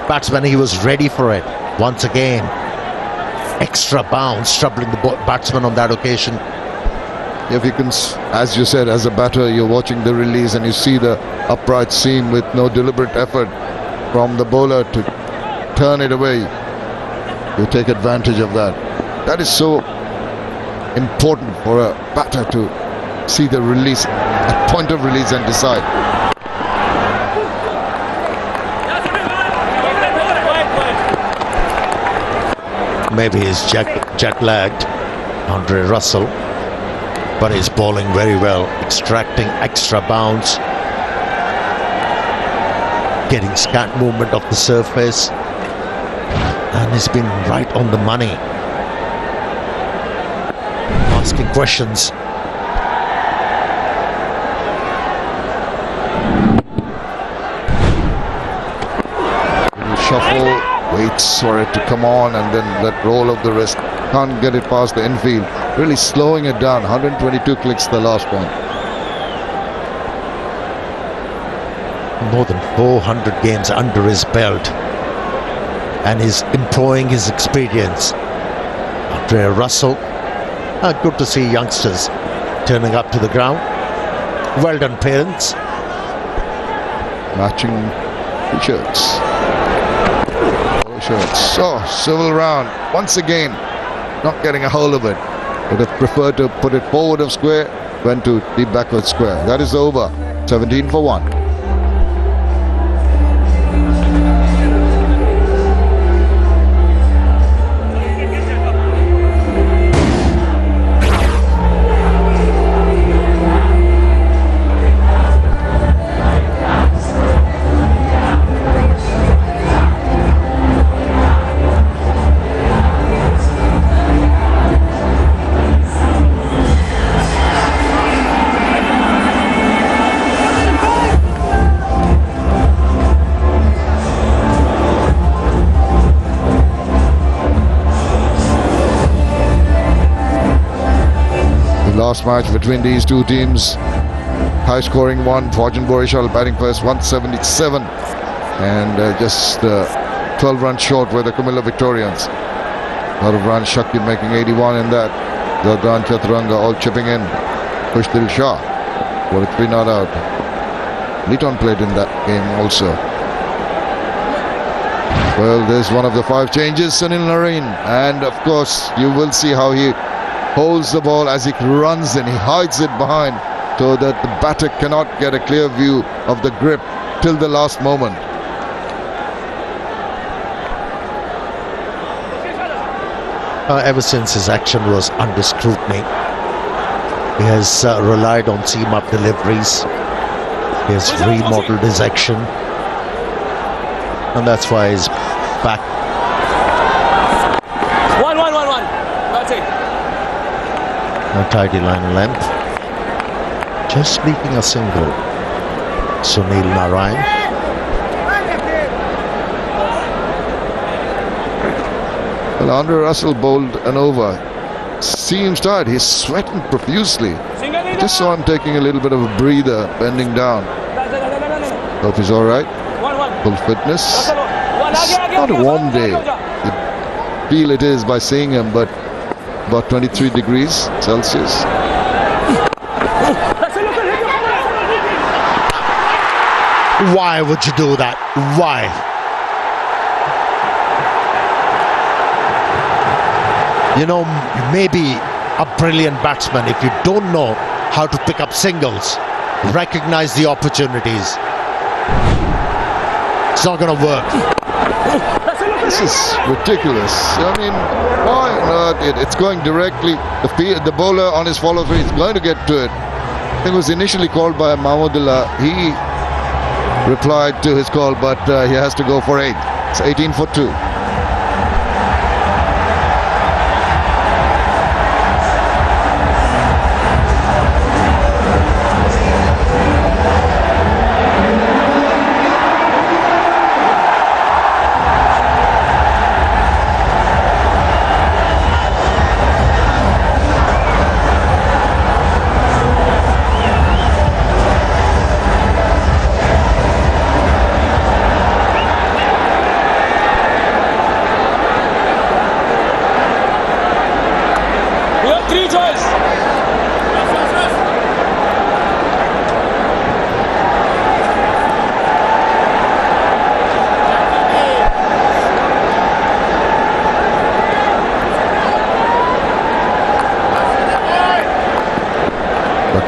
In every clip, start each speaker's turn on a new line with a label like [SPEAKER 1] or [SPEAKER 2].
[SPEAKER 1] batsman, he was ready for it. Once again, extra bounce, troubling the batsman on that occasion.
[SPEAKER 2] If you can, as you said, as a batter, you're watching the release and you see the upright seam with no deliberate effort from the bowler to turn it away. You take advantage of that. That is so important for a batter to see the release, at point of release, and decide.
[SPEAKER 1] Maybe he's jet-lagged, Andre Russell, but he's bowling very well, extracting extra bounce, getting scant movement of the surface, and he's been right on the money, asking questions.
[SPEAKER 2] Shuffle, waits for it to come on and then let roll of the wrist. Can't get it past the infield. Really slowing it down. 122 clicks the last one.
[SPEAKER 1] More than 400 games under his belt, and he's employing his experience. Andre Russell, good to see youngsters turning up to the ground. Well done, parents.
[SPEAKER 2] Matching t-shirts. So, civil round. Once again, not getting a hold of it. Would have preferred to put it forward of square, went to deep backward square. That is over. 17 for 1. Last match between these two teams, high scoring one. Barishal batting first, 177, and just 12 runs short were the Comilla Victorians. A lot of runs, Shakti making 81 in that. Zadran Chaturanga all chipping in. Pushdil Shah, 43 not out. Liton played in that game also. Well, there's one of the 5 changes, Sunil Narine, and of course you will see how he holds the ball as he runs in. He hides it behind so that the batter cannot get a clear view of the grip till the last moment.
[SPEAKER 1] Ever since his action was under scrutiny, he has relied on seam-up deliveries. He has remodeled his action, and that's why he's back.
[SPEAKER 3] One. That's it.
[SPEAKER 1] A tidy line length. Just leaking a single. Sunil Narine.
[SPEAKER 2] Well, Andre Russell bowled an over. Seems tired. He's sweating profusely. Just saw him taking a little bit of a breather, bending down. Hope he's all right. Full fitness. It's not a warm day. You feel it is by seeing him, but about 23 degrees Celsius.
[SPEAKER 1] Why would you do that? Why? You know, you may be a brilliant batsman. If you don't know how to pick up singles, recognize the opportunities, it's not going to work.
[SPEAKER 2] This is ridiculous. I mean, why not? It's going directly. The bowler on his follow through is going to get to it. I think it was initially called by Mahmudullah. He replied to his call, but he has to go for 8. It's 18 for 2.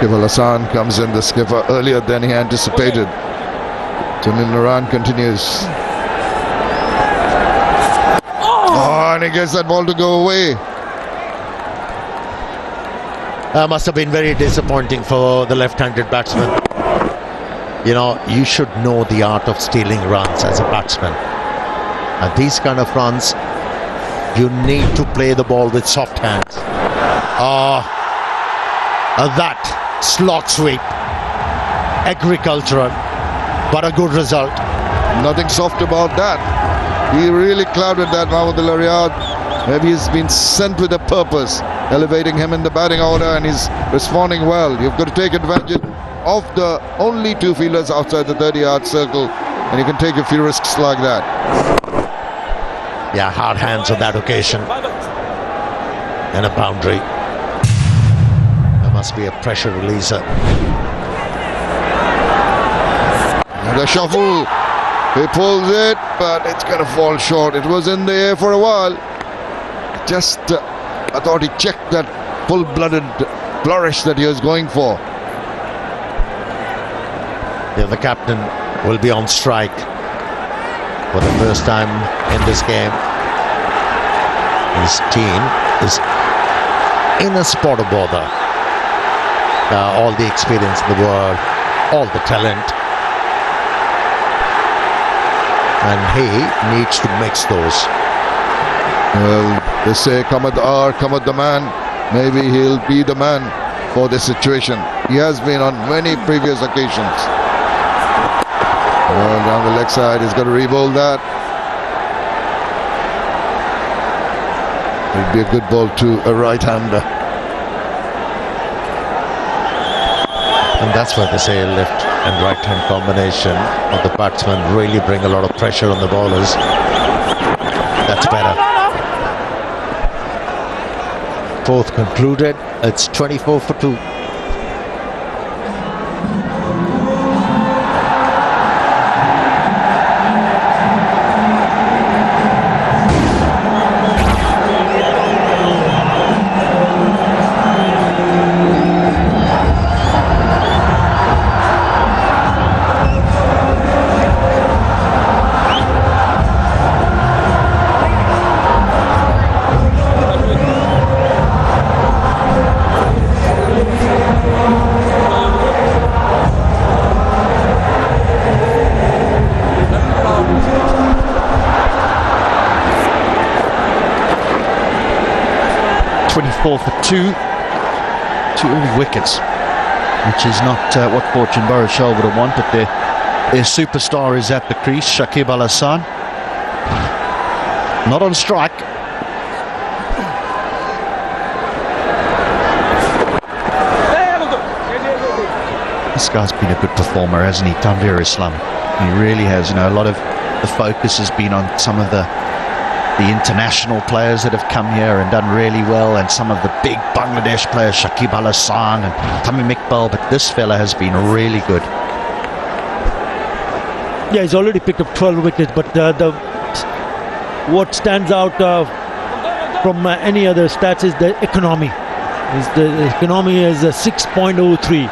[SPEAKER 2] Shakib Al Hassan comes in, the skipper, earlier than he anticipated. Jamil Nuran continues. Oh, and he gets that ball to go away.
[SPEAKER 1] Must have been very disappointing for the left-handed batsman. You know, you should know the art of stealing runs as a batsman. And these kind of runs, you need to play the ball with soft hands. That slot sweep, agricultural, but a good result.
[SPEAKER 2] Nothing soft about that. He really clouded that Mahmoud Al Riyad. Maybe he's been sent with a purpose, elevating him in the batting order, and he's responding well. You've got to take advantage of the only two fielders outside the 30-yard circle, and you can take a few risks like that.
[SPEAKER 1] Yeah, hard hands on that occasion. And a boundary. There must be a pressure releaser.
[SPEAKER 2] And a shuffle. He pulls it, but it's going to fall short. It was in the air for a while. Just, I thought he checked that full-blooded flourish that he was going for.
[SPEAKER 1] Yeah, the captain will be on strike for the first time in this game. His team is in a spot of bother. All the experience in the world, all the talent, and he needs to mix those.
[SPEAKER 2] Well, they say come at the hour, come at the man. Maybe he'll be the man for this situation. He has been on many previous occasions. Well, down the leg side, he's got to re-bowl that. It'd be a good ball to a right-hander.
[SPEAKER 1] And that's why they say left and right-hand combination of the batsmen really bring a lot of pressure on the bowlers. That's better. Fourth concluded. It's 24 for 2.
[SPEAKER 4] For 2 early wickets, which is not what Fortune Barishal would have wanted. Their superstar is at the crease, Shakib Al Hassan, not on strike. This guy's been a good performer, hasn't he, Tanvir Islam? He really has. You know, a lot of the focus has been on some of the international players that have come here and done really well, and some of the big Bangladesh players, Shakib Al Hassan and Tamim Iqbal, but this fella has been really good.
[SPEAKER 5] Yeah, he's already picked up 12 wickets, but what stands out from any other stats is the economy. The economy is 6.03.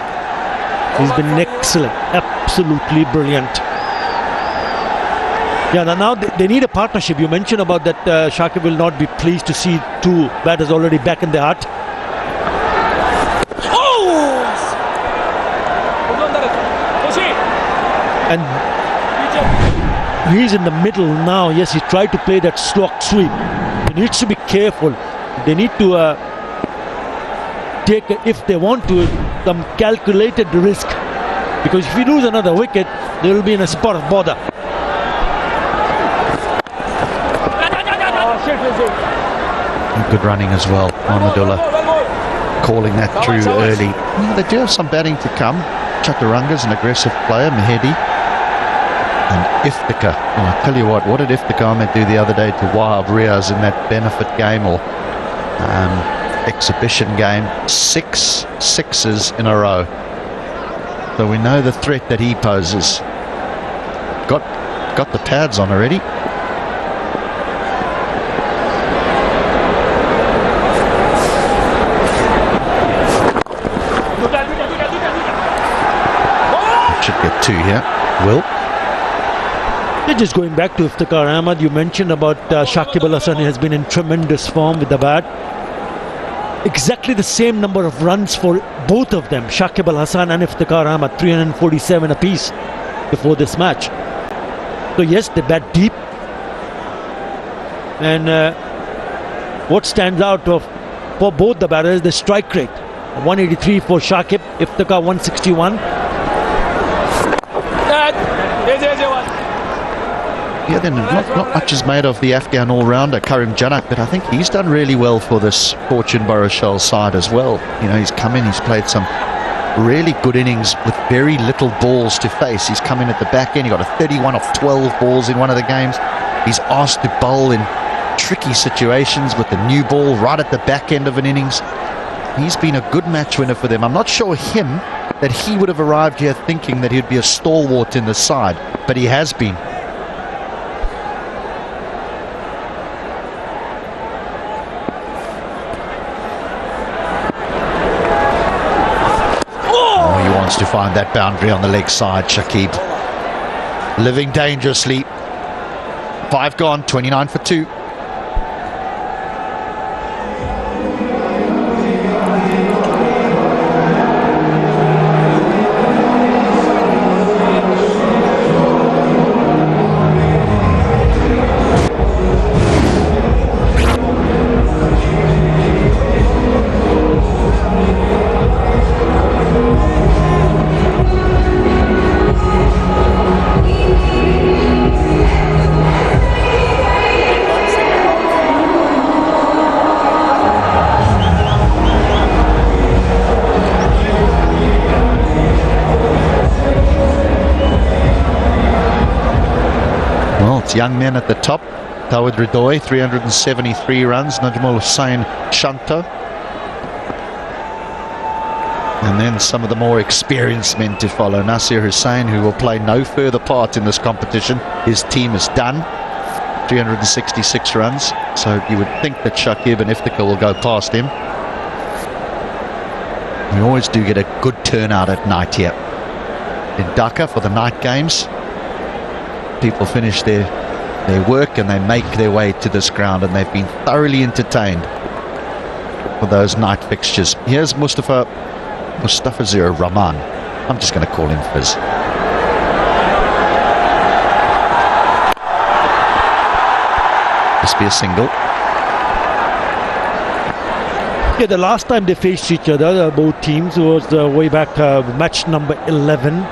[SPEAKER 5] He's been excellent, absolutely brilliant. Yeah, now they need a partnership. You mentioned about that Shakib will not be pleased to see two batters already back in the hut. And he's in the middle now. Yes, he tried to play that slot sweep. He needs to be careful. They need to take, if they want to, some calculated risk. Because if we lose another wicket, they will be in a spot of bother.
[SPEAKER 4] Good running as well. Mahmudullah calling that through early. Yeah, they do have some batting to come. Chaturanga's an aggressive player, Mehedi. And Iftikhar. Oh, I tell you what did Iftikhar Ahmed do the other day to Wahab Riaz in that benefit game or exhibition game? 6 sixes in a row. So we know the threat that he poses. Got the pads on already. two here. Will?
[SPEAKER 5] Just going back to Iftikhar Ahmed, you mentioned about Shakib Al Hasan has been in tremendous form with the bat. Exactly the same number of runs for both of them, Shakib Al Hasan and Iftikhar Ahmed, 347 apiece before this match. So yes, they bat deep. And what stands out for both the batters, the strike rate. 183 for Shakib, Iftikhar 161.
[SPEAKER 4] Yeah, then not much is made of the Afghan all-rounder Karim Janak, but I think he's done really well for this Fortune Barishal side as well. You know, he's come in, he's played some really good innings with very little balls to face. He's come in at the back end, he got a 31 off 12 balls in one of the games. He's asked to bowl in tricky situations with the new ball right at the back end of an innings. He's been a good match winner for them. I'm not sure that he would have arrived here thinking that he'd be a stalwart in the side, but he has been. To find that boundary on the leg side, Shakib. Living dangerously. 5 gone, 29 for 2. Young men at the top. Tawid Ridoy, 373 runs. Najmul Hussain Shanto. And then some of the more experienced men to follow. Nasir Hussain, who will play no further part in this competition. His team is done. 366 runs. So you would think that Shakib and Iftikhar will go past him. We always do get a good turnout at night here in Dhaka for the night games. People finish their work and they make their way to this ground, and they've been thoroughly entertained for those night fixtures. Here's Mustafizur Rahman. I'm just going to call him Fizz. This be a single.
[SPEAKER 5] Yeah, the last time they faced each other, both teams, was way back match number 11.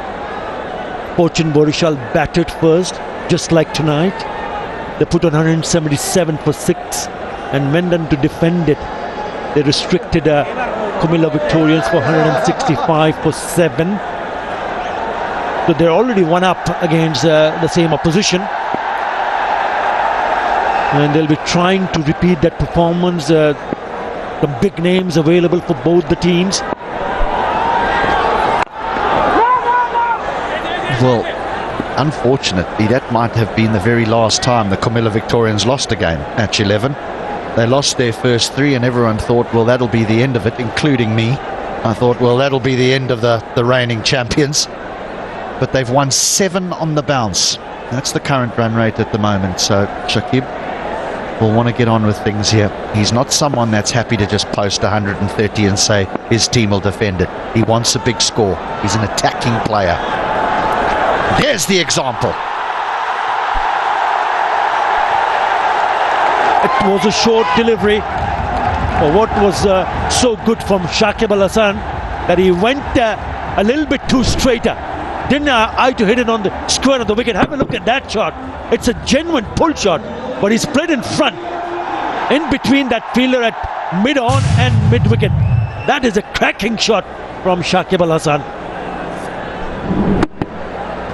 [SPEAKER 5] Fortune Barishal batted first, just like tonight. They put on 177 for 6 and went on to defend it. They restricted Comilla Victorians for 165 for 7. So they're already one up against the same opposition. And they'll be trying to repeat that performance. Some big names available for both the teams.
[SPEAKER 4] Well, unfortunately, that might have been the very last time the Comilla Victorians lost a game, match 11. They lost their first 3 and everyone thought, well, that'll be the end of it, including me. I thought, well, that'll be the end of the reigning champions. But they've won 7 on the bounce. That's the current run rate at the moment. So Shakib will want to get on with things here. He's not someone that's happy to just post 130 and say his team will defend it. He wants a big score. He's an attacking player. There's the example.
[SPEAKER 5] It was a short delivery. But what was so good from Shakib Al Hasan that he went a little bit too straighter. Didn't eye to hit it on the square of the wicket. Have a look at that shot. It's a genuine pull shot, but he's played in front, in between that fielder at mid-on and mid-wicket. That is a cracking shot from Shakib Al Hasan.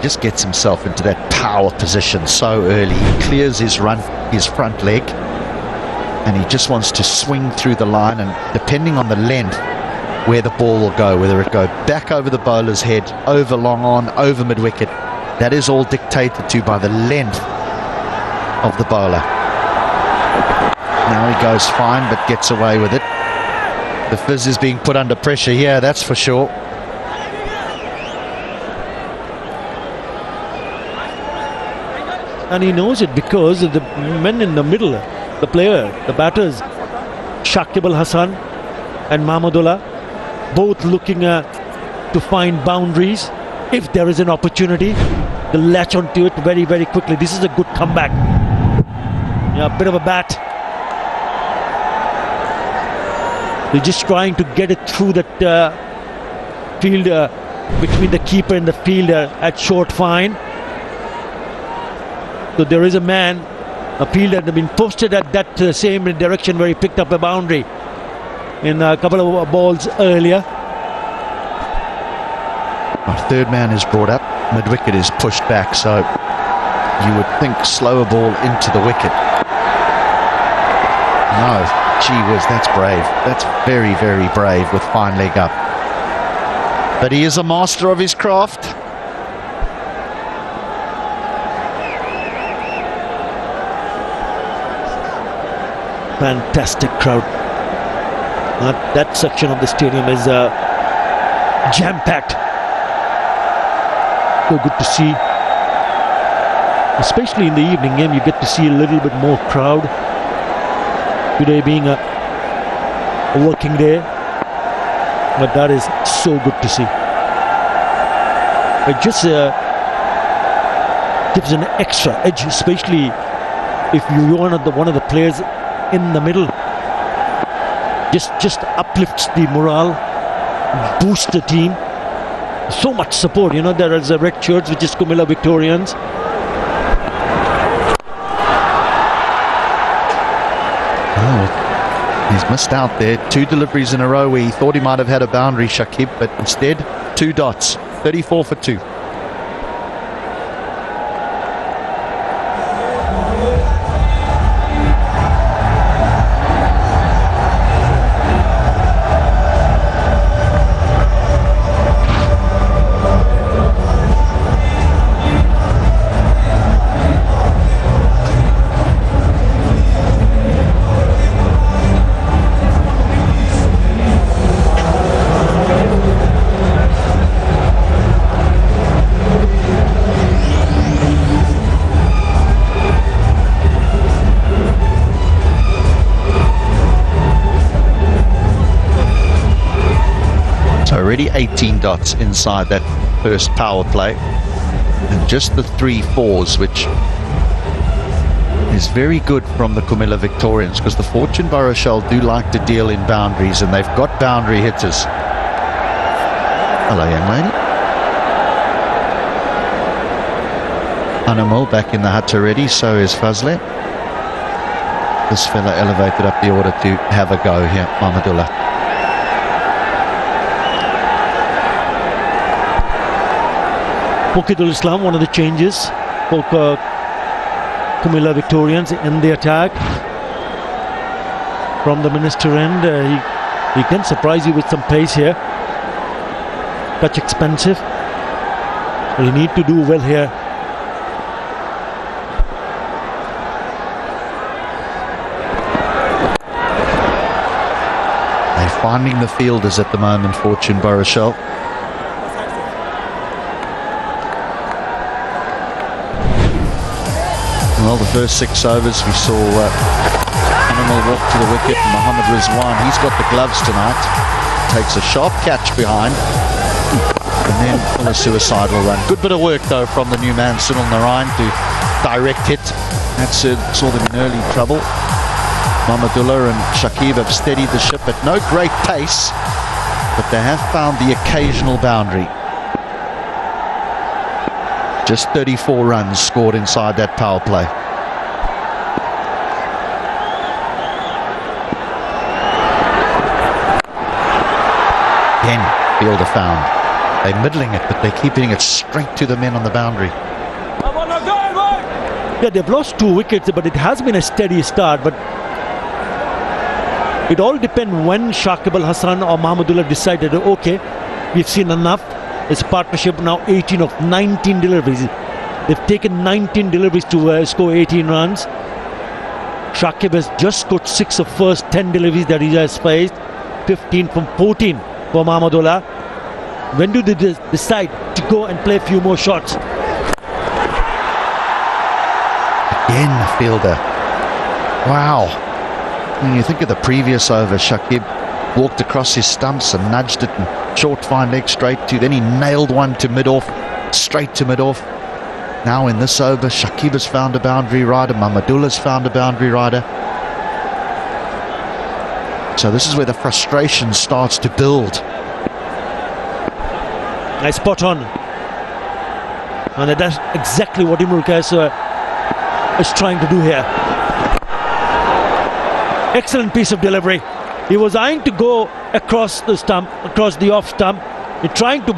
[SPEAKER 4] Just gets himself into that power position so early. He clears his front leg, and he just wants to swing through the line, and depending on the length where the ball will go, whether it go back over the bowler's head, over long on, over mid-wicket, that is all dictated to by the length of the bowler. Now he goes fine but gets away with it. The Fizz is being put under pressure here, that's for sure.
[SPEAKER 5] And he knows it because the men in the middle, the player, the batters, Shakib Al Hasan and Mahmudullah, both looking to find boundaries. If there is an opportunity, they'll latch onto it very, very quickly. This is a good comeback. Yeah, a bit of a bat. They're just trying to get it through that field between the keeper and the fielder at short fine. So there is a man, a fielder that had been posted at that same direction where he picked up a boundary in a couple of balls earlier.
[SPEAKER 4] Our third man is brought up, mid-wicket is pushed back, so you would think slower ball into the wicket. No, gee whiz, that's brave. That's very, very brave with fine leg up. But he is a master of his craft.
[SPEAKER 5] Fantastic crowd. That section of the stadium is jam-packed. So good to see. Especially in the evening game, you get to see a little bit more crowd. Today being a working day. But that is so good to see. It just gives an extra edge, especially if you're one of the players in the middle. Just uplifts the morale, boosts the team. So much support, you know. There is a red shirts, which is Comilla Victorians.
[SPEAKER 4] Oh, he's missed out there. 2 deliveries in a row where he thought he might have had a boundary, Shakib, but instead 2 dots. 34 for 2. Already 18 dots inside that first power play, and just the 3 4s, which is very good from the Comilla Victorians, because the Fortune Barishal do like to deal in boundaries, and they've got boundary hitters. Hello, young lady. Animal back in the hut already, so is Fazle. This fella elevated up the order to have a go here, Mahmudullah.
[SPEAKER 5] Muqidul Islam, one of the changes for Comilla Victorians in the attack. From the minister end, he can surprise you with some pace here. Touch expensive. But you need to do well here.
[SPEAKER 4] They're finding the fielders at the moment, Fortune Barishal. Well, the first 6 overs we saw Animal walk to the wicket. Mohammad Rizwan, he's got the gloves tonight. Takes a sharp catch behind and then on a suicidal run. Good bit of work though from the new man Sunil Narayan to direct hit. That saw them in early trouble. Mahmudullah and Shakib have steadied the ship at no great pace, but they have found the occasional boundary. Just 34 runs scored inside that power play. Again, fielder found. They're middling it, but they're keeping it straight to the men on the boundary.
[SPEAKER 5] Yeah, they've lost 2 wickets, but it has been a steady start. But it all depends when Shakib Al Hasan or Mahmudullah decided, okay, we've seen enough. It's a partnership now, 18 of 19 deliveries. They've taken 19 deliveries to score 18 runs. Shakib has just scored 6 of first 10 deliveries that he has faced. 15 from 14 for Mahmudullah. When do they decide to go and play a few more shots?
[SPEAKER 4] again, fielder. Wow. When you think of the previous over, Shakib walked across his stumps and nudged it and short fine leg straight to, then he nailed one to mid-off, straight to mid-off. Now in this over, Shakib has found a boundary rider, Mahmudullah's found a boundary rider. So this is where the frustration starts to build.
[SPEAKER 5] Nice spot on. And that's exactly what Imrul Kais is trying to do here. Excellent piece of delivery. He was eyeing to go across the stump, across the off stump, and trying to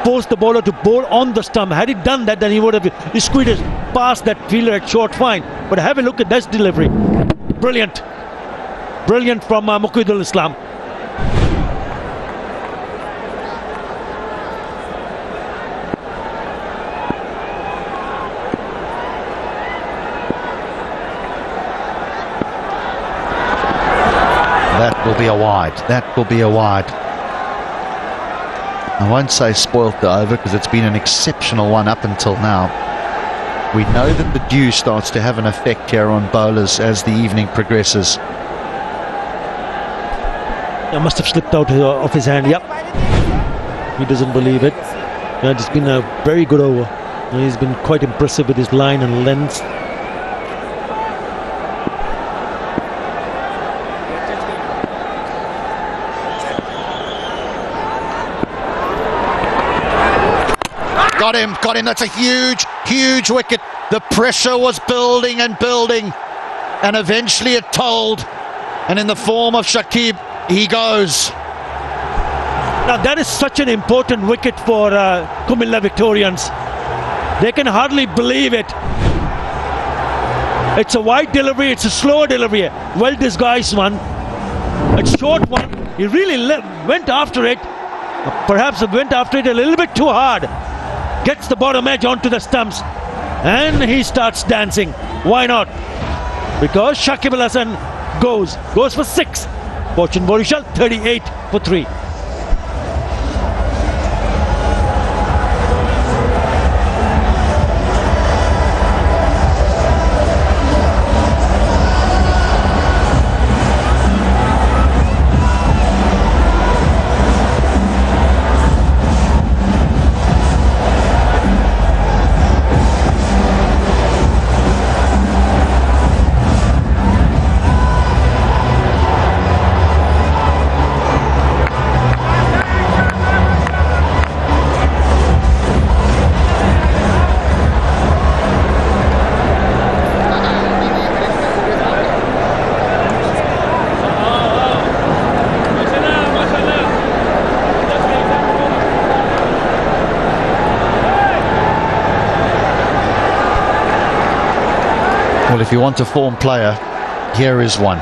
[SPEAKER 5] force the bowler to bowl on the stump. Had he done that, then he would have squeezed past that fielder at short fine. But have a look at this delivery. Brilliant. Brilliant from Muqeedul Islam.
[SPEAKER 4] That will be a wide. That will be a wide. I won't say spoilt the over because it's been an exceptional one up until now. We know that the dew starts to have an effect here on bowlers as the evening progresses.
[SPEAKER 5] I must have slipped out of his hand. Yep. He doesn't believe it. It's been a very good over. He's been quite impressive with his line and length.
[SPEAKER 4] Got him, that's a huge wicket. The pressure was building and building, and eventually it told. And in the form of Shakib, he goes.
[SPEAKER 5] Now that is such an important wicket for Comilla Victorians. They can hardly believe it. It's a wide delivery, it's a slow delivery, well disguised one. A short one, he really went after it. Perhaps went after it a little bit too hard. Gets the bottom edge onto the stumps and he starts dancing. Why not? Because Shakib Al Hasan goes for 6. Fortune Barishal 38 for 3.
[SPEAKER 4] Well, if you want a form player, here is one.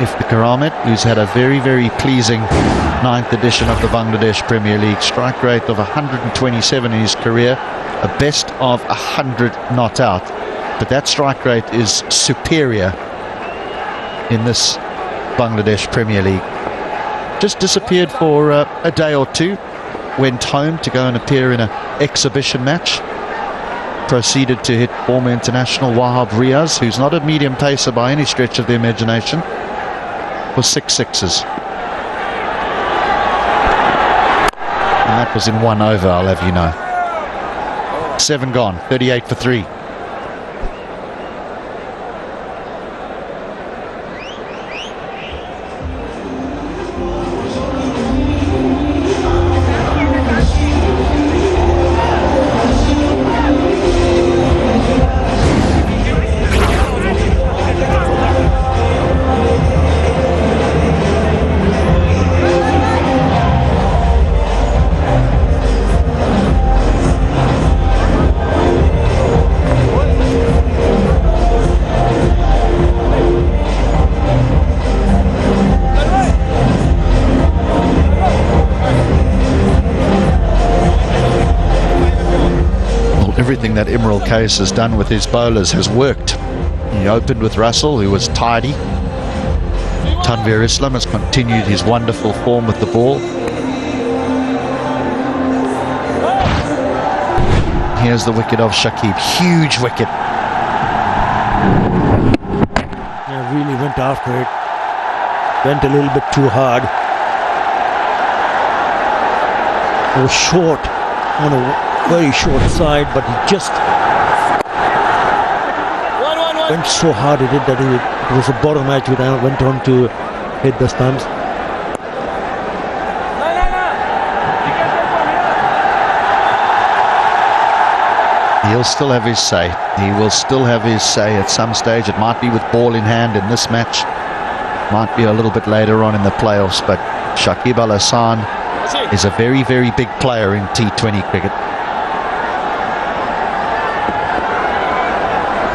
[SPEAKER 4] Iftikhar Ahmed, who's had a very, very pleasing 9th edition of the Bangladesh Premier League. Strike rate of 127 in his career, a best of 100 not out. But that strike rate is superior in this Bangladesh Premier League. Just disappeared for a day or two. Went home to go and appear in an exhibition match. Proceeded to hit former international Wahab Riaz, who's not a medium pacer by any stretch of the imagination, for 6 sixes. And that was in 1 over, I'll have you know. 7 gone, 38 for 3. Everything that Imrul Kais has done with his bowlers has worked. He opened with Russell, who was tidy. Tanveer Islam has continued his wonderful form with the ball. Here's the wicket of Shakib. Huge wicket.
[SPEAKER 5] Yeah, really went after it. Went a little bit too hard. It was short, on a very short side, but he just went so hard at it that it was a bottom edge, which went on to hit the stumps.
[SPEAKER 4] He'll still have his say. He will still have his say at some stage. It might be with ball in hand in this match. Might be a little bit later on in the playoffs, but Shakib Al Hassan is a very, very big player in T20 cricket.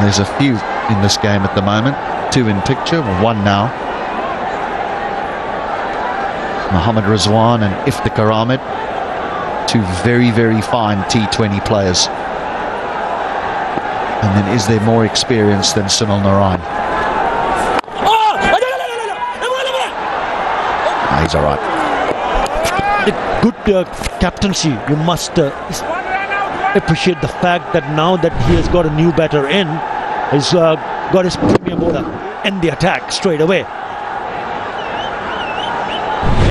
[SPEAKER 4] There's a few in this game at the moment. 2 in picture, well, 1 now. Mohammad Rizwan and Iftikhar Ahmed. 2 very, very fine T20 players. And then is there more experience than Sunil Narine? He's all right.
[SPEAKER 5] Good captaincy. You must appreciate the fact that now that he has got a new batter in, he's got his premier bowler in the attack straight away.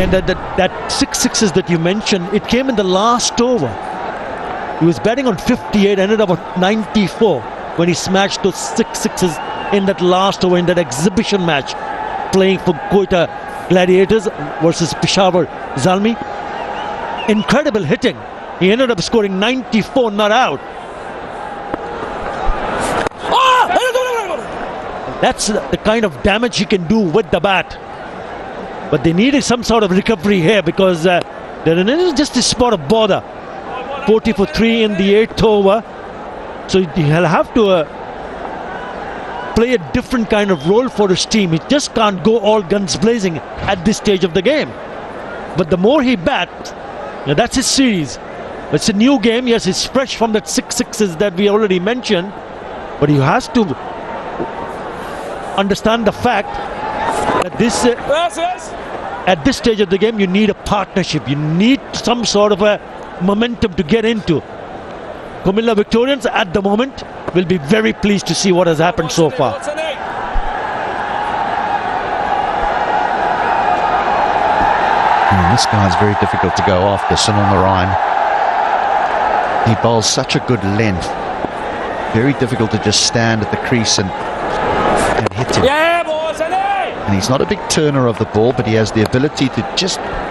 [SPEAKER 5] And that 6 sixes that you mentioned, it came in the last over. He was batting on 58, ended up at 94 when he smashed those 6 sixes in that last over in that exhibition match, playing for Quetta Gladiators versus Peshawar Zalmi. Incredible hitting. He ended up scoring 94 not out. That's the kind of damage he can do with the bat. But they needed some sort of recovery here because there is just a spot of bother. 40 for 3 in the 8th over. So he'll have to play a different kind of role for his team. He just can't go all guns blazing at this stage of the game. But the more he bats, that's his series. It's a new game. Yes, it's fresh from that 6 sixes that we already mentioned. But he has to understand the fact that this at this stage of the game, you need a partnership. You need some sort of a momentum to get into. Comilla Victorians at the moment will be very pleased to see what has happened so far.
[SPEAKER 4] This guy's very difficult to go after, Sunil Narine. He bowls such a good length. Very difficult to just stand at the crease and hit him. And he's not a big turner of the ball, but he has the ability to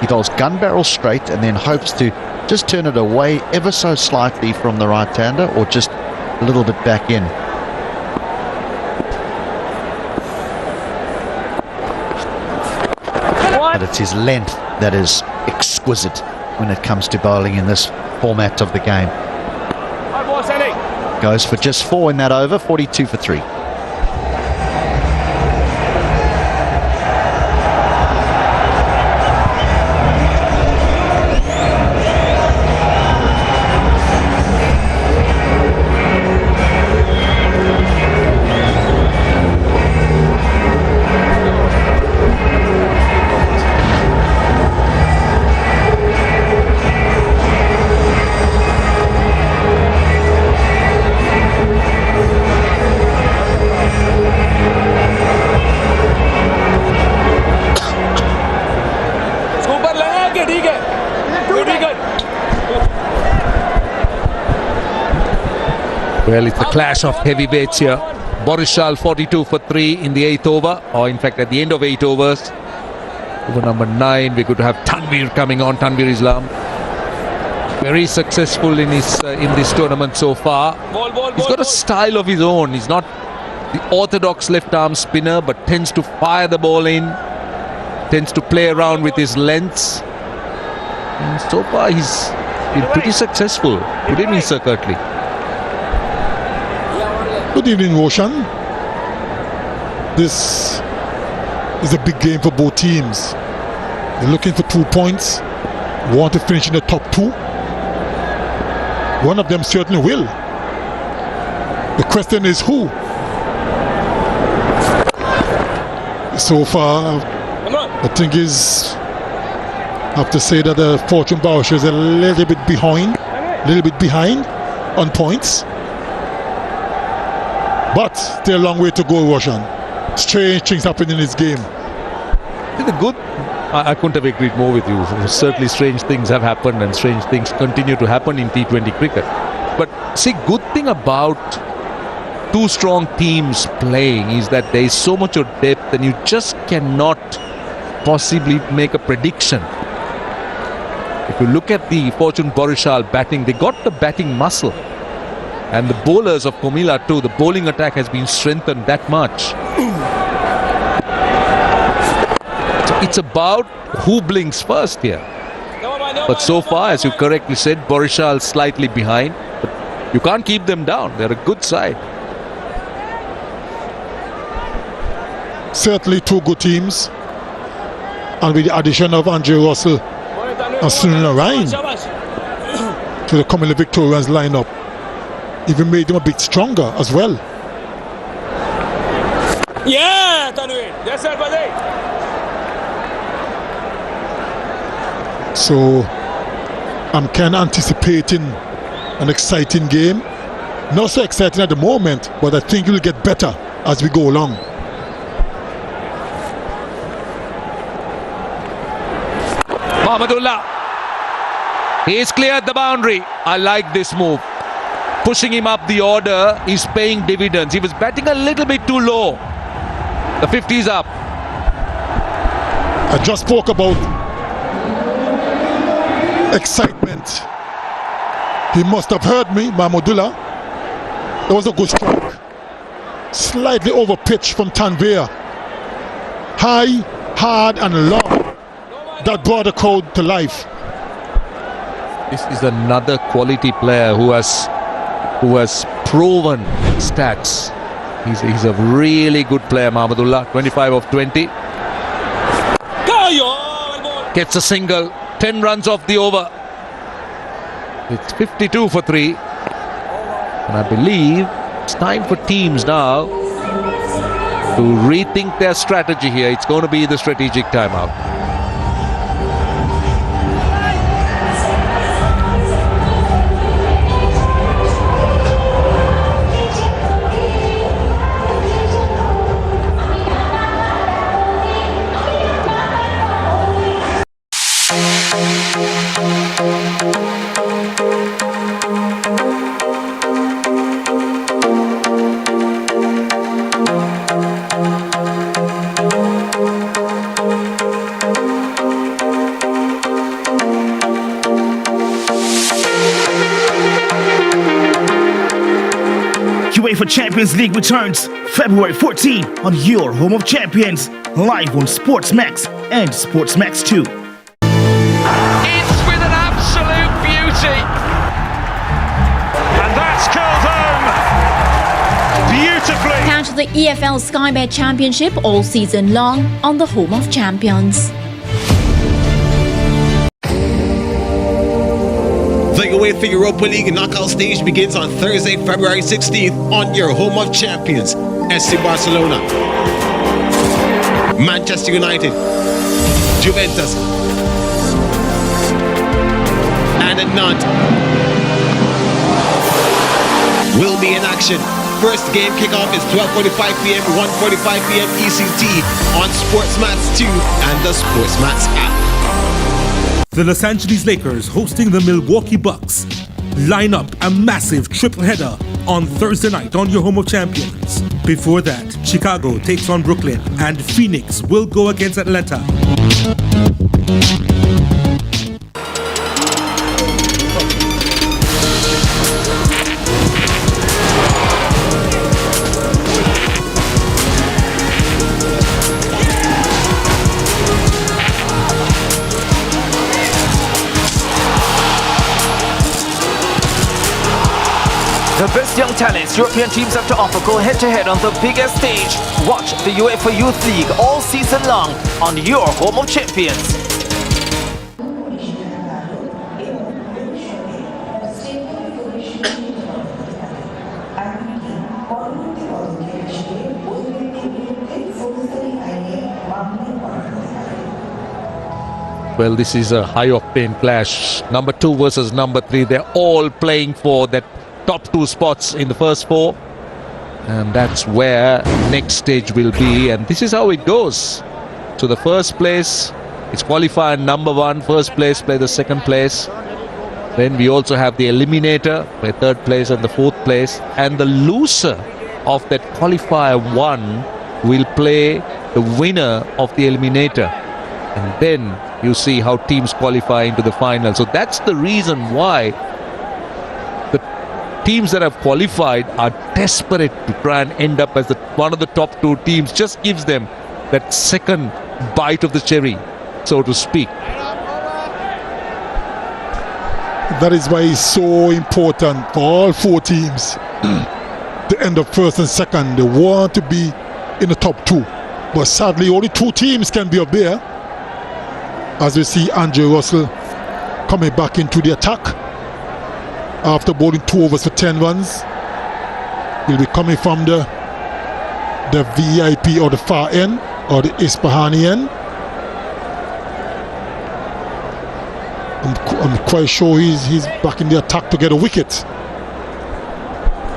[SPEAKER 4] he bowls gun barrel straight and then hopes to just turn it away ever so slightly from the right-hander or just a little bit back in. But it's his length that is exquisite when it comes to bowling in this format of the game. Goes for just 4 in that over, 42 for 3.
[SPEAKER 6] Well, it's a clash of heavyweights here. Barishal 42 for 3 in the 8th over, or in fact at the end of 8 overs. Over number 9, we could have Tanvir coming on, Tanvir Islam. Very successful in this tournament so far. He's got a style of his own. He's not the orthodox left-arm spinner, but tends to fire the ball in, tends to play around with his lengths. And so far he's been pretty successful. Good evening, Sir Kirtley.
[SPEAKER 7] Good evening, Roshan. This is a big game for both teams. They're looking for 2 points, want to finish in the top 2. One of them certainly will. The question is who? So far, the thing is, I have to say that the Fortune Barishal is a little bit behind on points. But still a long way to go, Roshan. Strange things happen in this game.
[SPEAKER 6] The good, I couldn't have agreed more with you. Certainly strange things have happened and strange things continue to happen in T20 cricket. But see, good thing about two strong teams playing is that there is so much of depth and you just cannot possibly make a prediction. If you look at the Fortune Barishal batting, they got the batting muscle. And the bowlers of Comilla too, the bowling attack has been strengthened that much. So it's about who blinks first here. But so far, as you correctly said, Barishal slightly behind. But you can't keep them down. They're a good side.
[SPEAKER 7] Certainly two good teams. And with the addition of Andrew Russell and Sunil Ryan to the Comilla Victorians lineup, even made them a bit stronger as well.
[SPEAKER 3] Yeah, Tanvir. Yes, sir, buddy.
[SPEAKER 7] So I'm kind of anticipating an exciting game. Not so exciting at the moment, but I think it will get better as we go along.
[SPEAKER 6] Mahmudullah. He's cleared the boundary. I like this move. Pushing him up the order is paying dividends. He was batting a little bit too low. The 50's up.
[SPEAKER 7] I just spoke about excitement. He must have heard me, Mahmudullah. That was a good strike. Slightly over pitch from Tanvir. High, hard and long. That brought the crowd to life.
[SPEAKER 6] This is another quality player who has proven stats. He's a really good player, Mahmudullah. 25 of 20. Gets a single. 10 runs off the over. It's 52 for 3. And I believe it's time for teams now to rethink their strategy here. It's going to be the strategic timeout.
[SPEAKER 8] UEFA Champions League returns February 14 on your home of champions, live on SportsMax and SportsMax 2.
[SPEAKER 9] It's with an absolute beauty. And that's curled home beautifully.
[SPEAKER 10] Catch the EFL Sky Bet Championship all season long on the home of champions.
[SPEAKER 11] The UEFA Europa League knockout stage begins on Thursday, February 16th on your home of champions, SC Barcelona, Manchester United, Juventus, and Nantes will be in action. First game kickoff is 12:45 p.m., 1:45 p.m. ECT on SportsMax 2 and the SportsMax app.
[SPEAKER 12] The Los Angeles Lakers hosting the Milwaukee Bucks. Line up a massive triple header on Thursday night on your home of champions. Before that, Chicago takes on Brooklyn and Phoenix will go against Atlanta.
[SPEAKER 9] The best young talents European teams have to offer go head-to-head on the biggest stage. Watch the UEFA Youth League all season long on your home of champions.
[SPEAKER 6] Well, this is a high-octane clash. Number 2 versus number 3. They're all playing for that top 2 spots in the first 4. And that's where next stage will be. And this is how it goes. So the first place is qualifier number 1. First place play the second place. Then we also have the eliminator, play third place and the fourth place. And the loser of that qualifier 1 will play the winner of the eliminator. And then you see how teams qualify into the final. So that's the reason why the teams that have qualified are desperate to try and end up as one of the top 2 teams. Just gives them that second bite of the cherry, so to speak.
[SPEAKER 7] That is why it's so important for all 4 teams to end up first and second. They want to be in the top 2. But sadly, only 2 teams can be up there. As we see Andre Russell coming back into the attack after bowling 2 overs for 10 runs. He'll be coming from the VIP or the far end or the Isfahani end. I'm quite sure he's back in the attack to get a wicket.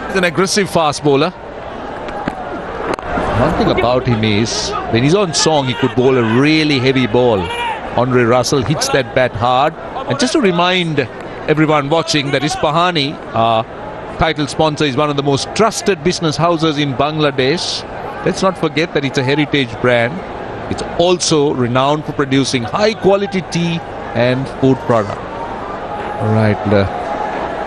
[SPEAKER 6] He's an aggressive fast bowler. One thing about him is when he's on song, he could bowl a really heavy ball. Andre Russell hits that bat hard. And just to remind everyone watching that Isfahani, title sponsor, is one of the most trusted business houses in Bangladesh. Let's not forget that it's a heritage brand. It's also renowned for producing high quality tea and food product. All right,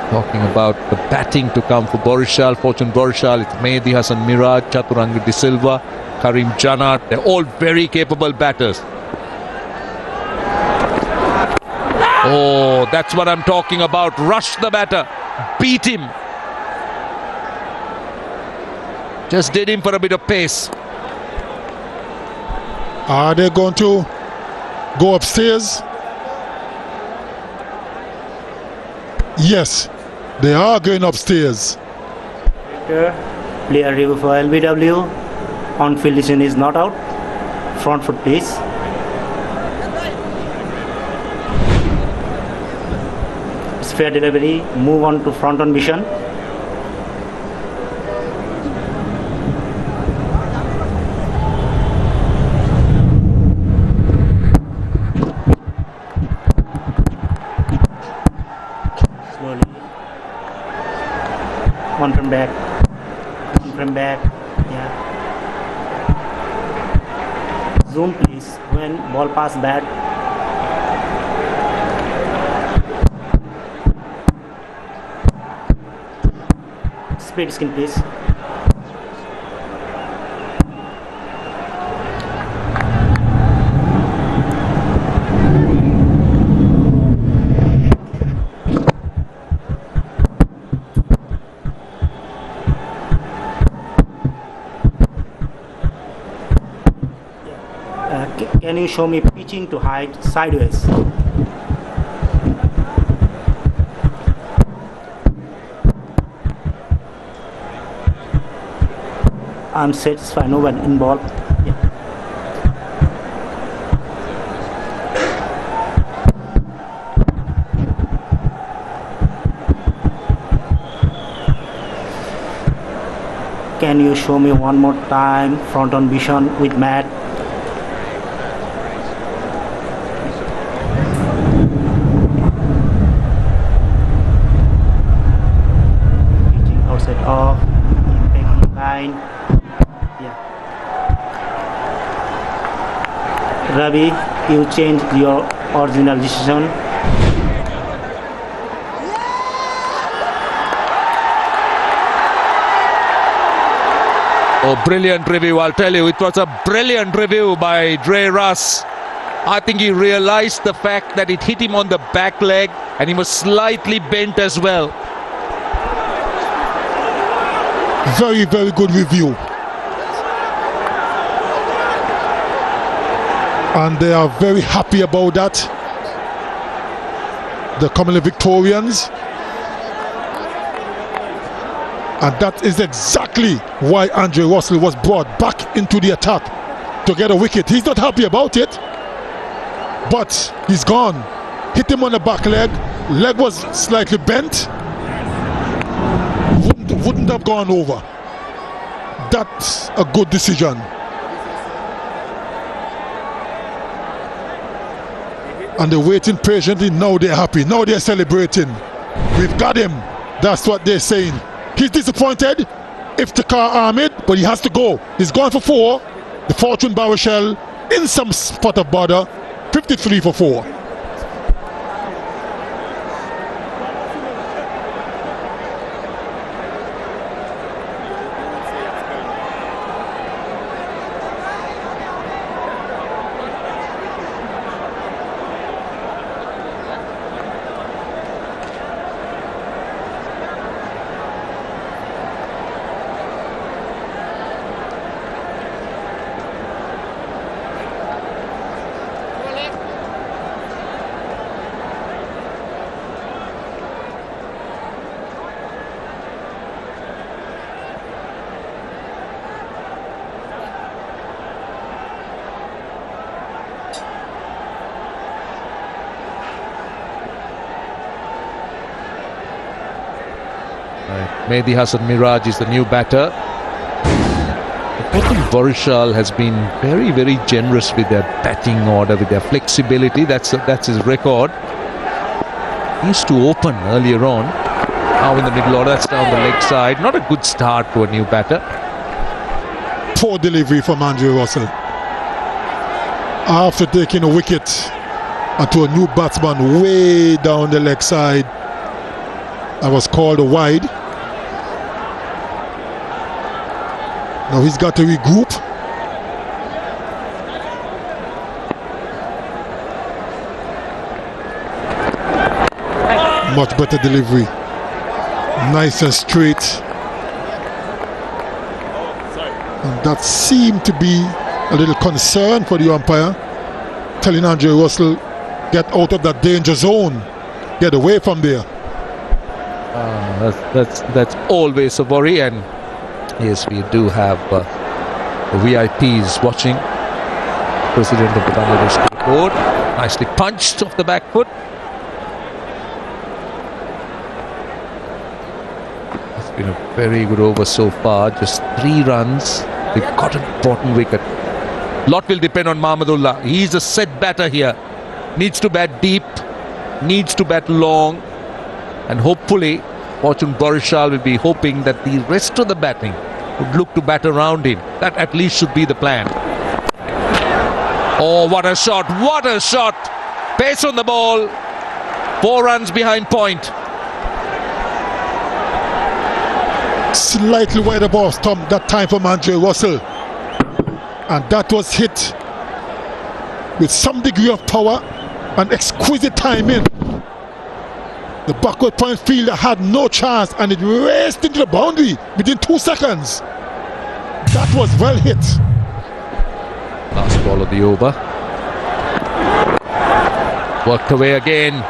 [SPEAKER 6] talking about the batting to come for Barishal, Fortune Barishal. It's Mehdi Hassan Miraj, Chaturanga De Silva, Karim Janat. They're all very capable batters. Oh, that's what I'm talking about. Rush the batter, beat him. Just did him for a bit of pace.
[SPEAKER 7] Are they going to go upstairs? Yes, they are going upstairs.
[SPEAKER 13] Player review for LBW. On field decision is not out. Front foot please. It's fair delivery. Move on to front on vision. One from back, yeah. Zoom please when ball pass back. Split skin please. Can you show me pitching to height sideways? I'm satisfied. No one involved. Yeah. Can you show me one more time front on vision with mat? Outside off, impact line. Yeah. Ravi, you changed your original decision.
[SPEAKER 6] Oh, brilliant review, I'll tell you. It was a brilliant review by Dre Russ. I think he realized the fact that it hit him on the back leg and he was slightly bent as well.
[SPEAKER 7] Very, very good review. And they are very happy about that. The Comilla Victorians. And that is exactly why Andre Russell was brought back into the attack to get a wicket. He's not happy about it, but he's gone. Hit him on the back leg. Leg was slightly bent. Wouldn't have gone over. that's a good decision. And they're waiting patiently. Now they're happy. Now they're celebrating. We've got him. That's what they're saying. He's disappointed. Iftikhar Ahmed, but he has to go. He's gone for 4. The Fortune Barishal in some spot of bother. 53 for 4.
[SPEAKER 6] Mehdi Hassan Miraj is the new batter. Barishal has been very, very generous with their batting order, with their flexibility. That's his record. He used to open earlier on. Now in the middle order, that's down the leg side. Not a good start to a new batter.
[SPEAKER 7] Poor delivery from Andrew Russell. After taking a wicket to a new batsman way down the leg side, that was called a wide. Now he's got to regroup. Much better delivery. Nice and straight. And that seemed to be a little concern for the umpire, telling Andrew Russell, get out of that danger zone. Get away from there.
[SPEAKER 6] That's always a worry, and yes, we do have VIPs watching. President of the Bangladesh Cricket Board, nicely punched off the back foot. It's been a very good over so far. Just 3 runs. They've got an important wicket. Lot will depend on Mahmudullah. He's a set batter here. Needs to bat deep. Needs to bat long. And hopefully, Fortune Barishal will be hoping that the rest of the batting would look to bat around him. That at least should be the plan. Oh, what a shot! What a shot! Pace on the ball. 4 runs behind point.
[SPEAKER 7] Slightly wide above stump that time from Andrew Russell. And that was hit with some degree of power and exquisite timing. The backward point fielder had no chance, and it raced into the boundary within 2 seconds. That was well hit.
[SPEAKER 6] Last ball of the over. Worked away again.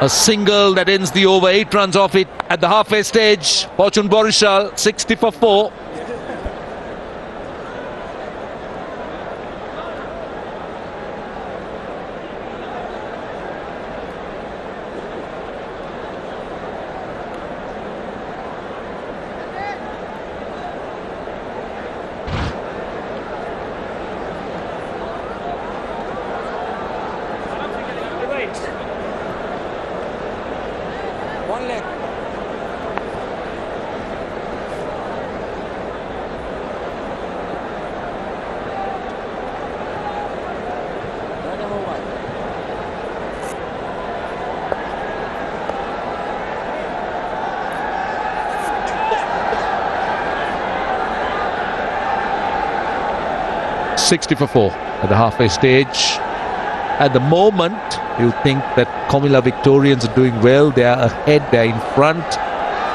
[SPEAKER 6] A single that ends the over. 8 runs off it at the halfway stage. Fortune Barishal 60 for 4.
[SPEAKER 3] One leg.
[SPEAKER 6] $60 for 4 at the halfway stage. At the moment, you think that Comilla Victorians are doing well. They are ahead, they're in front,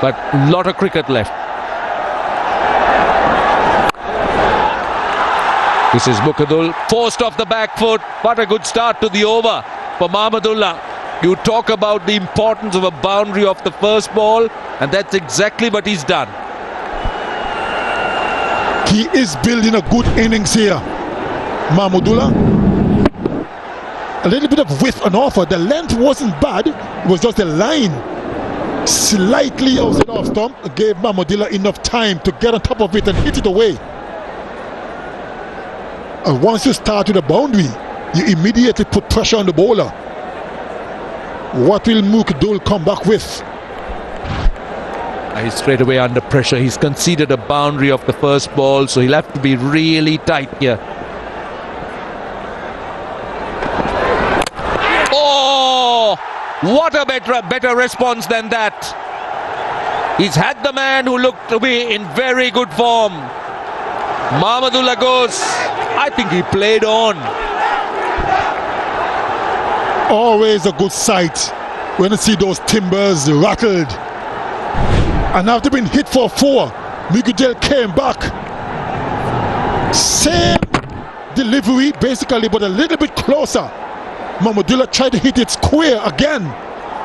[SPEAKER 6] but a lot of cricket left. This is Mukhadul, forced off the back foot. What a good start to the over for Mahmudullah. You talk about the importance of a boundary off the first ball, and that's exactly what he's done.
[SPEAKER 7] He is building a good innings here, Mahmudullah. A little bit of width on offer. The length wasn't bad. It was just the line slightly outside off stump, gave Mahmudullah enough time to get on top of it and hit it away. And once you start with a boundary, you immediately put pressure on the bowler. What will Mukdul come back with?
[SPEAKER 6] He's straight away under pressure. He's conceded a boundary of the first ball, so he'll have to be really tight here. Oh, what a better response than that. He's had the man who looked to be in very good form. Mahmudullah goes. I think he played on.
[SPEAKER 7] Always a good sight when you see those timbers rattled. And after being hit for 4, Mukdul came back. Same delivery basically, but a little bit closer. Mahmudullah tried to hit it square again,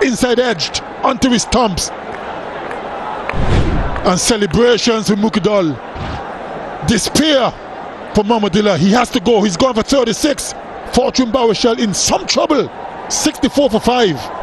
[SPEAKER 7] inside edged onto his stumps. And celebrations with Mukdul. Despair for Mahmudullah. He has to go. He's gone for 36. Fortune Barishal in some trouble. 64 for 5.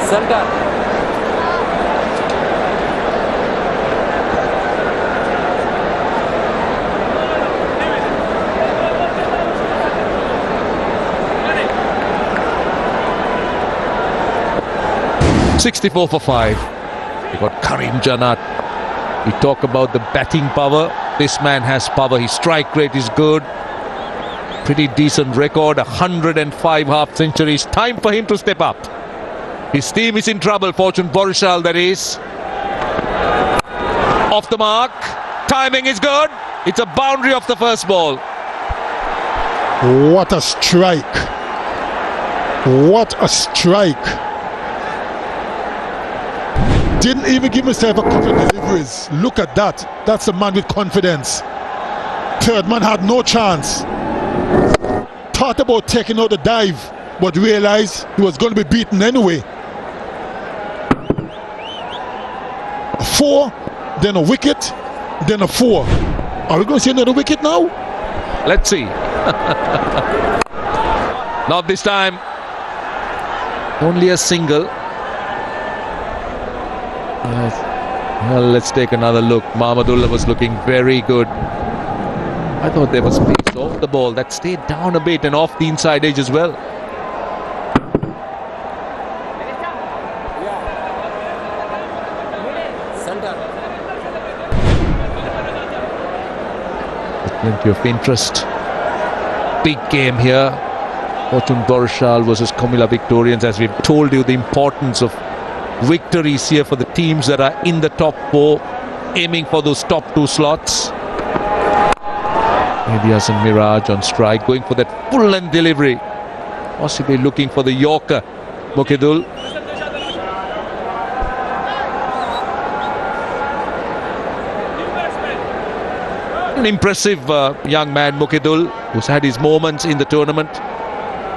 [SPEAKER 3] Center.
[SPEAKER 6] $64 for 5. We got Karim Janat. We talk about the batting power. This man has power. His strike rate is good. Pretty decent record. 105 half centuries. Time for him to step up. His team is in trouble. Fortune Barishal, that is. Off the mark. Timing is good. It's a boundary off the first ball.
[SPEAKER 7] What a strike. What a strike. Didn't even give himself a couple of deliveries. Look at that. That's a man with confidence. Third man had no chance. Thought about taking out the dive, but realized he was going to be beaten anyway. 4, then a wicket, then a 4. Are we going to see another wicket now?
[SPEAKER 6] Let's see. Not this time. Only a single. Well, let's take another look. Mahmudullah was looking very good. I thought there was pace off the ball. That stayed down a bit and off the inside edge as well. Plenty of interest. Big game here. Fortune Barishal versus Comilla Victorians. As we've told you, the importance of victories here for the teams that are in the top 4, aiming for those top 2 slots. Maybe Hassan Miraj on strike, going for that full-length delivery. Possibly looking for the Yorker, Mukdul. An impressive young man, Mukdul, who's had his moments in the tournament.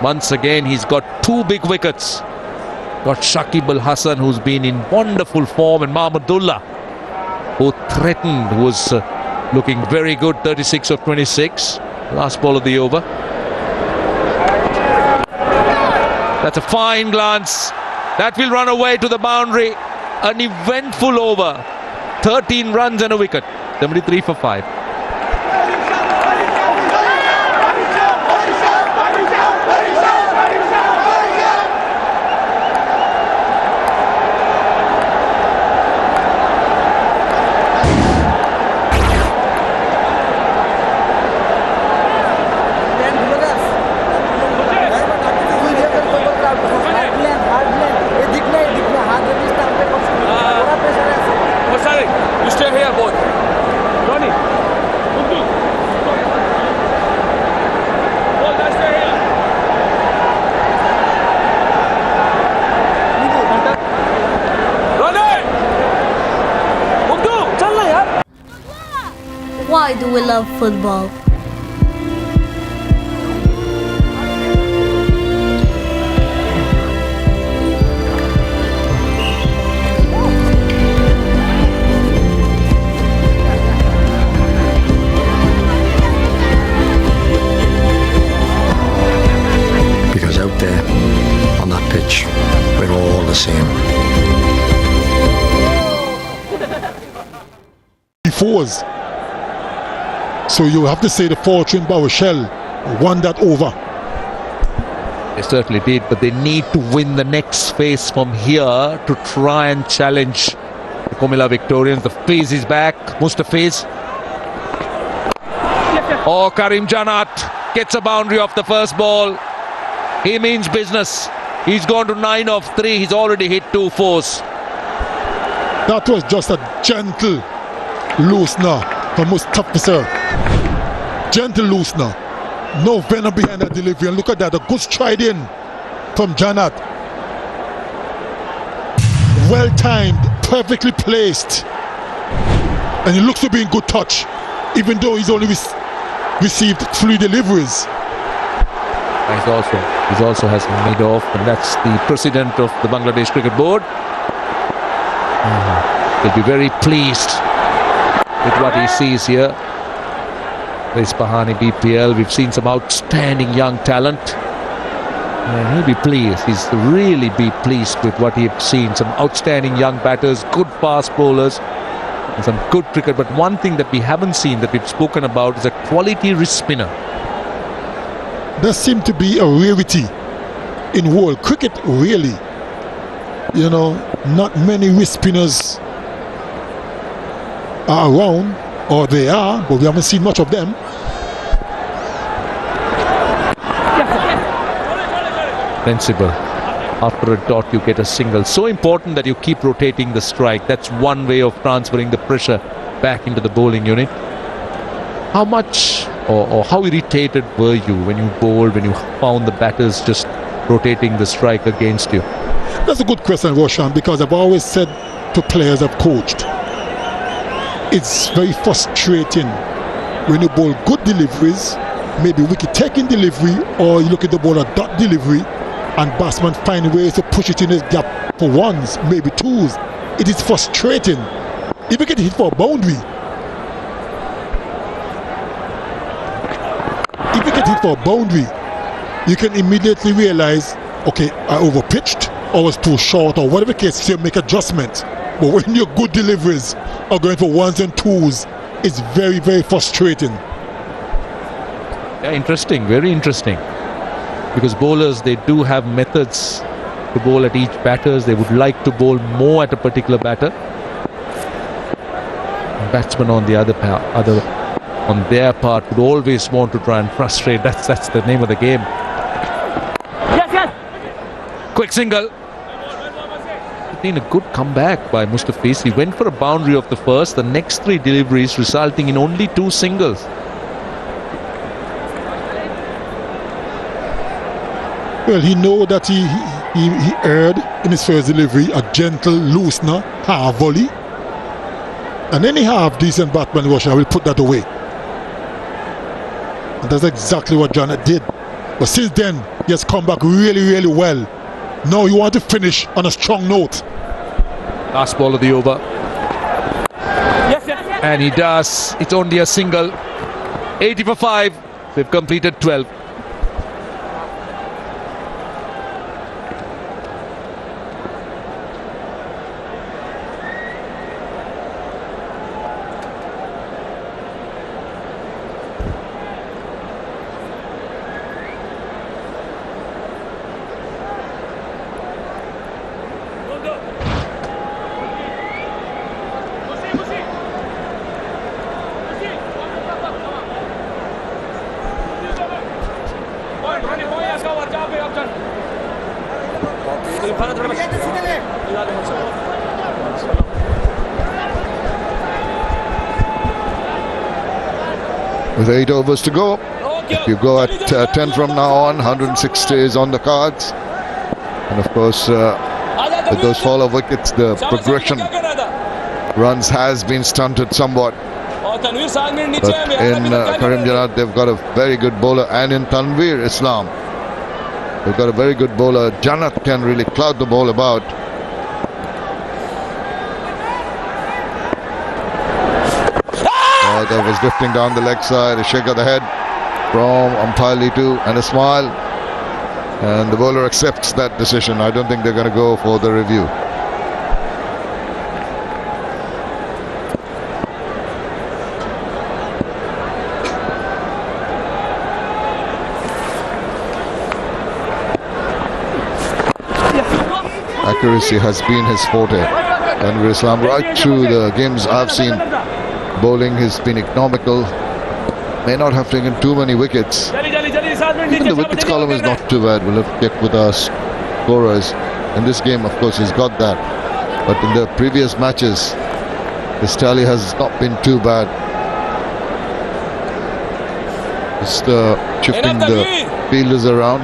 [SPEAKER 6] Once again, he's got 2 big wickets. Got Shakib Al Hassan, who's been in wonderful form, and Mahmudullah, who threatened, who was looking very good, 36 of 26. Last ball of the over. That's a fine glance. That will run away to the boundary. An eventful over. 13 runs and a wicket. 73 for 5.
[SPEAKER 14] we love football.
[SPEAKER 15] Because out there on that pitch, we're all the same.
[SPEAKER 7] Fours. So you have to say the fortune Barishal won that over.
[SPEAKER 6] They certainly did, but they need to win the next phase from here to try and challenge the Comilla Victorians. The phase is back. Mustafiz. Oh, Karim Janat gets a boundary off the first ball. He means business. He's gone to 9 of 3. He's already hit 2 fours.
[SPEAKER 7] That was just a gentle loosener from Mustafa. Gentle loosener. No venom behind that delivery. And look at that, a good stride in from Janat. Well timed, perfectly placed. And he looks to be in good touch, even though he's only received 3 deliveries.
[SPEAKER 6] He also has made off, and that's the president of the Bangladesh Cricket Board. He'll be very pleased with what he sees here. This Pahani BPL, we've seen some outstanding young talent, and he'll be pleased. He's really be pleased with what he's seen. Some outstanding young batters, good fast bowlers, and some good cricket. But one thing that we haven't seen, that we've spoken about, is a quality wrist spinner.
[SPEAKER 7] There seems to be a rarity in world cricket, really. You know, not many wrist spinners are around, or they are, but we haven't seen much of them.
[SPEAKER 6] Sensible. After a dot, you get a single. So important that you keep rotating the strike. That's one way of transferring the pressure back into the bowling unit. How much or how irritated were you when you bowled, when you found the batters just rotating the strike against you?
[SPEAKER 7] That's a good question, Roshan, because I've always said to players I've coached, it's very frustrating when you bowl good deliveries, maybe wicket-taking delivery, or you look at the ball a dot delivery, and batsmen find ways to push it in the gap for ones, maybe twos. It is frustrating. If you get hit for a boundary, you can immediately realize, okay, I overpitched, or was too short, or whatever case, you make adjustments. But when your good deliveries are going for ones and twos, it's very, very frustrating.
[SPEAKER 6] Yeah, interesting, very interesting. Because bowlers, they do have methods to bowl at each batters. They would like to bowl more at a particular batter. And batsmen on the on their part would always want to try and frustrate. That's the name of the game. Quick single. It's been a good comeback by Mustafiz. He went for a boundary of the first. The next 3 deliveries resulting in only 2 singles.
[SPEAKER 7] Well, he know that he erred in his first delivery, a gentle loosener, half volley. And any half decent batsman Russia will put that away. And that's exactly what Janet did. But since then, he has come back really, really well. Now you want to finish on a strong note.
[SPEAKER 6] Last ball of the over. And he does. It's only a single. 80 for 5. They've completed 12.
[SPEAKER 2] With 8 overs to go, if you go at 10 from now on, 160 is on the cards. And of course, with those follow wickets, the progression runs has been stunted somewhat. in Karim Janat, they've got a very good bowler, and in Tanveer Islam, they've got a very good bowler. Janat can really cloud the ball about. That was drifting down the leg side. A shake of the head from umpire Litu and a smile, and the bowler accepts that decision. I don't think they're going to go for the review. Accuracy has been his forte, and Islam, right through the games I've seen, bowling has been economical. May not have taken too many wickets. Even the wickets column is not too bad. We'll have checked with our scorers. In this game, of course, he's got that. But in the previous matches, his tally has not been too bad. Just shifting the fielders around.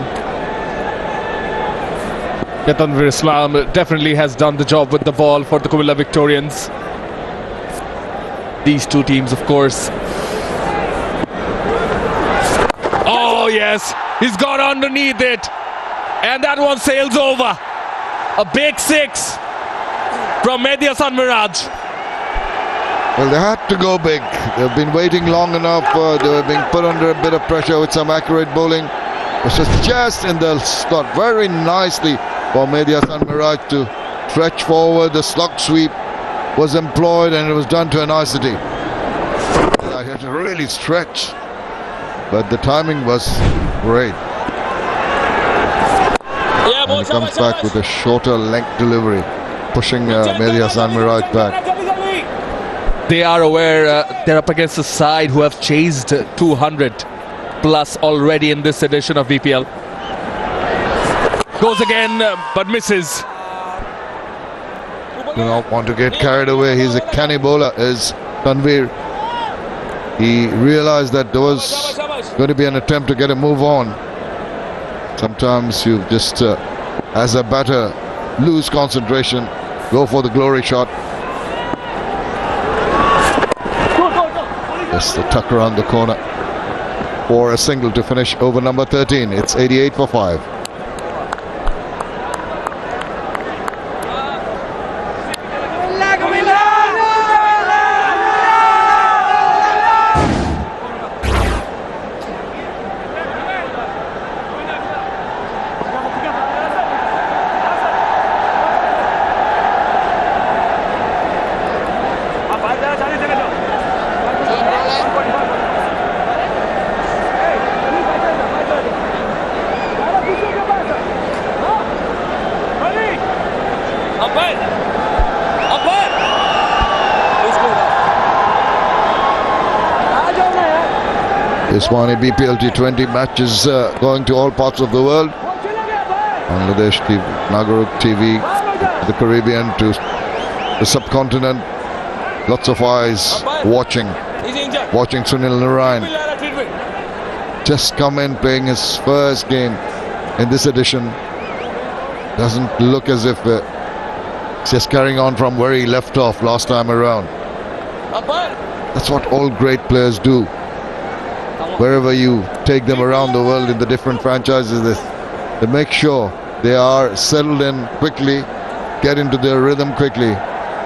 [SPEAKER 6] Tanveer Islam definitely has done the job with the ball for the Comilla Victorians. These two teams, of course. Oh yes, he's got underneath it, and that one sails over. A big six from Mehdi Hasan Miraj.
[SPEAKER 2] Well, they had to go big. They've been waiting long enough. They were being put under a bit of pressure with some accurate bowling. It was just in the slot very nicely for Mehdi Hasan Miraj to stretch forward. The slug sweep was employed, and it was done to a nicety. I had to really stretch, but the timing was great. And he comes back with a shorter length delivery, pushing Mehdi Hasan Miraj back.
[SPEAKER 6] They are aware they're up against a side who have chased 200 plus already in this edition of BPL. Goes again, but misses.
[SPEAKER 2] Do not want to get carried away. He's a canny bowler, is Tanveer. He realized that there was going to be an attempt to get a move on. Sometimes you just, as a batter, lose concentration, go for the glory shot. Just the tuck around the corner for a single to finish over number 13. It's 88 for 5. Iswani BPL T20 matches going to all parts of the world. Bangladesh TV, Nagaruk TV, the Caribbean to the subcontinent. Lots of eyes watching Sunil Narayan. Just come in playing his first game in this edition. Doesn't look as if it's just carrying on from where he left off last time around. That's what all great players do. Wherever you take them around the world in the different franchises, they make sure they are settled in quickly, get into their rhythm quickly.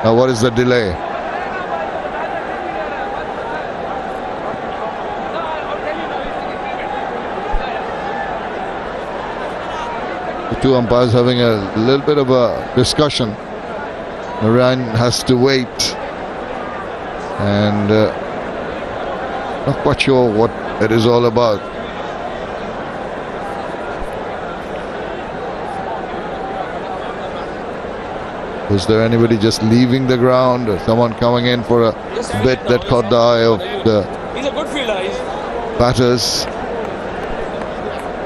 [SPEAKER 2] Now what is the delay? The two umpires having a little bit of a discussion. Narayan has to wait, and not quite sure what it is all about. Was there anybody just leaving the ground, or someone coming in for a bit that caught the eye of the batters?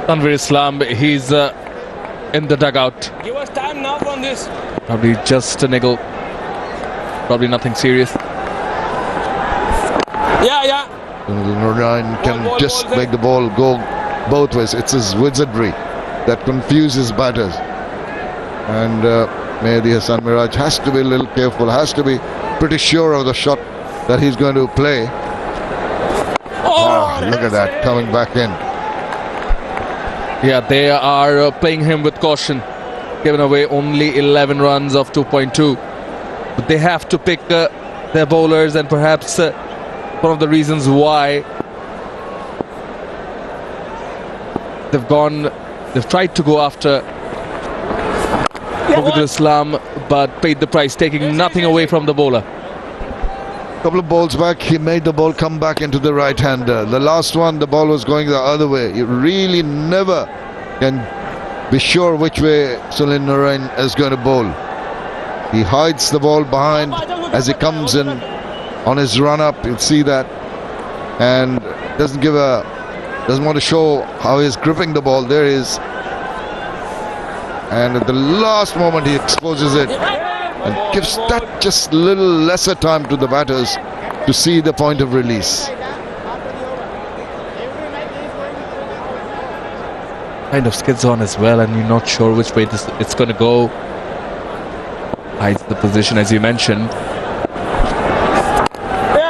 [SPEAKER 6] Tanveer Islam, he's in the dugout.
[SPEAKER 3] Give us time now from this.
[SPEAKER 6] Probably just a niggle. Probably nothing serious.
[SPEAKER 3] Yeah.
[SPEAKER 2] Narayan can just make the ball go both ways. It's his wizardry that confuses batters. And Mehdi Hasan Miraj has to be a little careful, has to be pretty sure of the shot that he's going to play. look at that, coming back in.
[SPEAKER 6] Yeah, they are playing him with caution. Given away only 11 runs of 2.2. But they have to pick their bowlers, and perhaps one of the reasons why they've tried to go after Mughidul Islam, but paid the price, taking nothing away from the bowler.
[SPEAKER 2] Couple of balls back, he made the ball come back into the right-hander. The last one, the ball was going the other way. You really never can be sure which way Sunil Narine is going to bowl. He hides the ball behind as he comes in on his run-up. You'll see that, and doesn't want to show how he's gripping the ball. There he is, and at the last moment he exposes it and gives that just little lesser time to the batters to see the point of release.
[SPEAKER 6] Kind of skids on as well, and you're not sure which way it's going to go. Hides the position, as you mentioned.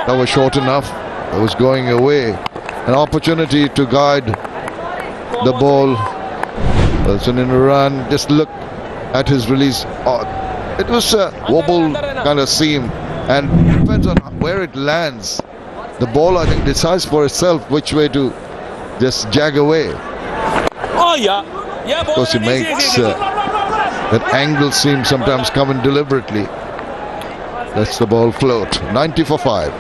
[SPEAKER 2] That was short enough. It was going away. An opportunity to guide the ball. Sunil Narine, just look at his release. It was a wobble kind of seam, and it depends on where it lands. The ball, I think, decides for itself which way to just jag away.
[SPEAKER 3] Oh yeah.
[SPEAKER 2] Of course, he makes that angle seem sometimes coming deliberately. Lets the ball float. 90 for 5.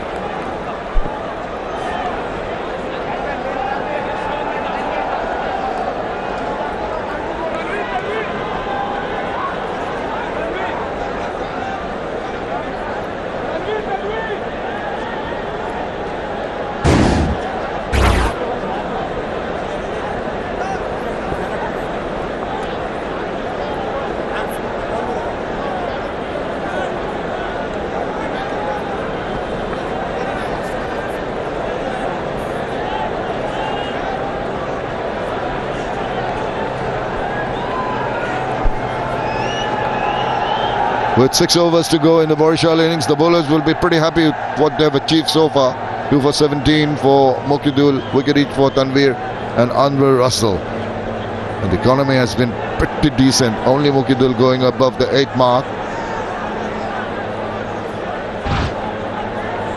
[SPEAKER 2] With 6 overs to go in the Barishal innings, the bowlers will be pretty happy with what they've achieved so far. 2 for 17 for Mughidul, wicket each for Tanvir and Anwar Russell. And the economy has been pretty decent. Only Mughidul going above the 8 mark.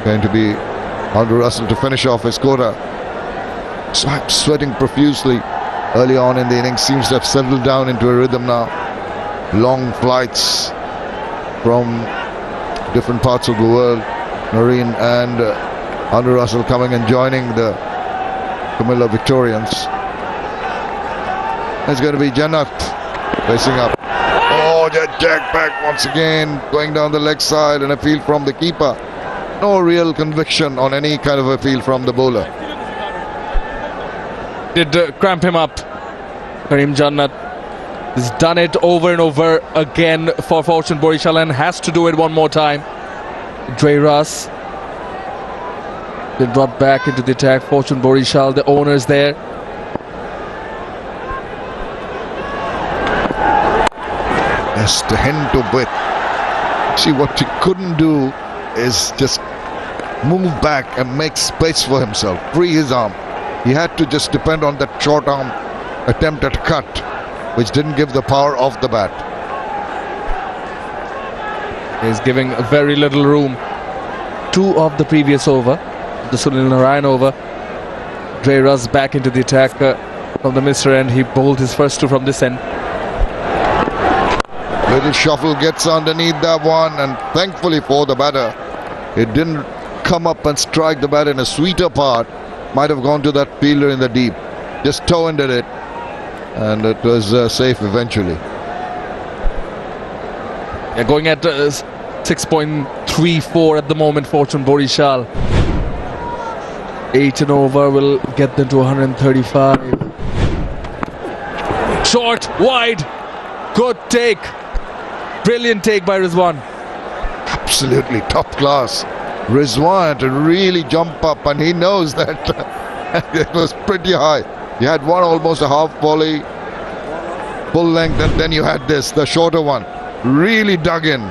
[SPEAKER 2] Going to be Anwar Russell to finish off his quota. Sweating profusely early on in the innings, seems to have settled down into a rhythm now. Long flights from different parts of the world. Narine and Anwar Russell coming and joining the Comilla Victorians. It's going to be Jannat facing up. Oh, that jack back once again, going down the leg side, and a field from the keeper. No real conviction on any kind of a field from the bowler.
[SPEAKER 6] Did cramp him up. Karim Jannat has done it over and over again for Fortune Barishal and has to do it one more time. Dre Russ been brought back into the attack. Fortune Barishal, the owners there.
[SPEAKER 2] Yes, the hint to bit. See, what he couldn't do is just move back and make space for himself, free his arm. He had to just depend on that short arm attempt at cut, which didn't give the power of the bat.
[SPEAKER 6] He's giving very little room. 2 of the previous over, the Sunil Narine over. Dre Russ back into the attack from the Mr. end. He bowled his first 2 from this end.
[SPEAKER 2] Little shuffle gets underneath that one, and thankfully for the batter, it didn't come up and strike the bat in a sweeter part. Might have gone to that fielder in the deep. Just toe-ended it, and it was safe eventually.
[SPEAKER 6] Yeah, going at 6.34 at the moment, Fortune Barishal. 8 and over will get them to 135. Short, wide, good take. Brilliant take by Rizwan.
[SPEAKER 2] Absolutely top class. Rizwan had to really jump up, and he knows that it was pretty high. You had one almost a half volley, full length, and then you had this, the shorter one. Really dug in,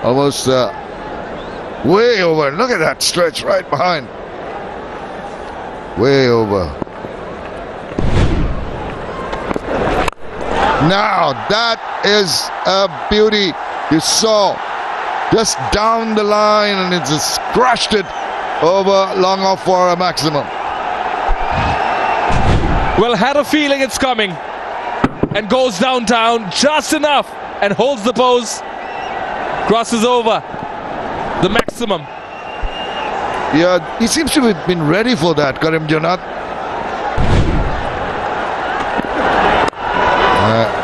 [SPEAKER 2] almost way over. Look at that stretch right behind. way over. Now that is a beauty. You saw just down the line, and it just crushed it over long off for a maximum.
[SPEAKER 6] Well, had a feeling it's coming, and goes downtown just enough and holds the post, crosses over the maximum.
[SPEAKER 2] Yeah, he seems to have been ready for that, Karim Janat.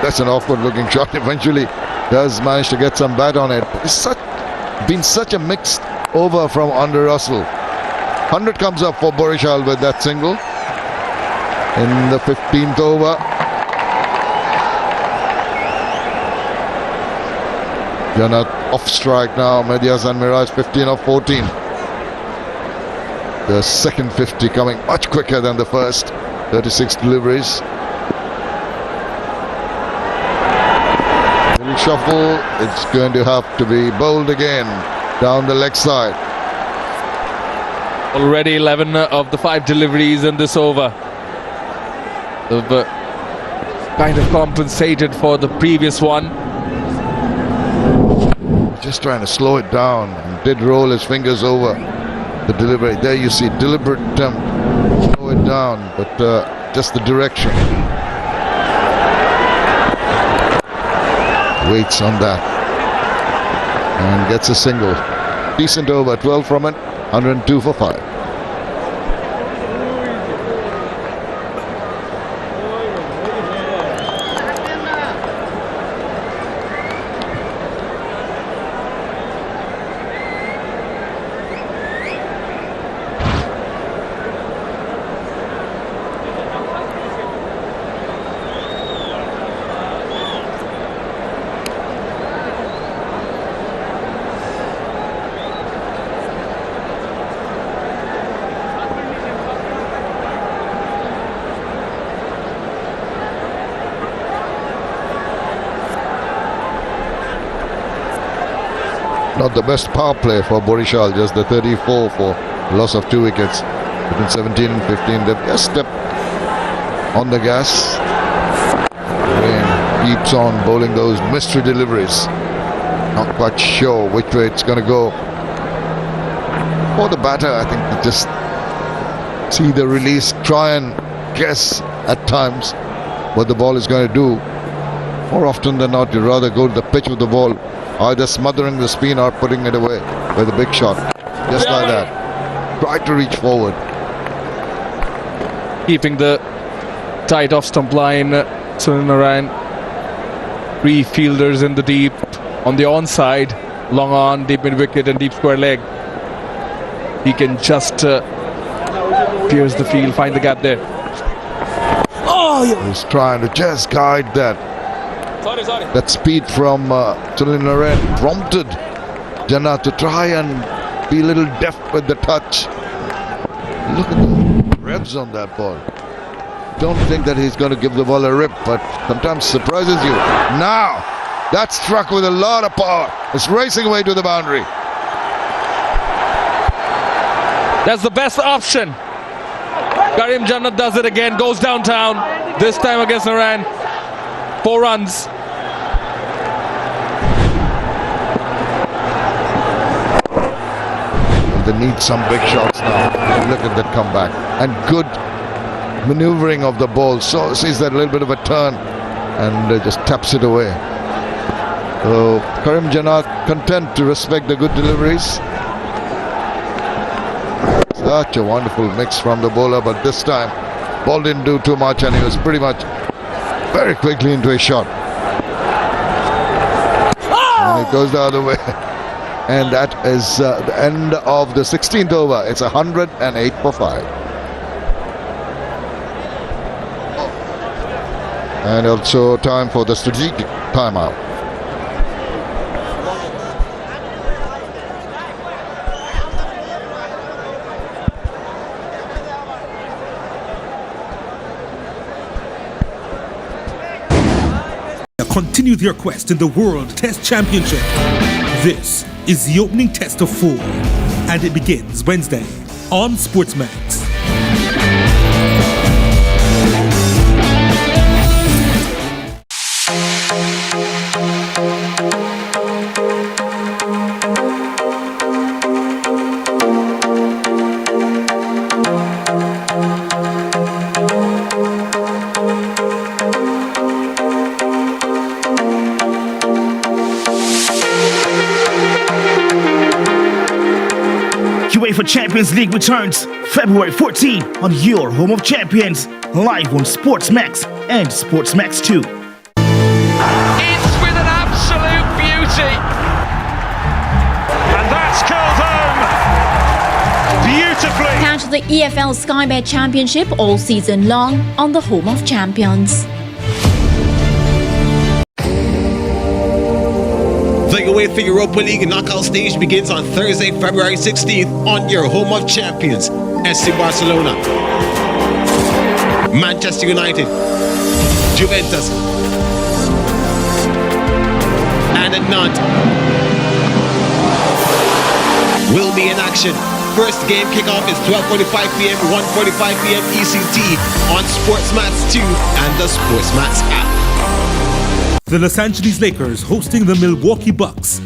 [SPEAKER 2] That's an awkward looking shot. Eventually does manage to get some bat on it. It's been such a mixed over from under Russell. 100 comes up for Barishal with that single in the 15th over. Janat off strike now. Medias and Mirage 15 of 14. The second 50 coming much quicker than the first. 36 deliveries. Little shuffle. It's going to have to be bowled again down the leg side.
[SPEAKER 6] Already 11 of the 5 deliveries in this over. They've kind of compensated for the previous one.
[SPEAKER 2] Just trying to slow it down, and did roll his fingers over the delivery. There you see deliberate attempt to slow it down, but just the direction. Waits on that and gets a single. Decent over, 12 from it, 102 for 5. Not the best power play for Barishal, just the 34 for loss of 2 wickets. Between 17 and 15, they've just stepped on the gas. Rain keeps on bowling those mystery deliveries. Not quite sure which way it's going to go. For the batter, I think you just see the release, try and guess at times what the ball is going to do. More often than not, you'd rather go to the pitch with the ball, either smothering the spin or putting it away with a big shot. Just like that. Try to reach forward.
[SPEAKER 6] Keeping the tight off stump line, Sunil Narayan. 3 fielders in the deep, on the onside, long on, deep mid wicket and deep square leg. He can just pierce the field, find the gap there.
[SPEAKER 2] He's trying to just guide that. That speed from Sunil Narayan prompted Janat to try and be a little deft with the touch. Look at the revs on that ball. Don't think that he's going to give the ball a rip, but sometimes surprises you. Now, that's struck with a lot of power. It's racing away to the boundary.
[SPEAKER 6] That's the best option. Karim Janat does it again, goes downtown, this time against Narayan. 4 runs.
[SPEAKER 2] They need some big shots now. Look at that comeback. And good maneuvering of the ball. So sees that little bit of a turn and just taps it away. So Karim Janat content to respect the good deliveries. Such a wonderful mix from the bowler, but this time ball didn't do too much and he was pretty much very quickly into a shot. And it goes the other way. And that is the end of the 16th over. It's 108 for 5. And also time for the strategic timeout.
[SPEAKER 12] Continue their quest in the World Test Championship. This is the opening test of 4, and it begins Wednesday on SportsMax.
[SPEAKER 8] UEFA Champions League returns February 14 on your home of champions, live on SportsMax and SportsMax 2.
[SPEAKER 14] It's with an absolute beauty. And that's curled home beautifully.
[SPEAKER 10] Catch the EFL Sky Bet Championship all season long on the home of champions.
[SPEAKER 11] The UEFA Europa League knockout stage begins on Thursday, February 16th on your home of champions, SC Barcelona, Manchester United, Juventus, and Nantes will be in action. First game kickoff is 12:45 p.m., 1:45 p.m. ECT on SportsMax 2 and the SportsMax app.
[SPEAKER 12] The Los Angeles Lakers hosting the Milwaukee Bucks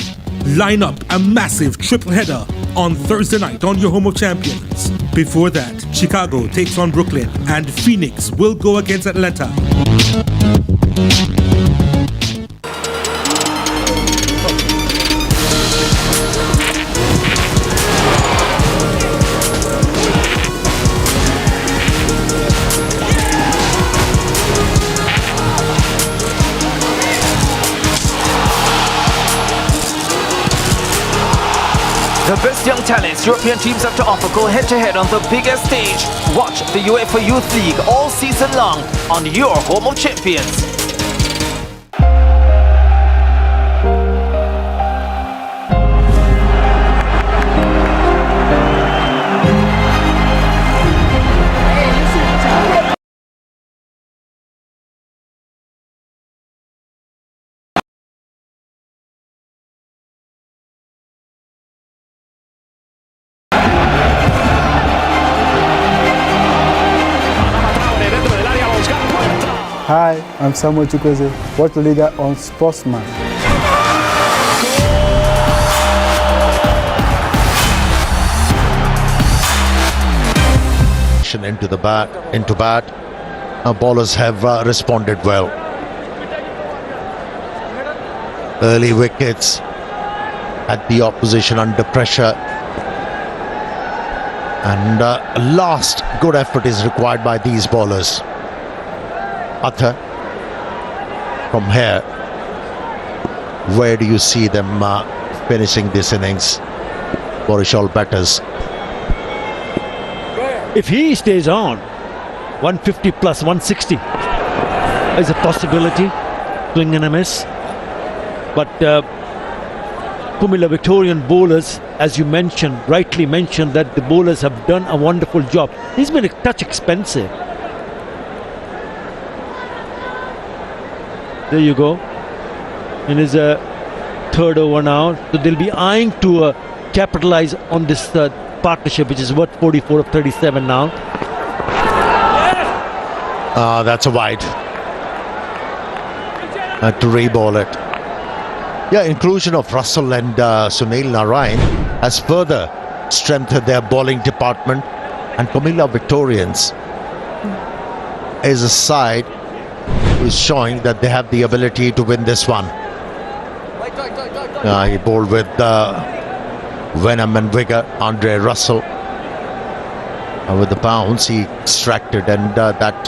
[SPEAKER 12] line up a massive triple header on Thursday night on your home of champions. Before that, Chicago takes on Brooklyn and Phoenix will go against Atlanta.
[SPEAKER 9] The best young talents European teams have to offer go head-to-head on the biggest stage. Watch the UEFA Youth League all season long on your home of champions.
[SPEAKER 16] Hi, I'm Samuel Chukwueze. Watch the Liga on SportsMax.
[SPEAKER 1] Into bat. Our bowlers have responded well. Early wickets at the opposition under pressure. And last good effort is required by these bowlers. Arthur, from here, where do you see them finishing this innings? Barishal batters.
[SPEAKER 5] If he stays on, 150 plus 160 is a possibility, swing and a miss. But Comilla Victorian bowlers, as you mentioned, rightly mentioned, that the bowlers have done a wonderful job. He's been a touch expensive. There you go. In his third over now. So they'll be eyeing to capitalize on this partnership, which is worth 44 of 37 now.
[SPEAKER 1] That's a wide. To re-ball it. Yeah, inclusion of Russell and Sunil Narayan has further strengthened their bowling department. And Comilla Victorians is a side who is showing that they have the ability to win this one. He bowled with venom and vigor. Andre Russell with the bounce he extracted, and that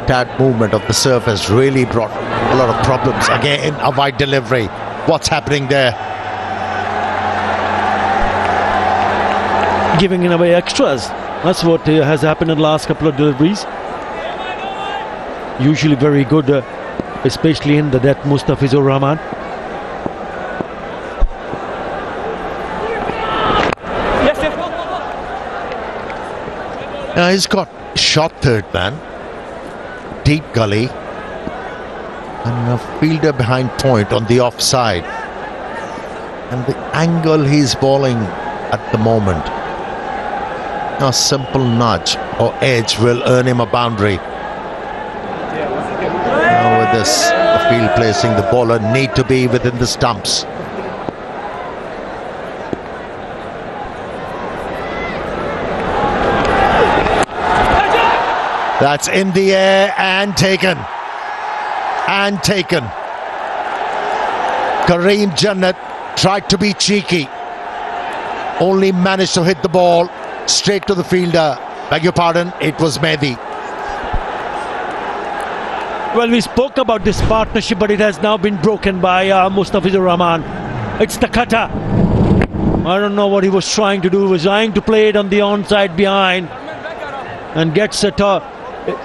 [SPEAKER 1] tad movement of the surface really brought a lot of problems. Again, a wide delivery. What's happening there?
[SPEAKER 5] Giving away extras. That's what has happened in the last couple of deliveries. Usually very good, especially in that Mustafizur Rahman.
[SPEAKER 1] He's got shot third man, deep gully, and a fielder behind point on the offside. And the angle he's bowling at the moment, a simple nudge or edge will earn him a boundary. Now with this, the field placing, the bowler need to be within the stumps. That's in the air and taken. And taken. Kareem Jannat tried to be cheeky. only managed to hit the ball straight to the fielder. Beg your pardon, it was Mehdi.
[SPEAKER 5] Well, we spoke about this partnership, but it has now been broken by Mustafizur Rahman. It's the cutter. I don't know what he was trying to do. He was trying to play it on the onside behind and gets it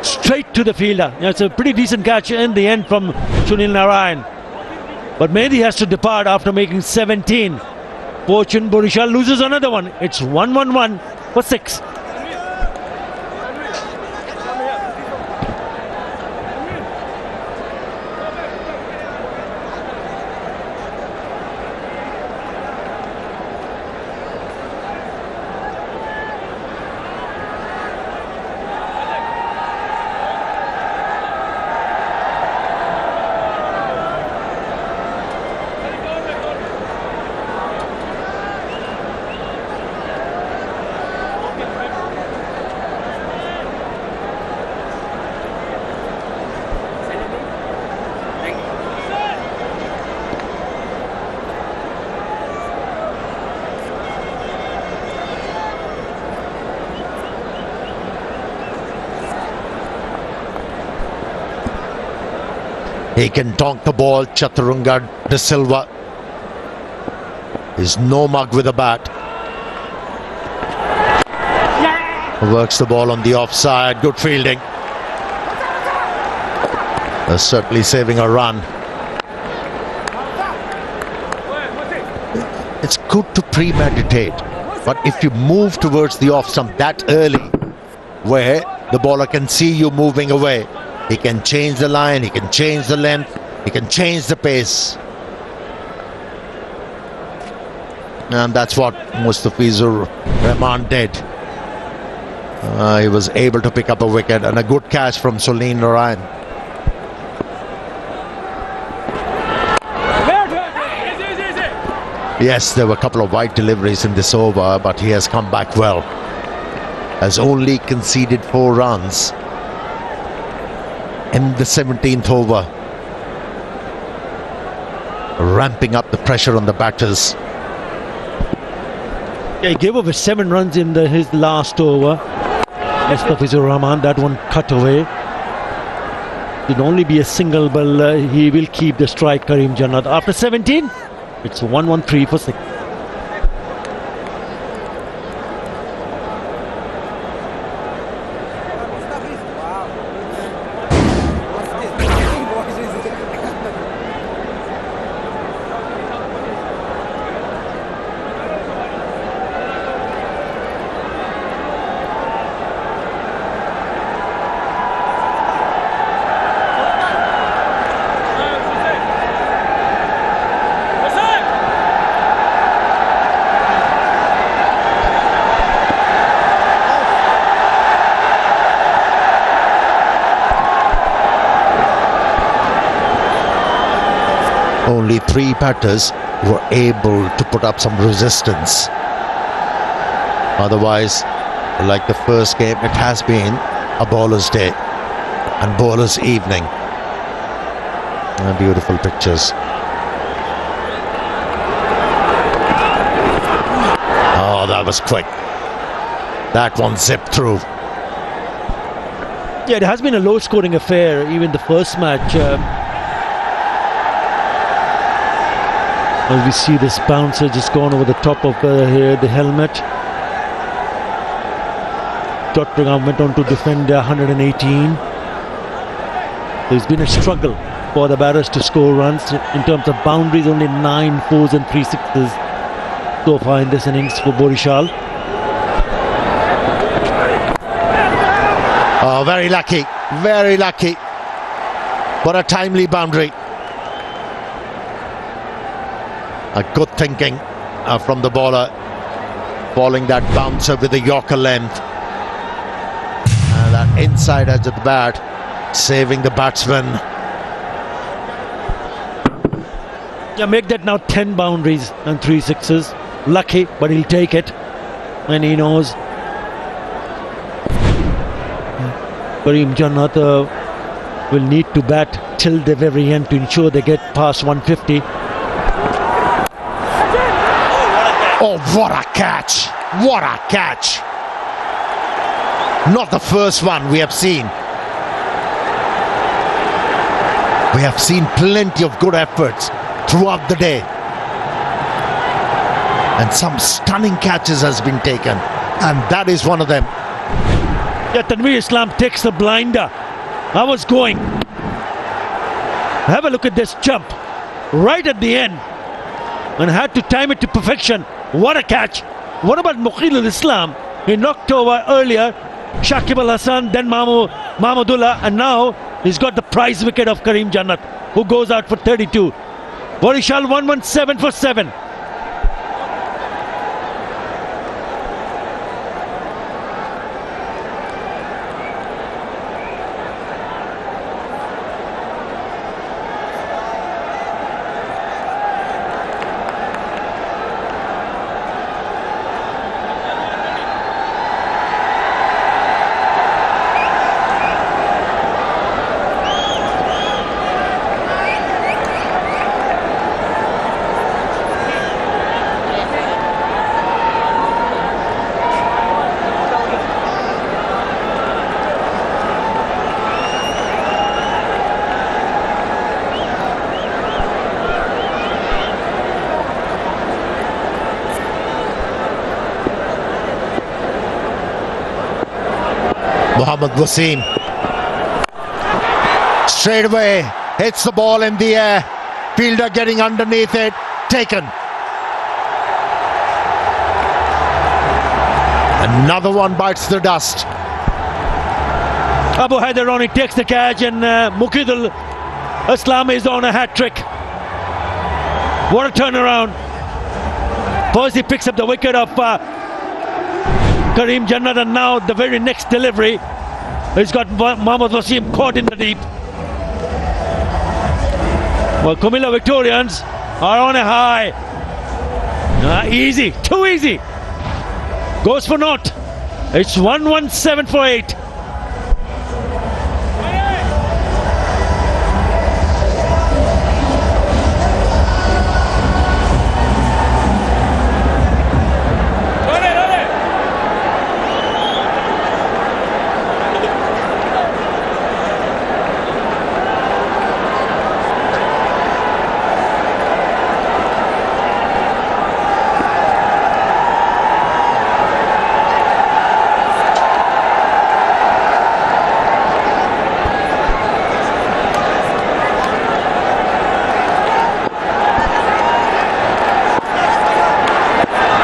[SPEAKER 5] straight to the fielder. It's a pretty decent catch in the end from Sunil Narayan. But Mehdi has to depart after making 17. Fortune Barishal loses another one. It's 1-1-1 for 6.
[SPEAKER 1] He can donk the ball. Chaturanga De Silva is no mug with a bat. Works the ball on the offside. Good fielding. Certainly saving a run. It's good to premeditate, but if you move towards the off stump that early, where the bowler can see you moving away, he can change the line, he can change the length, he can change the pace. And that's what Mustafizur Rahman did. He was able to pick up a wicket, and a good catch from Sunil Narayan. Yes, there were a couple of wide deliveries in this over, but he has come back well. Has only conceded 4 runs in the 17th over, ramping up the pressure on the batters.
[SPEAKER 5] Yeah, he gave over 7 runs in his last over. Mustafizur Rahman, that one cut away. It'll only be a single, but he will keep the strike, Karim Jannat. After 17, it's 1-1-3 for 6.
[SPEAKER 1] Only 3 batters were able to put up some resistance. Otherwise, like the first game, it has been a bowler's day and bowler's evening. Beautiful pictures. Oh, that was quick. That one zipped through.
[SPEAKER 5] Yeah, it has been a low-scoring affair, even the first match. As we see this bouncer just gone over the top of the helmet. Chaturanga went on to defend 118. There's been a struggle for the batters to score runs. In terms of boundaries, only 9 4s and 3 6s so far in this innings for Barishal.
[SPEAKER 1] Oh, very lucky, very lucky. What a timely boundary. A good thinking from the bowler, bowling that bouncer with the Yorker length. And that inside edge of the bat, saving the batsman.
[SPEAKER 5] Yeah, make that now 10 boundaries and 3 6s. Lucky, but he'll take it. And he knows Karim Jannat will need to bat till the very end to ensure they get past 150.
[SPEAKER 1] Oh, Oh, what a catch! What a catch! Not the first one we have seen. We have seen plenty of good efforts throughout the day. And some stunning catches has been taken. And that is one of them.
[SPEAKER 5] Yeah, Tanveer Islam takes the blinder. I was going. Have a look at this jump. Right at the end. And had to time it to perfection. What a catch. What about Muqil al-Islam? He knocked over earlier Shakib al-Hassan, then Mahmudullah, and now he's got the prize wicket of Karim Jannat, who goes out for 32. Barishal 117 for 7.
[SPEAKER 1] Mohammad Wasim straight away hits the ball in the air. Fielder getting underneath it. Taken. Another one bites the dust.
[SPEAKER 5] Abu Haidaroni takes the catch, and Muqil al-Islam is on a hat-trick. What a turnaround. First he picks up the wicket of Karim Jannat, and now the very next delivery, he's got Mohammad Wasim caught in the deep. Well, Comilla Victorians are on a high. Easy, too easy. Goes for naught. It's 117 for 8.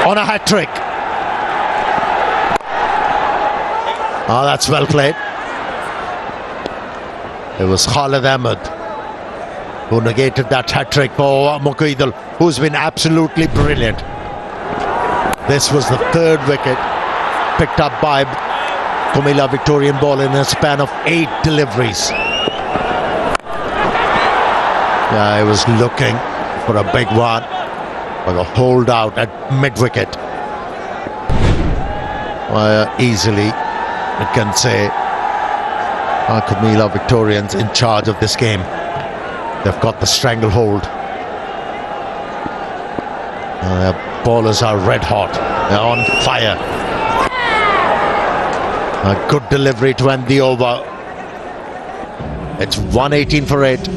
[SPEAKER 1] On a hat-trick. Oh, that's well played. It was Khalid Ahmed who negated that hat-trick for Muqil, who's been absolutely brilliant. This was the third wicket picked up by Comilla Victorian ball in a span of 8 deliveries. Yeah, he was looking for a big one, but a holdout at mid-wicket. Easily, it can say, Comilla Victorians in charge of this game. They've got the stranglehold. Their bowlers are red hot. They're on fire. A good delivery to end the over. It's 118 for 8.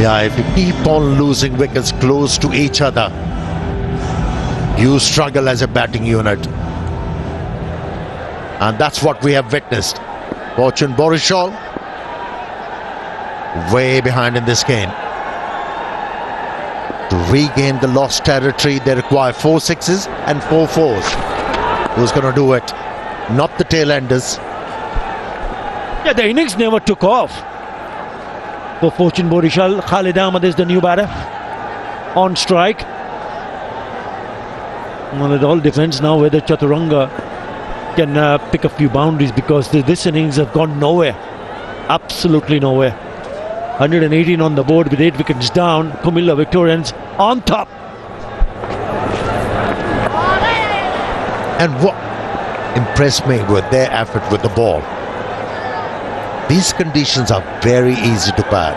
[SPEAKER 1] Yeah, if you keep on losing wickets close to each other, you struggle as a batting unit. And that's what we have witnessed. Fortune Barishal way behind in this game. To regain the lost territory, they require 4 sixes and 4 fours. Who's going to do it? not the tail enders.
[SPEAKER 5] Yeah, the innings never took off for Fortune Barishal. Khalid Ahmed is the new batter on strike. Well, it all depends now whether Chaturanga can pick a few boundaries, because this innings have gone nowhere. Absolutely nowhere. 118 on the board with 8 wickets down. Comilla Victorians on top.
[SPEAKER 1] And what impressed me with their effort with the ball. These conditions are very easy to bat.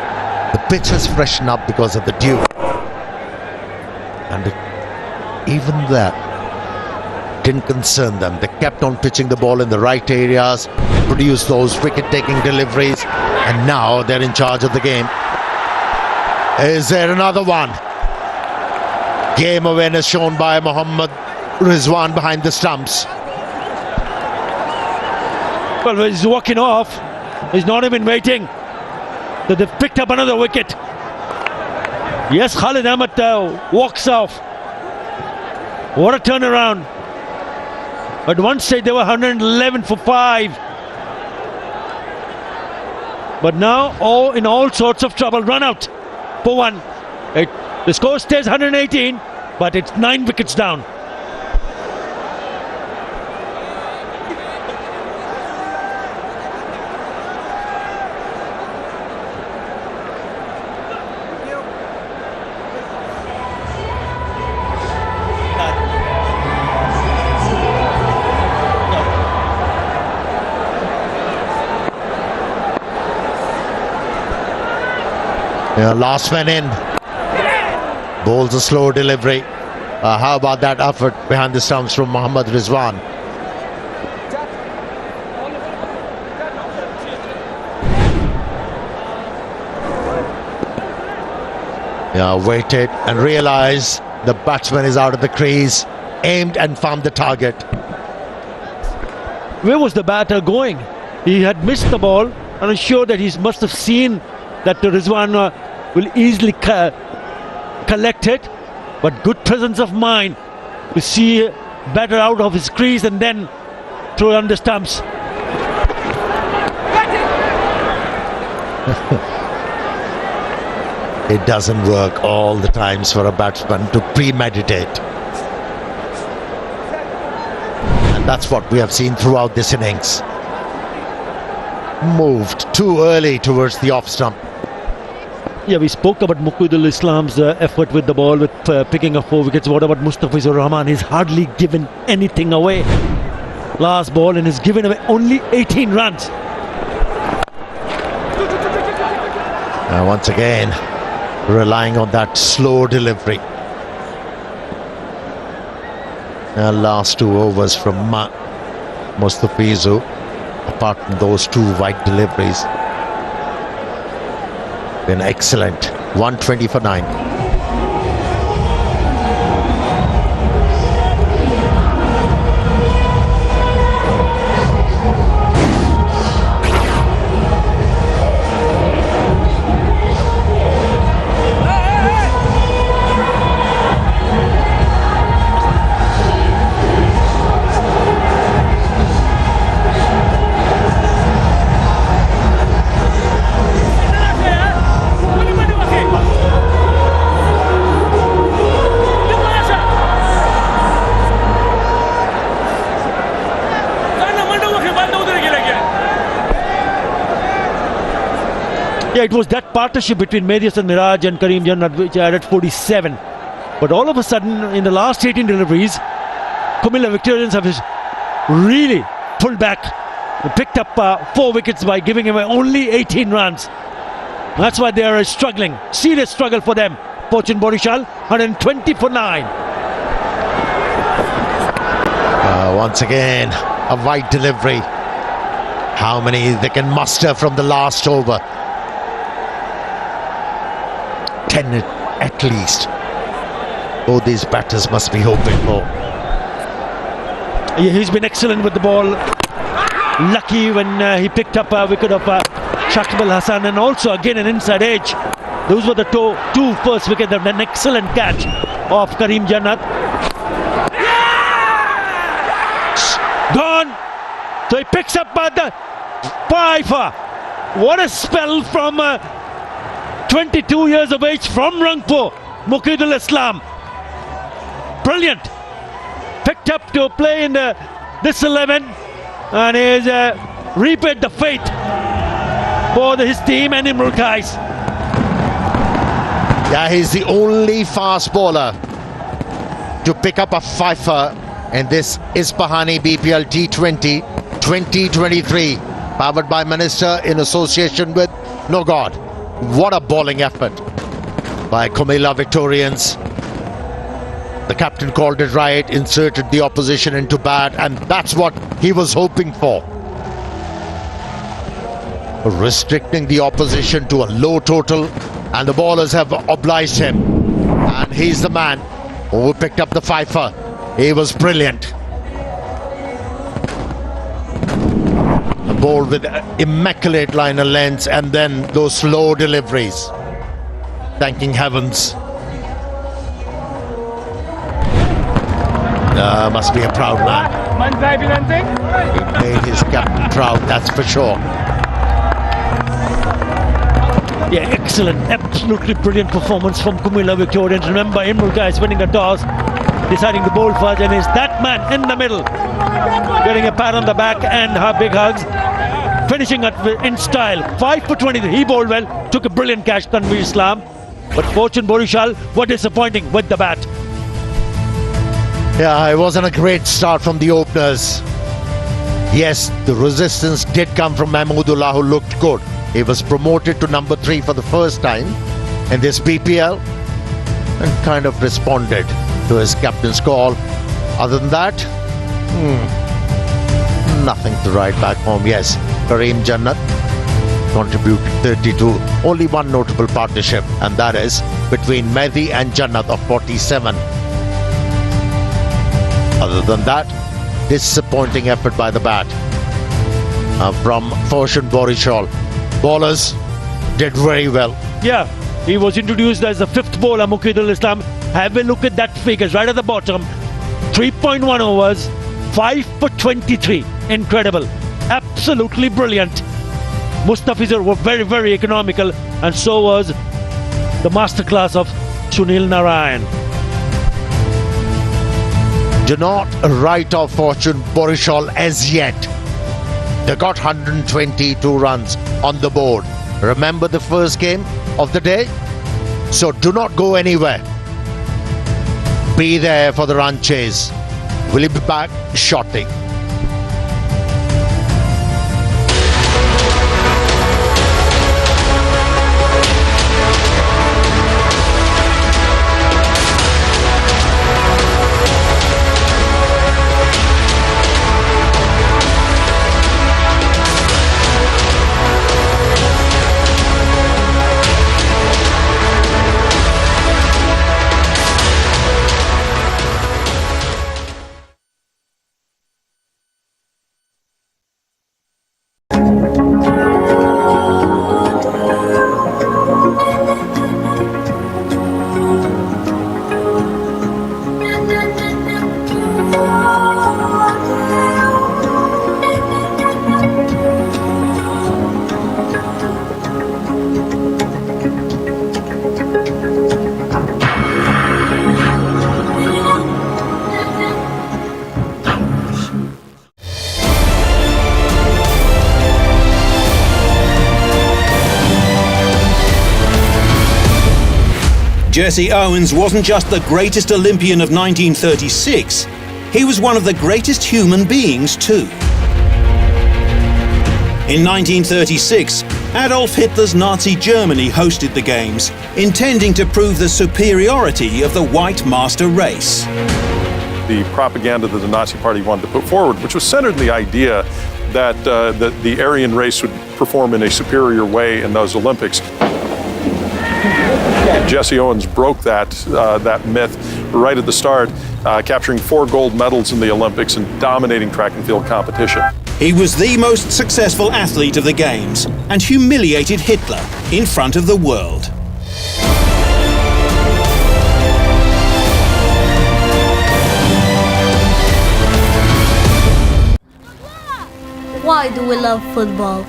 [SPEAKER 1] The pitch has freshened up because of the dew. And even that didn't concern them. They kept on pitching the ball in the right areas, produced those wicket-taking deliveries, and now they're in charge of the game. Is there another one? Game awareness shown by Mohammad Rizwan behind the stumps.
[SPEAKER 5] Well, he's walking off. He's not even waiting. So they've picked up another wicket. Yes, Khalid Ahmed walks off. What a turnaround. At one stage they were 111 for 5. But now in all sorts of trouble. Run out for 1. The score stays 118, but it's 9 wickets down.
[SPEAKER 1] Yeah, last man in. Bowls a slow delivery. How about that effort behind the stumps from Mohammad Rizwan? Yeah, waited and realized the batsman is out of the crease. Aimed and found the target.
[SPEAKER 5] Where was the batter going? He had missed the ball, and I'm sure that he must have seen that Rizwan will easily collect it, but good presence of mind to see batter out of his crease and then throw it under stumps.
[SPEAKER 1] It doesn't work all the times for a batsman to premeditate. And that's what we have seen throughout this innings. Moved too early towards the off stump.
[SPEAKER 5] Yeah, we spoke about Muqeedul Islam's effort with the ball, with picking up 4 wickets. What about Mustafizur Rahman? He's hardly given anything away. Last ball, and he's given away only 18 runs.
[SPEAKER 1] Once again, relying on that slow delivery. Last 2 overs from Mustafizur, apart from those 2 wide deliveries, been excellent. 120 for 9.
[SPEAKER 5] Yeah, it was that partnership between Medius and Miraj and Karim Jannat which added 47. But all of a sudden, in the last 18 deliveries, Comilla Victorians have really pulled back. They picked up 4 wickets by giving away only 18 runs. That's why they are struggling. Serious struggle for them. Fortune Barishal, 120 for 9.
[SPEAKER 1] Once again, a wide delivery. How many they can muster from the last over? 10 at least. Both these batters must be hoping for.
[SPEAKER 5] Yeah, he's been excellent with the ball. Lucky when he picked up a wicket of Shakib Al Hasan, and also again an inside edge. Those were the 2 first wickets. An excellent catch of Karim Jannat. Gone. picks up the Pfeiffer. What a spell from 22 years of age from Rangpur, Muqeedul Islam. Brilliant. Picked up to play in this 11 and is repaid the fate for his team and Imrul Kais.
[SPEAKER 1] Yeah, he's the only fast bowler to pick up a Pfeiffer in this Isfahani BPL T20 2023, powered by Minister in association with Nogod. What a bowling effort by Comilla Victorians. The captain called it right, inserted the opposition into bat, and that's what he was hoping for. Restricting the opposition to a low total, and the bowlers have obliged him. And he's the man who picked up the Pfeiffer. He was brilliant. A ball with immaculate liner lengths and then those slow deliveries. Thanking heavens. Must be a proud man. He made his captain proud, that's for sure.
[SPEAKER 5] Yeah, excellent, absolutely brilliant performance from Comilla Victorians. Remember, Imrul Kais winning a toss, deciding to bowl first, and is that man in the middle, getting a pat on the back and big hugs, finishing it in style. 5 for 23. He bowled well, took a brilliant catch, Tanveer Islam, but Fortune Barishal were disappointing with the bat.
[SPEAKER 1] Yeah, it wasn't a great start from the openers. Yes, the resistance did come from Mahmudullah, who looked good. He was promoted to number 3 for the first time in this BPL and kind of responded to his captain's call. Other than that, nothing to write back home. Yes, Kareem Jannat contributed 32. Only one notable partnership, and that is between Mehdi and Jannat of 47. Other than that, disappointing effort by the bat from Fortune Barishal. Bowlers did very well.
[SPEAKER 5] Yeah, he was introduced as the 5th bowler, Muqeedul Islam. Have a look at that figures right at the bottom. 3.1 overs, 5 for 23. Incredible. Absolutely brilliant. Mustafizur were very, very economical, and so was the masterclass of Sunil Narayan.
[SPEAKER 1] Do not write off Fortune Barishal as yet. They got 122 runs on the board. Remember the first game of the day? So do not go anywhere. Be there for the run chase. Will he be back shortly?
[SPEAKER 17] Jesse Owens wasn't just the greatest Olympian of 1936, he was one of the greatest human beings too. In 1936, Adolf Hitler's Nazi Germany hosted the Games, intending to prove the superiority of the white master race.
[SPEAKER 18] The propaganda that the Nazi Party wanted to put forward, which was centered in the idea that the Aryan race would perform in a superior way in those Olympics. Jesse Owens broke that myth right at the start, capturing 4 gold medals in the Olympics and dominating track and field competition.
[SPEAKER 17] He was the most successful athlete of the Games and humiliated Hitler in front of the world.
[SPEAKER 19] Why do we love football?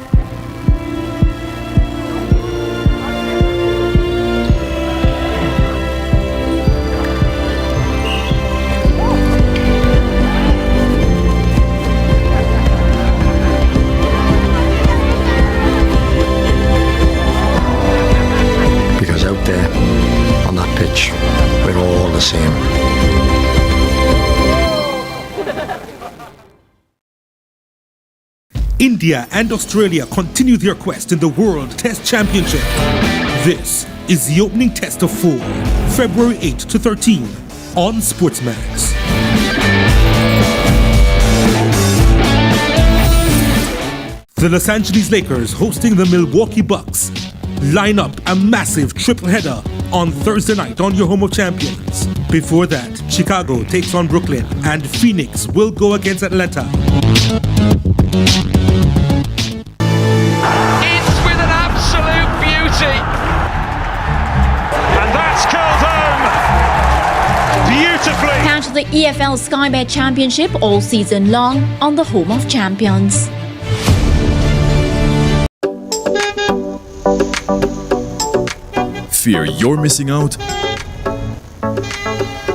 [SPEAKER 15] Because out there, on that pitch, we're all the same.
[SPEAKER 12] India and Australia continue their quest in the World Test Championship. This is the opening test of 4, February 8 to 13 on SportsMax. The Los Angeles Lakers hosting the Milwaukee Bucks line up a massive triple header on Thursday night on your home of champions. Before that, Chicago takes on Brooklyn and Phoenix will go against Atlanta.
[SPEAKER 14] It's with an absolute beauty. And that's curled home beautifully.
[SPEAKER 10] Catch the EFL Sky Bet Championship all season long on the home of champions.
[SPEAKER 20] Fear you're missing out?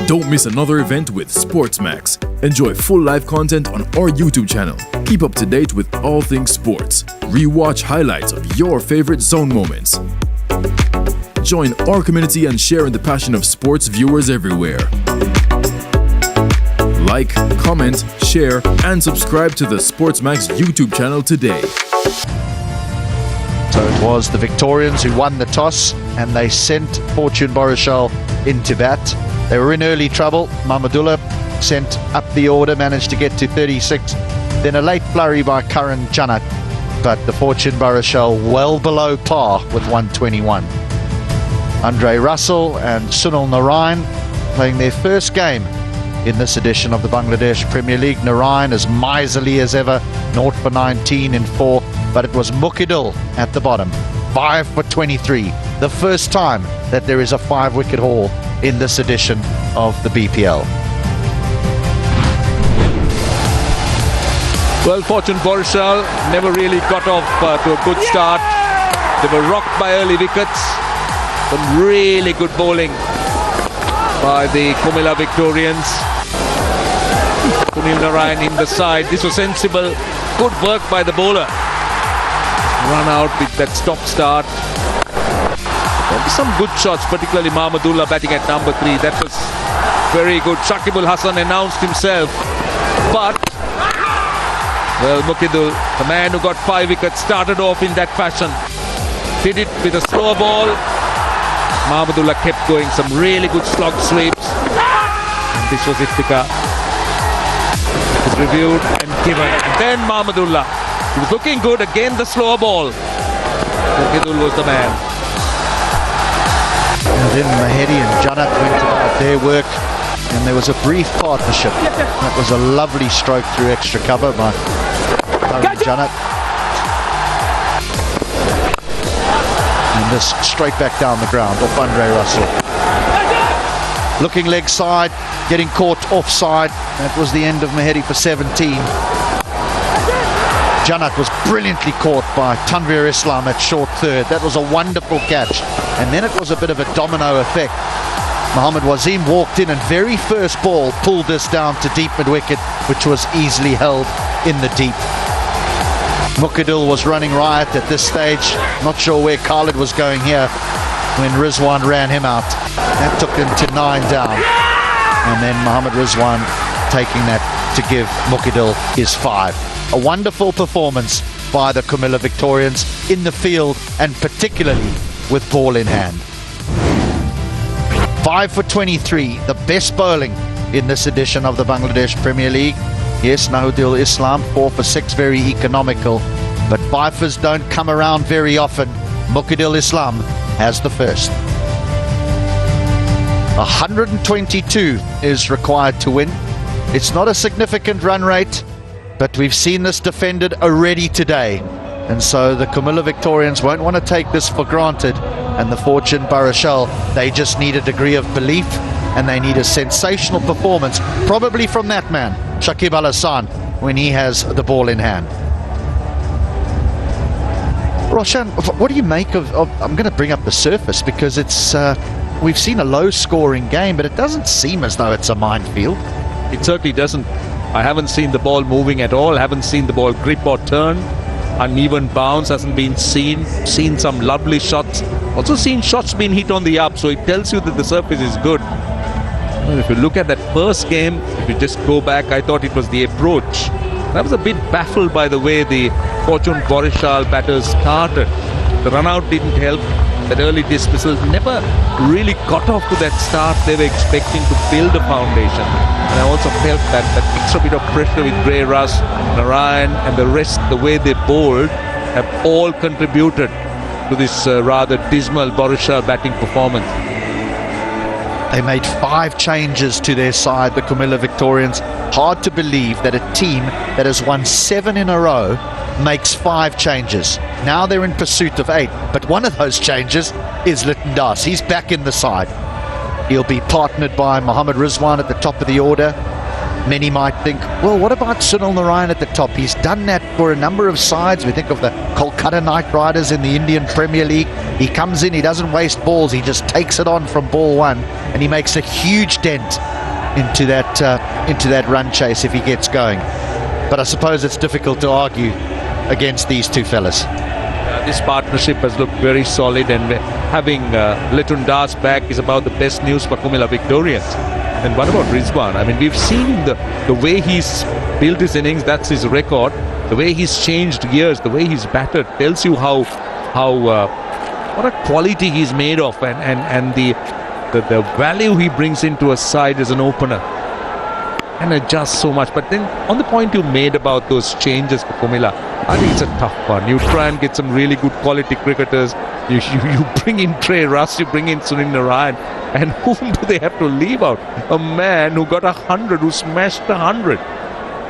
[SPEAKER 20] Don't miss another event with SportsMax. Enjoy full live content on our YouTube channel. Keep up to date with all things sports. Rewatch highlights of your favorite zone moments. Join our community and share in the passion of sports viewers everywhere. Like, comment, share, and subscribe to the SportsMax YouTube channel today.
[SPEAKER 4] So it was the Victorians who won the toss and they sent Fortune Barishal into bat. They were in early trouble. Mahmudullah sent up the order, managed to get to 36. Then a late flurry by Karan Janat, but the Fortune Barishal well below par with 121. Andre Russell and Sunil Narayan playing their first game in this edition of the Bangladesh Premier League. Narayan as miserly as ever, 0 for 19 in 4, but it was Mukidul at the bottom, 5 for 23. The first time that there is a 5-wicket haul in this edition of the BPL.
[SPEAKER 6] Well, Fortune Barishal never really got off to a good start. They were rocked by early wickets. Some really good bowling by the Comilla Victorians. Sunil Narayan in the side. This was sensible. Good work by the bowler. Run out with that stop start. Some good shots, particularly Mahmudullah batting at number 3. That was very good. Shakibul Hasan announced himself. But, well, Mukidul, the man who got 5 wickets, started off in that fashion. Did it with a slow ball. Mahmudullah kept going. Some really good slog sweeps. And this was Iftika. It was reviewed and given. And then Mahmudullah. He was looking good. Again, the slow ball. Mukidul was the man.
[SPEAKER 4] And then Mahedi and Janat went about their work, and there was a brief partnership. That was a lovely stroke through extra cover by Janat. And this straight back down the ground off Andre Russell. Looking leg side, getting caught offside. That was the end of Mahedi for 17. Janat was brilliantly caught by Tanvir Islam at short third. That was a wonderful catch. And then it was a bit of a domino effect. Mohammad Wasim walked in and very first ball pulled this down to deep mid-wicket, which was easily held in the deep. Mukidul was running riot at this stage. Not sure where Khalid was going here when Rizwan ran him out. That took him to 9 down. And then Mohammad Rizwan taking that to give Mukidul his 5. A wonderful performance by the Comilla Victorians in the field and particularly with ball in hand. 5 for 23, the best bowling in this edition of the Bangladesh Premier League. Yes, Nahudil Islam, 4 for 6, very economical, but fifers don't come around very often. Mukidul Islam has the first. 122 is required to win. It's not a significant run rate, but we've seen this defended already today. And so the Comilla Victorians won't want to take this for granted. And the Fortune Barishal, they just need a degree of belief and they need a sensational performance, probably from that man, Shakib Al Hassan, when he has the ball in hand. Roshan, what do you make of I'm going to bring up the surface because it's we've seen a low-scoring game, but it doesn't seem as though it's a minefield.
[SPEAKER 6] It certainly doesn't. I haven't seen the ball moving at all. I haven't seen the ball grip or turn. Uneven bounce hasn't been seen. Seen some lovely shots. Also seen shots being hit on the up, so it tells you that the surface is good. Well, if you look at that first game, if you just go back, I thought it was the approach. I was a bit baffled by the way the Fortune Barishal batters started. The run-out didn't help. That early dismissal never really got off to that start they were expecting to build a foundation. And I also felt that extra bit of pressure with Gray Russ, Narayan and the rest, the way they bowled, have all contributed to this rather dismal Barishal batting performance.
[SPEAKER 4] They made 5 changes to their side, the Comilla Victorians. Hard to believe that a team that has won 7 in a row makes 5 changes. Now they're in pursuit of 8, but one of those changes is Litton Das. He's back in the side. He'll be partnered by Mohammad Rizwan at the top of the order. Many might think, well, what about Sunil Narayan at the top? He's done that for a number of sides. We think of the Kolkata Knight Riders in the Indian Premier League. He comes in, he doesn't waste balls, he just takes it on from ball 1, and he makes a huge dent into that run chase if he gets going. But I suppose it's difficult to argue against these two fellas.
[SPEAKER 6] This partnership has looked very solid, and having Litton Das back is about the best news for Comilla Victorians. And what about Rizwan? I mean, we've seen the way he's built his innings, that's his record. The way he's changed gears, the way he's batted, tells you how what a quality he's made of, and the value he brings into a side as an opener. And adjust so much. But then on the point you made about those changes for Comilla, I think it's a tough one. You try and get some really good quality cricketers. You bring in Trey Russ, you bring in Sunil Narayan, and whom do they have to leave out? A man who got 100, who smashed 100.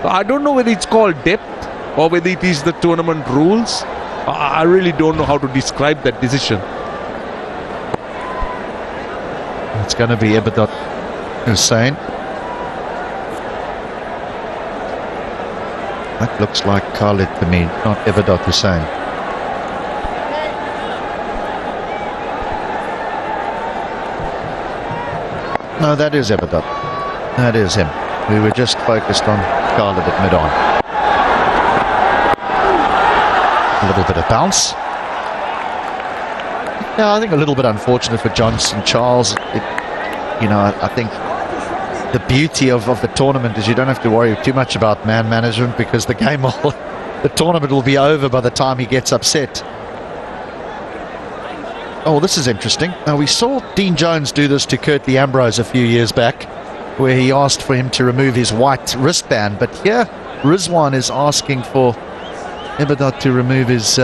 [SPEAKER 6] I don't know whether it's called depth or whether it is the tournament rules. I really don't know how to describe that decision.
[SPEAKER 4] It's going to be Ibadat Hussain. That looks like Khalid to me, not Ibadat Hussain. No, that is Ibadat. That is him. We were just focused on Khalid at mid-on. A little bit of bounce. Yeah, I think a little bit unfortunate for Johnson Charles. I think the beauty of the tournament is you don't have to worry too much about man management, because the tournament will be over by the time he gets upset. Oh, this is interesting. Now, we saw Dean Jones do this to Curtly Ambrose a few years back, where he asked for him to remove his white wristband. But here, Rizwan is asking for Ibadat to remove his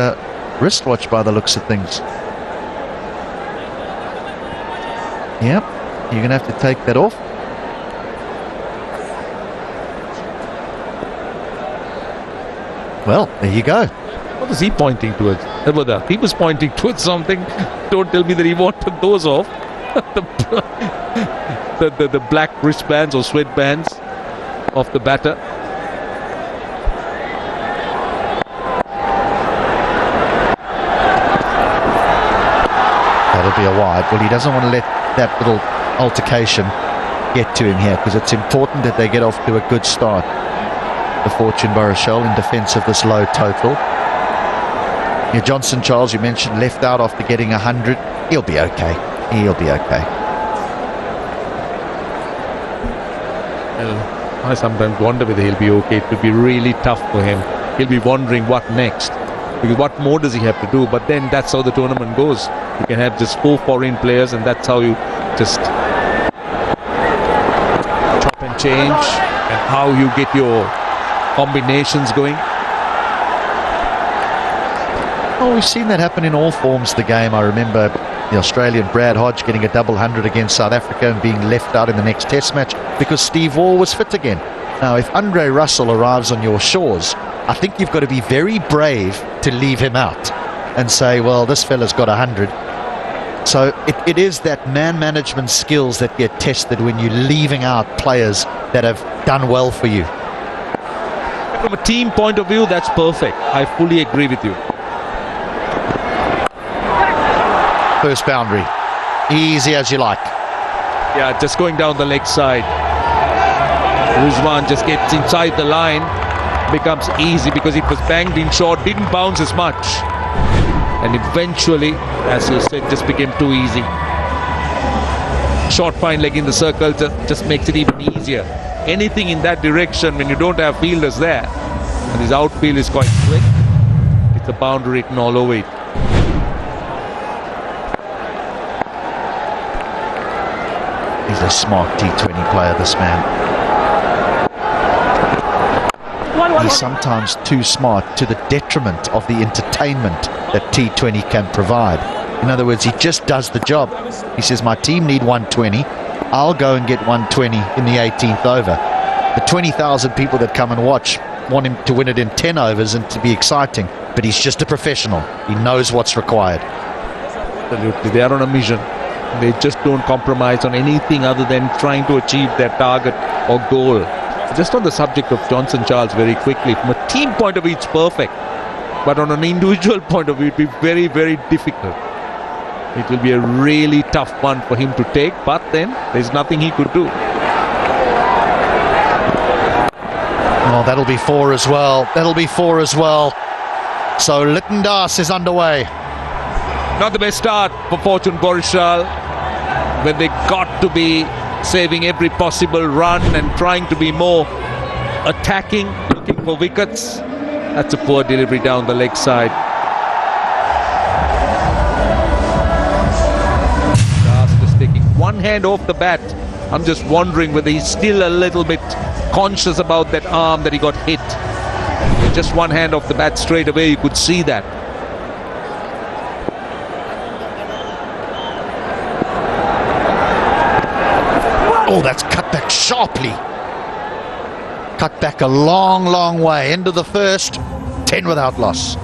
[SPEAKER 4] wristwatch by the looks of things. Yep, you're going to have to take that off. Well, there you go.
[SPEAKER 6] What was he pointing towards? Ibadat. He was pointing towards something. Don't tell me that he wanted those off. the black wristbands or sweatbands of the batter.
[SPEAKER 4] That'll be a wide. Well, he doesn't want to let that little altercation get to him here, because it's important that they get off to a good start. The Fortune Barishal in defence of this low total. Yeah, Johnson Charles, you mentioned, left out after getting 100. He'll be okay. He'll be okay.
[SPEAKER 6] Well, I sometimes wonder whether he'll be okay. It will be really tough for him. He'll be wondering what next, because what more does he have to do? But then that's how the tournament goes. You can have just 4 foreign players, and that's how you just chop and change, and how you get your combinations going.
[SPEAKER 4] Oh, we've seen that happen in all forms of the game. I remember the Australian Brad Hodge getting a double 100 against South Africa and being left out in the next test match because Steve Waugh was fit again. Now, if Andre Russell arrives on your shores, I think you've got to be very brave to leave him out and say, well, this fella's got 100. So it is that man management skills that get tested when you're leaving out players that have done well for you.
[SPEAKER 6] From a team point of view, that's perfect. I fully agree with you.
[SPEAKER 1] First boundary. Easy as you like.
[SPEAKER 6] Yeah, just going down the leg side. Rizwan just gets inside the line. Becomes easy because it was banged in short, didn't bounce as much. And eventually, as you said, just became too easy. Short fine leg in the circle just makes it even easier. Anything in that direction when you don't have fielders there. And his outfield is quite quick. It's a boundary written all over it.
[SPEAKER 4] He's a smart T20 player, this man. He's sometimes too smart to the detriment of the entertainment that T20 can provide. In other words, he just does the job. He says, my team need 120. I'll go and get 120 in the 18th over. The 20,000 people that come and watch want him to win it in 10 overs and to be exciting. But he's just a professional. He knows what's required.
[SPEAKER 6] Absolutely. They are on a mission. They just don't compromise on anything other than trying to achieve their target or goal. Just on the subject of Johnson Charles very quickly, from a team point of view, it's perfect. But on an individual point of view, it will be very, very difficult. It will be a really tough one for him to take, but then there's nothing he could do.
[SPEAKER 1] Oh, that'll be 4 as well. That'll be 4 as well. So Lytton Das is underway.
[SPEAKER 6] Not the best start for Fortune Barishal, when they got to be saving every possible run and trying to be more attacking, looking for wickets. That's a poor delivery down the leg side. Das just taking one hand off the bat. I'm just wondering whether he's still a little bit conscious about that arm that he got hit. With just one hand off the bat straight away, you could see that.
[SPEAKER 1] Oh, that's cut back sharply. Cut back a long, long way. End of the first, 10 without loss.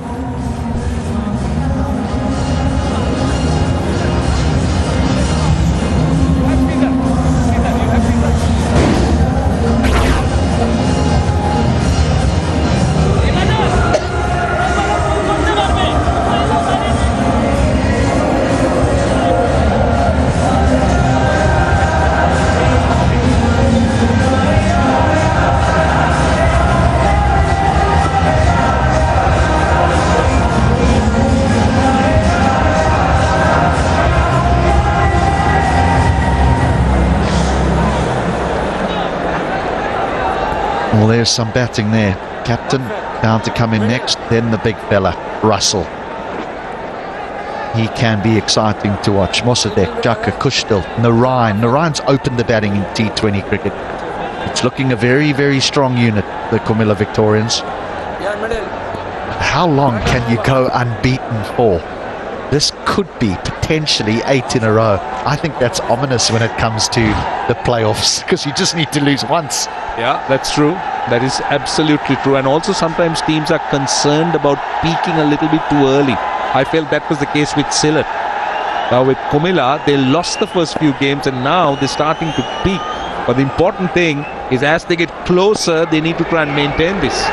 [SPEAKER 4] Well, there's some batting there. Captain down to come in next, then the big fella, Russell. He can be exciting to watch. Mossadegh, Jaka, Kushtil, Narayan. Narayan's opened the batting in T20 cricket. It's looking a very, very strong unit, the Comilla Victorians. How long can you go unbeaten for? This could be potentially 8 in a row. I think that's ominous when it comes to the playoffs, because you just need to lose once.
[SPEAKER 6] Yeah, that's true. That is absolutely true. And also sometimes teams are concerned about peaking a little bit too early. I felt that was the case with Sylhet. Now with Comilla, they lost the first few games and now they're starting to peak. But the important thing is as they get closer, they need to try and maintain this.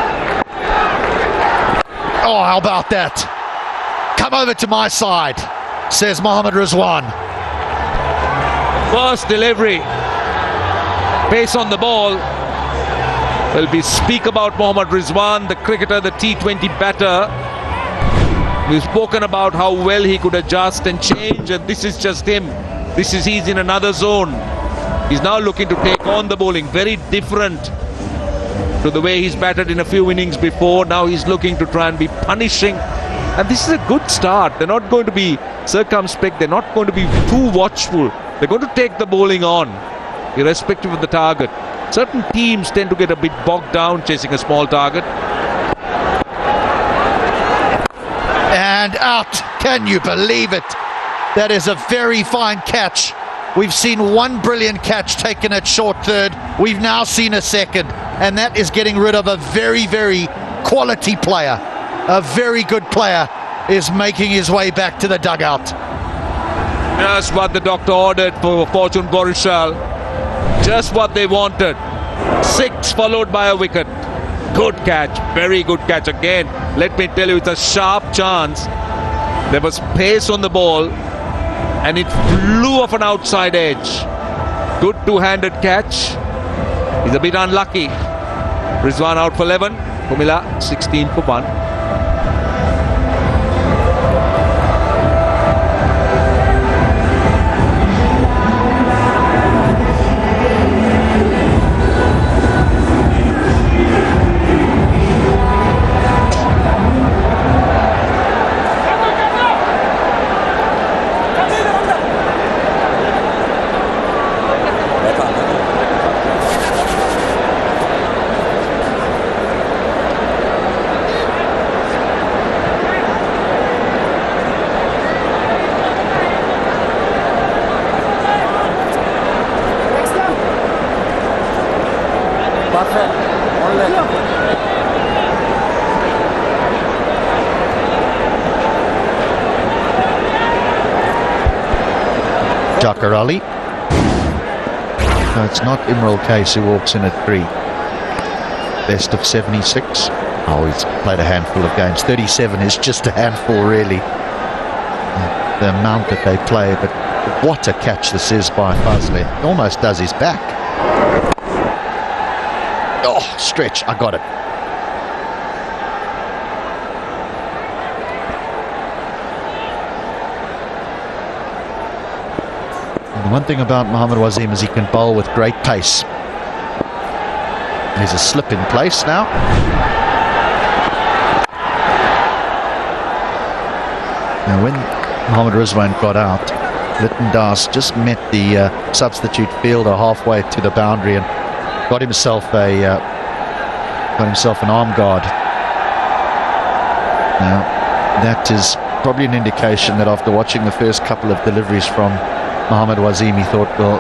[SPEAKER 1] Oh, how about that? Come over to my side, says Mohammad Rizwan.
[SPEAKER 6] First delivery. Pace on the ball. Well, we speak about Mohammad Rizwan, the cricketer, the T20 batter. We've spoken about how well he could adjust and change, and this is just him. He's in another zone. He's now looking to take on the bowling. Very different to the way he's batted in a few innings before. Now he's looking to try and be punishing. And this is a good start. They're not going to be circumspect. They're not going to be too watchful. They're going to take the bowling on, irrespective of the target. Certain teams tend to get a bit bogged down chasing a small target.
[SPEAKER 1] And out. Can you believe it? That is a very fine catch. We've seen one brilliant catch taken at short third. We've now seen a second. And that is getting rid of a very, very quality player. A very good player is making his way back to the dugout.
[SPEAKER 6] Just what the doctor ordered for Fortune Barishal. Just what they wanted. 6 followed by a wicket. Good catch. Very good catch again. Let me tell you, it's a sharp chance. There was pace on the ball. and it flew off an outside edge. Good two-handed catch. He's a bit unlucky. Rizwan out for 11. Comilla 16 for 1.
[SPEAKER 4] Jakarali. No, it's not Imral Case who walks in at 3. Best of 76. Oh, he's played a handful of games. 37 is just a handful, really. The amount that they play, but what a catch this is by Fazli. Almost does his back. Oh, stretch. I got it. The one thing about Mohammad Wasim is he can bowl with great pace. There's a slip in place now. Now when Mohammad Rizwan got out, Litton Das just met the substitute fielder halfway to the boundary and got himself an arm guard. Now that is probably an indication that after watching the first couple of deliveries from Mohammad Wasim, he thought, well,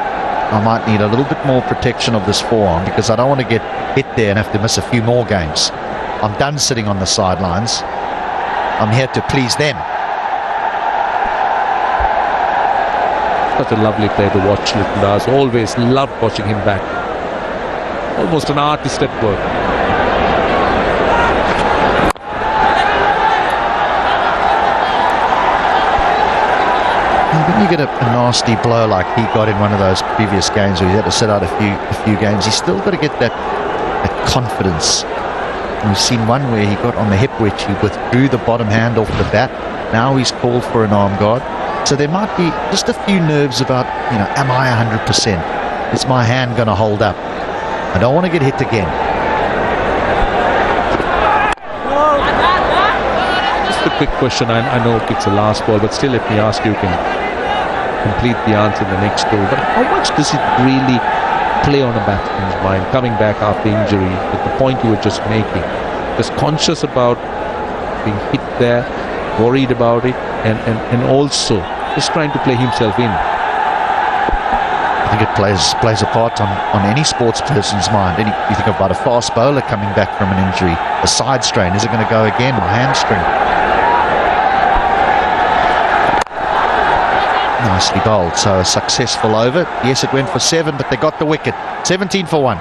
[SPEAKER 4] I might need a little bit more protection of this forearm because I don't want to get hit there and have to miss a few more games. I'm done sitting on the sidelines. I'm here to please them.
[SPEAKER 6] Such a lovely player to watch, Litton Das. Always loved watching him bat. Almost an artist at work.
[SPEAKER 4] When you get a nasty blow like he got in one of those previous games where he had to sit out a few games, he's still got to get that confidence. And we've seen one where he got on the hip wedge, he withdrew the bottom hand off the bat. Now he's called for an arm guard. So there might be just a few nerves about, am I 100%? Is my hand going to hold up? I don't want to get hit again.
[SPEAKER 6] Just a quick question. I know it's the last ball, but still let me ask you, can complete the answer in the next ball. But how much does it really play on a batsman's mind, coming back after injury, at the point you were just making? Just conscious about being hit there, worried about it, and also just trying to play himself in.
[SPEAKER 4] I think it plays a part on any sports person's mind. You think about a fast bowler coming back from an injury, a side strain, is it going to go again, or hamstring? Nicely bowled, so a successful over. Yes, it went for 7, but they got the wicket. 17 for 1.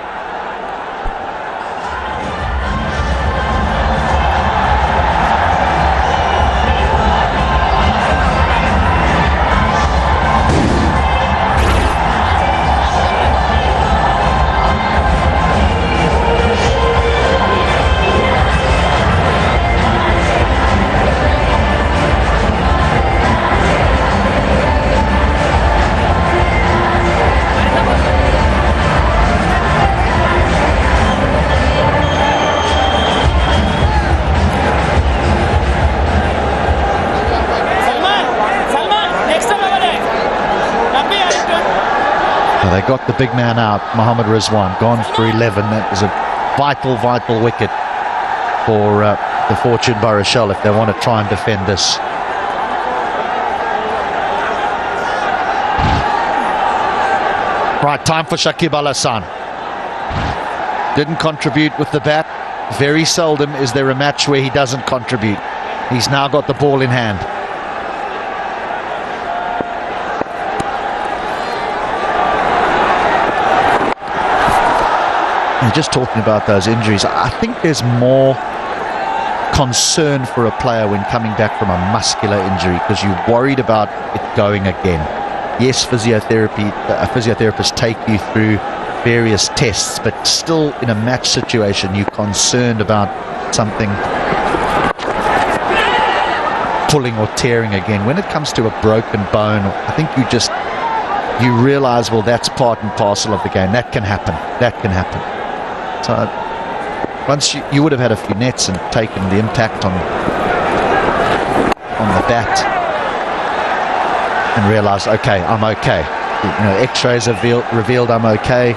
[SPEAKER 4] They got the big man out, Mohammad Rizwan, gone for 11. That was a vital wicket for the Fortune Barishal if they want to try and defend this. Right, time for Shakib Al Hassan. Didn't contribute with the bat. Very seldom is there a match where he doesn't contribute. He's now got the ball in hand. Just talking about those injuries, I think there's more concern for a player when coming back from a muscular injury, because you're worried about it going again. Yes, physiotherapists take you through various tests, but still in a match situation you're concerned about something pulling or tearing again. When it comes to a broken bone, I think you realize, well, that's part and parcel of the game. That can happen. So once you would have had a few nets and taken the impact on the bat and realized, okay, I'm okay. X-rays have revealed I'm okay.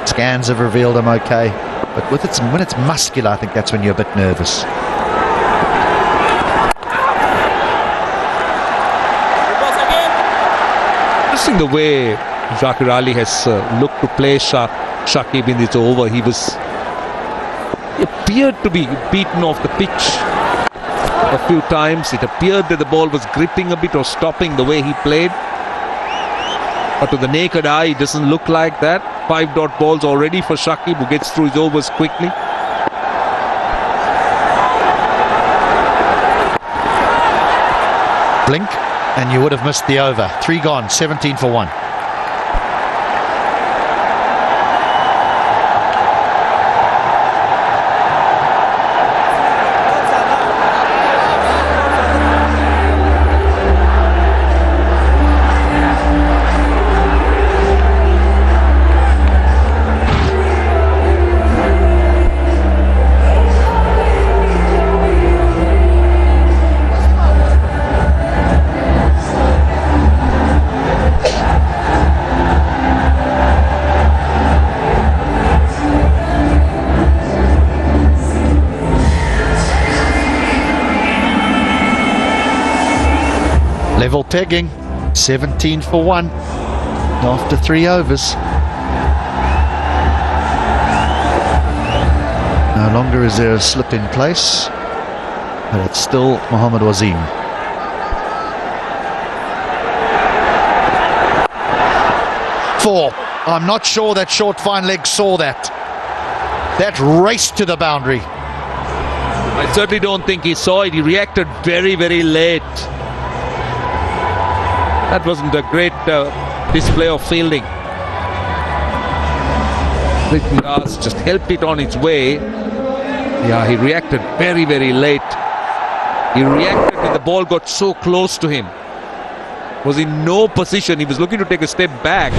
[SPEAKER 4] Scans have revealed I'm okay. But when it's muscular, I think that's when you're a bit nervous.
[SPEAKER 6] Interesting the way Zakir Ali has looked to play Shakib in this over. He appeared to be beaten off the pitch a few times. It appeared that the ball was gripping a bit or stopping the way he played. But to the naked eye, it doesn't look like that. 5 dot balls already for Shakib, who gets through his overs quickly.
[SPEAKER 4] Blink, and you would have missed the over. 3 gone, 17 for 1. Level pegging, 17 for 1 after 3 overs. No longer is there a slip in place, but it's still Mohammad Wasim. Four. I'm not sure that short fine leg saw that. That raced to the boundary.
[SPEAKER 6] I certainly don't think he saw it. He reacted very, very late. That wasn't a great display of fielding. Victorians just helped it on its way. Yeah, he reacted very, very late. He reacted when the ball got so close to him. Was in no position. He was looking to take a step back.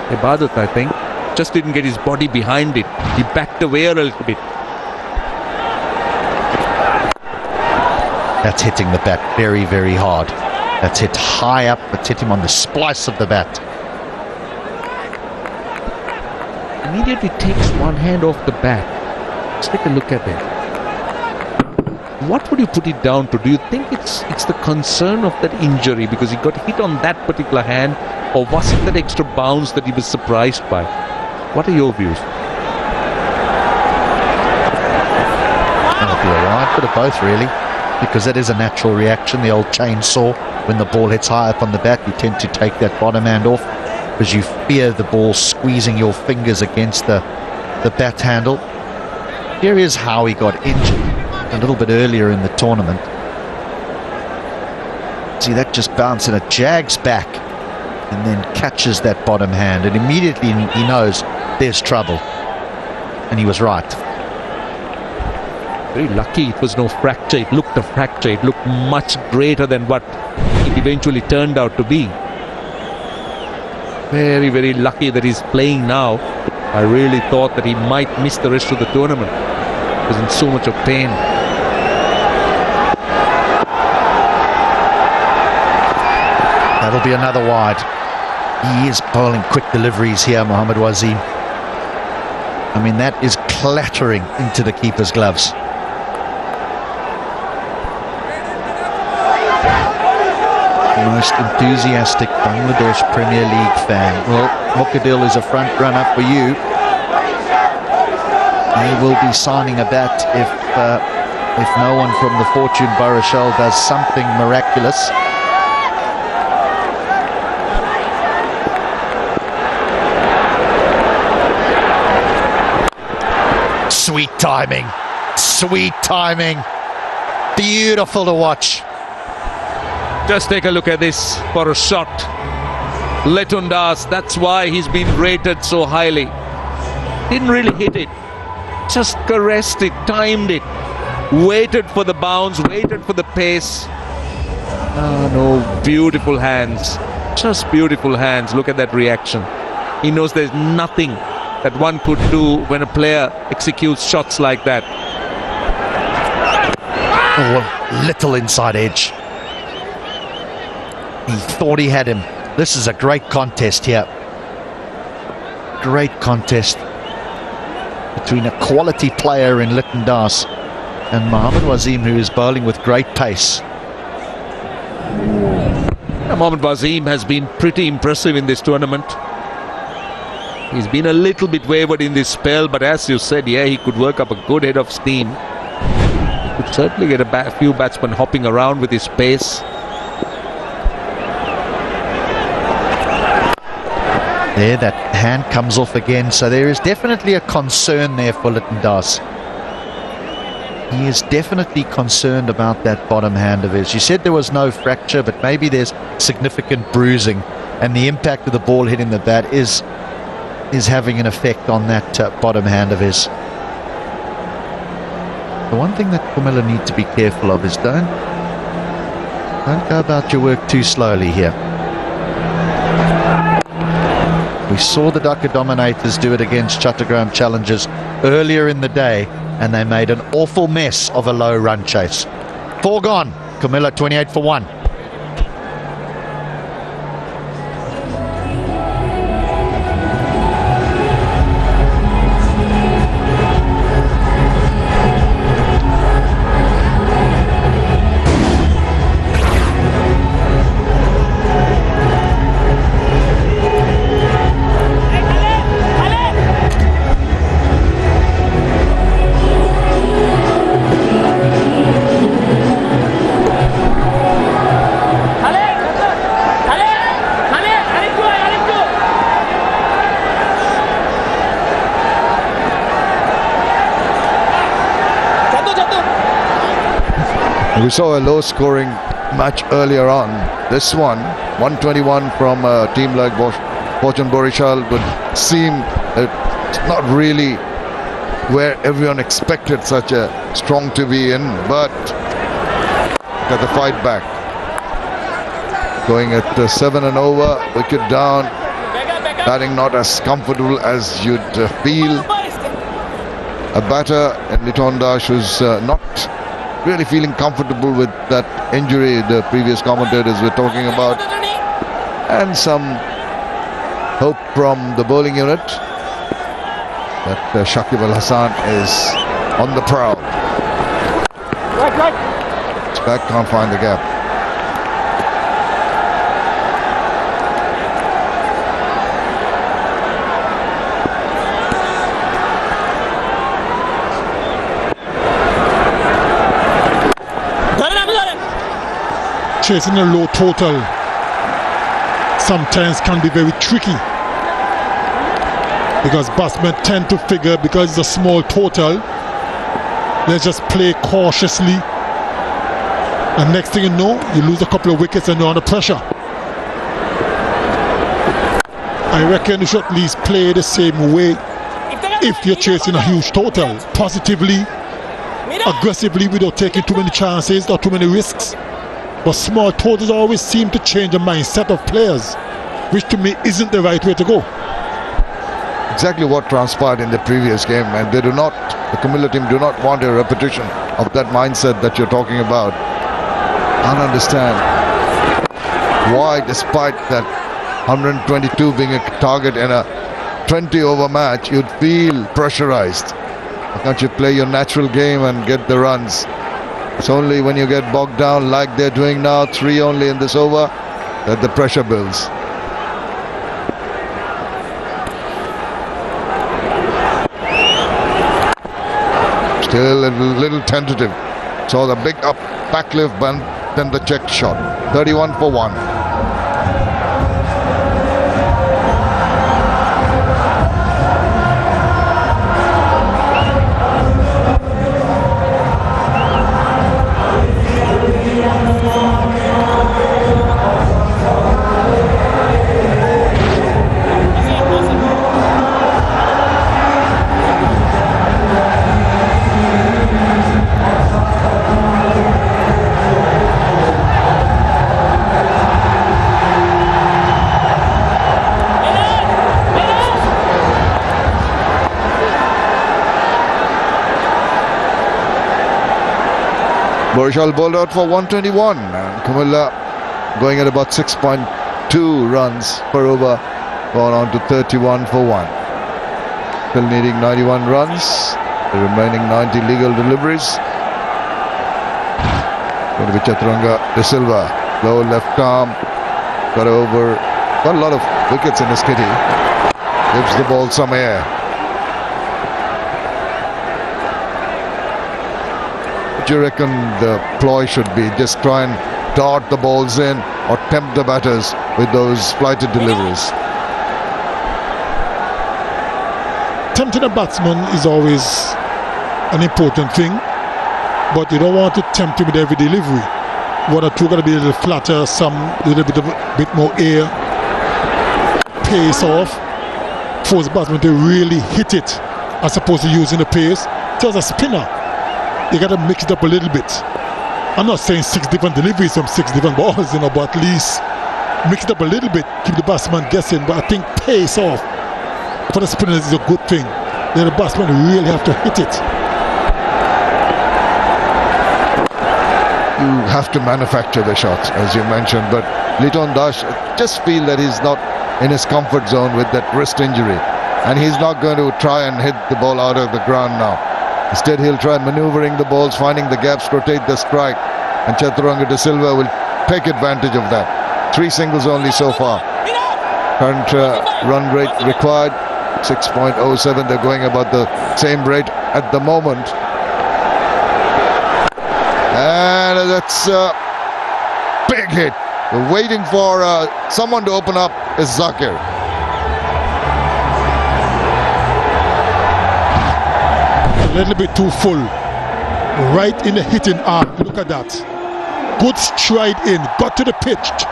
[SPEAKER 6] Ibadat, I think. Just didn't get his body behind it. He backed away a little bit.
[SPEAKER 4] That's hitting the bat very, very hard. That's hit high up. It's hit him on the splice of the bat.
[SPEAKER 6] Immediately takes one hand off the bat. Let's take a look at it. What would you put it down to? Do you think it's the concern of that injury because he got hit on that particular hand, or was it that extra bounce that he was surprised by? What are your views?
[SPEAKER 4] That'll be alright, bit of both really. Because that is a natural reaction, the old chainsaw. When the ball hits high up on the bat, you tend to take that bottom hand off because you fear the ball squeezing your fingers against the bat handle. Here is how he got injured a little bit earlier in the tournament. See, that just bounced and it jags back and then catches that bottom hand, and immediately he knows there's trouble, and he was right.
[SPEAKER 6] Very lucky it was no fracture. It looked a fracture. It looked much greater than what it eventually turned out to be. Very, very lucky that he's playing now. I really thought that he might miss the rest of the tournament. He was in so much of pain.
[SPEAKER 4] That'll be another wide. He is bowling quick deliveries here, Mohammad Wasim. I mean, that is clattering into the keeper's gloves. Most enthusiastic Bangladesh Premier League fan. Well, Mukadil is a front runner for you. He will be signing a bat if no one from the Fortune Barishal does something miraculous. Sweet timing.
[SPEAKER 1] Sweet timing. Beautiful to watch.
[SPEAKER 6] Just take a look at this for a shot. Letundas, that's why he's been rated so highly. Didn't really hit it. Just caressed it, timed it. Waited for the bounce, waited for the pace. Oh no, beautiful hands. Just beautiful hands. Look at that reaction. He knows there's nothing that one could do when a player executes shots like that.
[SPEAKER 1] Oh, little inside edge. He thought he had him. This is a great contest here. Great contest between a quality player in Litton Das and Mohammad Wasim, who is bowling with great pace.
[SPEAKER 6] Mohammad Wasim has been pretty impressive in this tournament. He's been a little bit wavered in this spell, but as you said, yeah, he could work up a good head of steam. He could certainly get a few batsmen hopping around with his pace.
[SPEAKER 1] There, that hand comes off again, so there is definitely a concern there for Litton Das. He is definitely concerned about that bottom hand of his. You said there was no fracture, but maybe there's significant bruising, and the impact of the ball hitting the bat is having an effect on that bottom hand of his. The one thing that Comilla need to be careful of is don't go about your work too slowly here. We saw the Dhaka Dominators do it against Chattogram Challengers earlier in the day, and they made an awful mess of a low run chase. 4 gone. Comilla 28 for 1.
[SPEAKER 2] We saw a low-scoring match earlier on. This one, 121 from a team like Fortune Barishal, would seem not really where everyone expected such a strong to be in, but got the fight back. Going at 7 and over, wicket down, batting not as comfortable as you'd feel. A batter in Litton Das who's not really feeling comfortable with that injury the previous commentators were talking about, and some hope from the bowling unit that Shakib Al Hassan is on the prowl. Back can't find the gap.
[SPEAKER 7] Chasing a low total sometimes can be very tricky, because batsmen tend to figure, because it's a small total, let's just play cautiously, and next thing you know, you lose a couple of wickets and you're under pressure. I reckon you should at least play the same way if you're chasing a huge total, positively, aggressively, without taking too many chances or too many risks. But small totals always seem to change the mindset of players, which to me isn't the right way to go.
[SPEAKER 2] Exactly what transpired in the previous game, and they do not, the Comilla team do not want a repetition of that mindset that you're talking about. I don't understand why, despite that 122 being a target in a 20-over match, you'd feel pressurized. Why can't you play your natural game and get the runs? It's only when you get bogged down like they're doing now, 3 only in this over, that the pressure builds. Still a little tentative. Saw the big up back lift, but then the checked shot. 31 for 1. Barishal bowled out for 121 and Comilla going at about 6.2 runs per over, gone on to 31 for 1. Still needing 91 runs, the remaining 90 legal deliveries. Going to be Chaturanga De Silva, low left arm, got over, got a lot of wickets in his kitty, gives the ball some air. What do you reckon the ploy should be? Just try and dart the balls in or tempt the batters with those flighted deliveries?
[SPEAKER 7] Tempting a batsman is always an important thing, but you don't want to tempt him with every delivery. One or two got to be a little flatter, some a little bit more air, pace off, force the batsman to really hit it as opposed to using the pace. So as a spinner, you got to mix it up a little bit. I'm not saying 6 different deliveries from 6 different balls, but at least mix it up a little bit, keep the batsman guessing. But I think pace off for the spinners is a good thing. Then the batsman really have to hit it.
[SPEAKER 2] You have to manufacture the shots, as you mentioned, but Liton Das just feel that he's not in his comfort zone with that wrist injury, and he's not going to try and hit the ball out of the ground now. Instead, he'll try maneuvering the balls, finding the gaps, rotate the strike, and Chaturanga De Silva will take advantage of that. 3 singles only so far. Current run rate required 6.07. They're going about the same rate at the moment. And that's a big hit. We're waiting for someone to open up is Zakir.
[SPEAKER 7] A little bit too full. Right in the hitting arm. Look at that. Good stride in. Got to the pitch.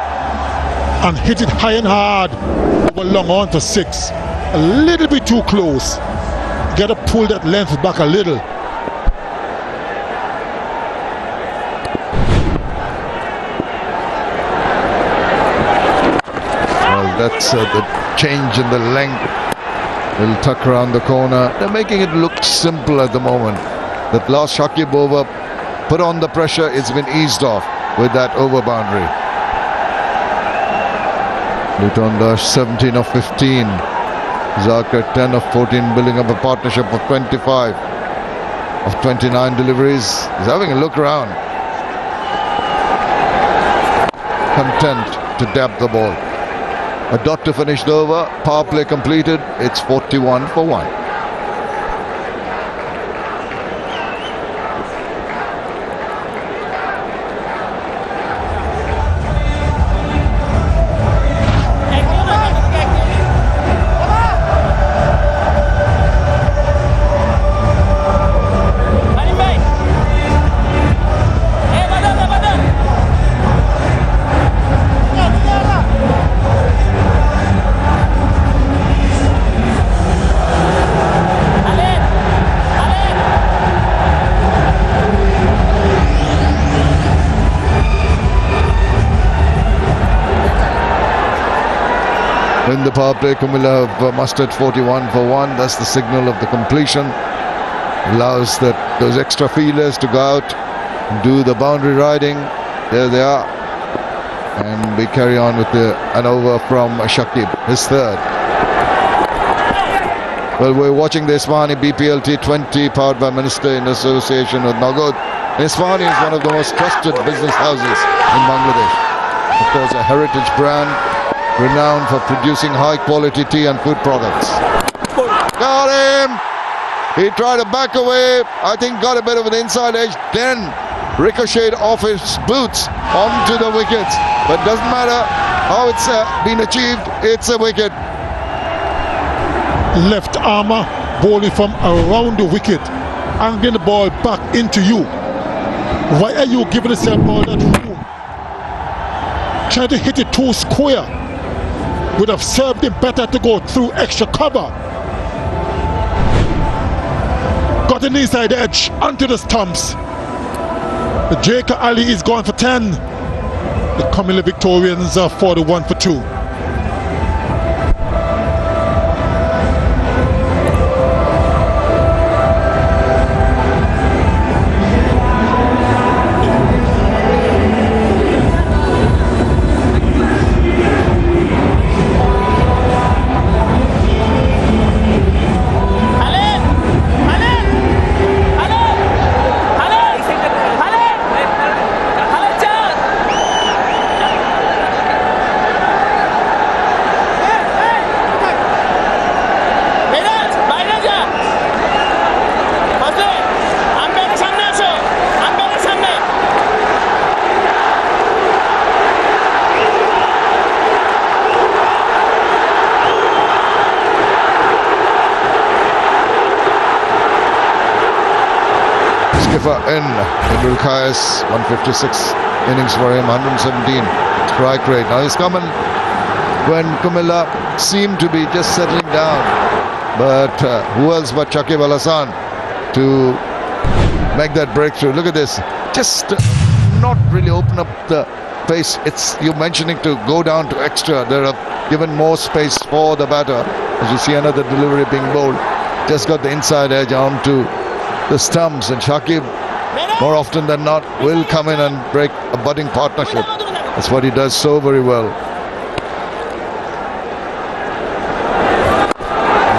[SPEAKER 7] And hit it high and hard. Over long on for 6. A little bit too close. Got to pull that length back a little.
[SPEAKER 2] That's the change in the length. Little tuck around the corner. They're making it look simple at the moment. That last Shakib over put on the pressure. It's been eased off with that over boundary. Liton Das 17 of 15. Zakir 10 of 14, building up a partnership of 25 of 29 deliveries. He's having a look around. Content to dab the ball. A dot to finish the over. Power play completed. It's 41 for 1. In the power play, Comilla have mustered 41 for 1. That's the signal of the completion. Allows those extra feelers to go out and do the boundary riding. There they are. And we carry on with an over from Shakib, his third. Well, we're watching the Isfahani BPL T20 powered by Minister in association with Nagod. Isfahani is one of the most trusted business houses in Bangladesh. Of course, a heritage brand renowned for producing high-quality tea and food products. Got him! He tried to back away. I think got a bit of an inside edge. Then ricocheted off his boots onto the wickets. But doesn't matter how it's been achieved. It's a wicket.
[SPEAKER 7] Left armour bowling from around the wicket, angling the ball back into you. Why are you giving yourself all that room? Trying to hit it too square. Would have served him better to go through extra cover. Got an inside edge onto the stumps. The Jacob Ali is gone for 10. The Comilla Victorians are 41 for 2.
[SPEAKER 2] skipper in. Imrul Kayas, 156 innings for him, 117 strike rate. Now he's coming when Comilla seemed to be just settling down. But who else but Shakib Al Hasan to make that breakthrough? Look at this. Just not really open up the pace. It's you mentioning to go down to extra. They have given more space for the batter. As you see another delivery being bowled. Just got the inside edge onto the stumps, and Shakib, more often than not, will come in and break a budding partnership. That's what he does so very well.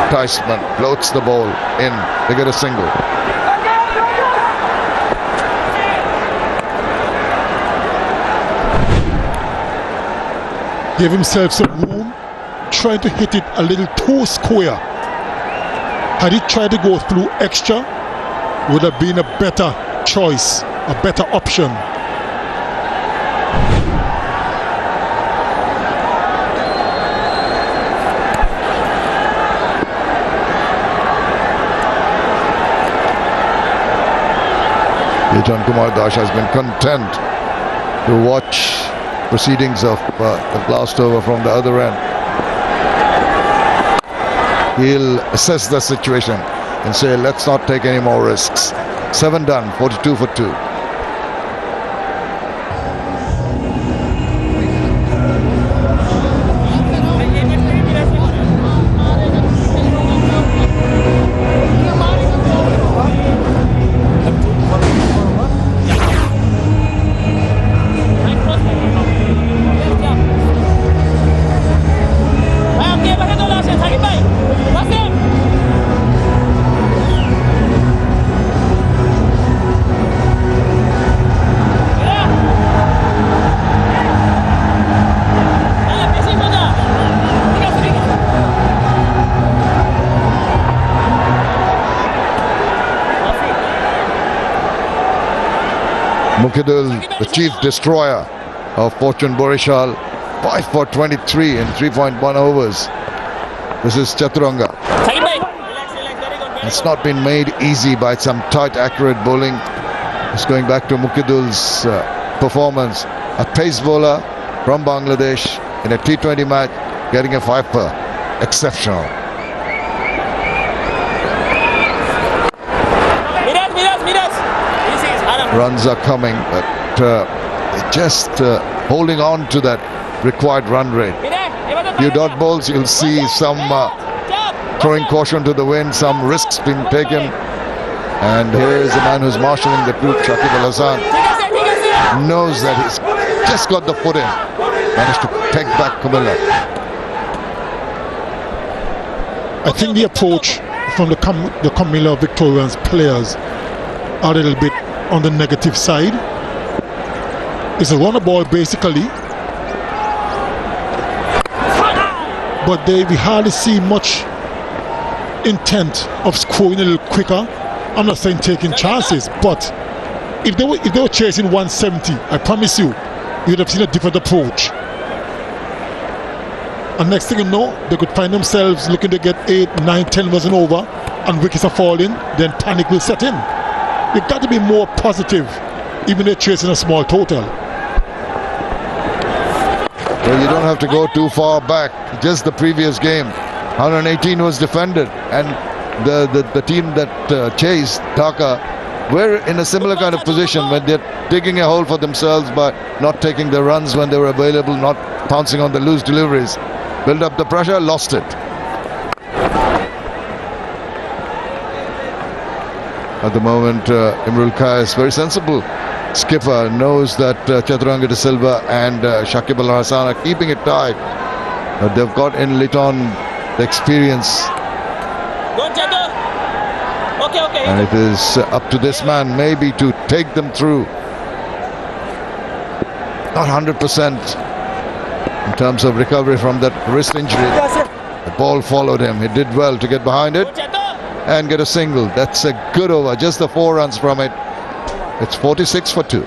[SPEAKER 2] Enticement floats the ball in. They get a single.
[SPEAKER 7] Give himself some room, trying to hit it a little too square. Had he tried to go through extra, would have been a better choice, a better option.
[SPEAKER 2] John Kumar Dash has been content to watch proceedings of the blast over from the other end. He'll assess the situation and say, let's not take any more risks. 7 done, 42 for 2. Mukidul, the chief destroyer of Fortune Barishal, 5 for 23 in 3.1 overs. This is Chaturanga. It's not been made easy by some tight, accurate bowling. It's going back to Mukidul's performance. A pace bowler from Bangladesh in a T20 match, getting a 5 per. Exceptional. Runs are coming, but just holding on to that required run rate. Few dot balls, you'll see some throwing caution to the wind, some risks being taken. And here is the man who's marshalling the troop, Shakib Al Hasan. Knows that he's just got the foot in. Managed to peg back Comilla.
[SPEAKER 7] I think the approach from the Comilla Victorians players are a little bit on the negative side. It's a runner ball basically, but we hardly see much intent of scoring a little quicker. I'm not saying taking chances, but if they were chasing 170, I promise you, you'd have seen a different approach. And next thing you know, they could find themselves looking to get 8, 9, 10 runs and over, and wickets are falling, then panic will set in. You've got to be more positive, even if they're chasing a small total.
[SPEAKER 2] Well, you don't have to go too far back. Just the previous game, 118 was defended, and the team that chased Dhaka were in a similar kind of position when they're digging a hole for themselves by not taking the runs when they were available, not pouncing on the loose deliveries. Build up the pressure, lost it. At the moment, Imrul Kayas, very sensible skipper, knows that Chaturanga de Silva and Shakib Al Hasan are keeping it tight. But they've got in Liton the experience. And it is up to this man maybe to take them through. Not 100% in terms of recovery from that wrist injury. The ball followed him. He did well to get behind it and get a single. That's a good over. Just the 4 runs from it. It's 46 for 2.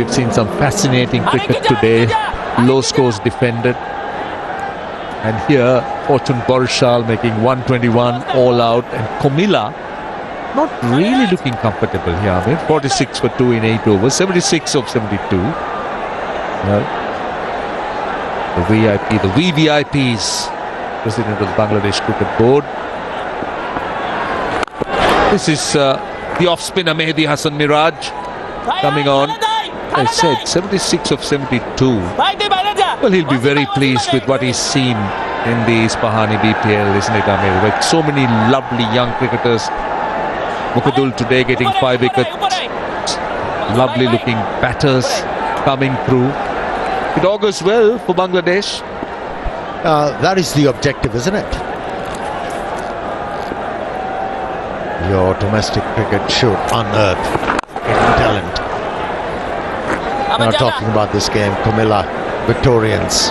[SPEAKER 6] we've seen some fascinating cricket today. Low scores defended. And here, Fortune Barishal making 121 all out. And Comilla not really looking comfortable here. I mean, 46 for 2 in 8 overs, 76 of 72. Well, the VVIPs, President of the Bangladesh Cricket Board. This is the off-spinner Mehdi Hassan Miraj coming on. I said 76 of 72. Well, he'll be very pleased with what he's seen in the Ispahani BPL, isn't it, Amir? With so many lovely young cricketers. Mukadul today getting 5 wickets. Lovely looking batters coming through. It augurs well for Bangladesh.
[SPEAKER 1] That is the objective, isn't it? Your domestic cricket should unearth hidden talent. Now talking about this game, Comilla, Victorians,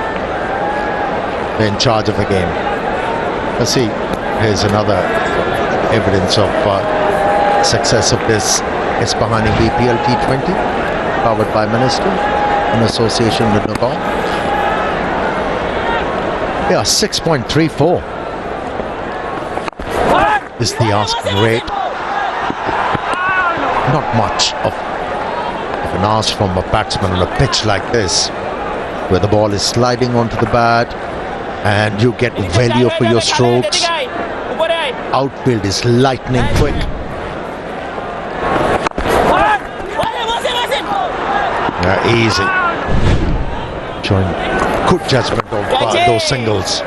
[SPEAKER 1] they're in charge of the game. Let's see, here's another evidence of success of this Ispahani BPL T20, powered by Minister in association with Nepal. Yeah, 6.34 is the asking rate. Not much of an ask from a batsman on a pitch like this, where the ball is sliding onto the bat and you get value for your strokes. Outfield is lightning quick. Easy. Showing good judgment of those singles.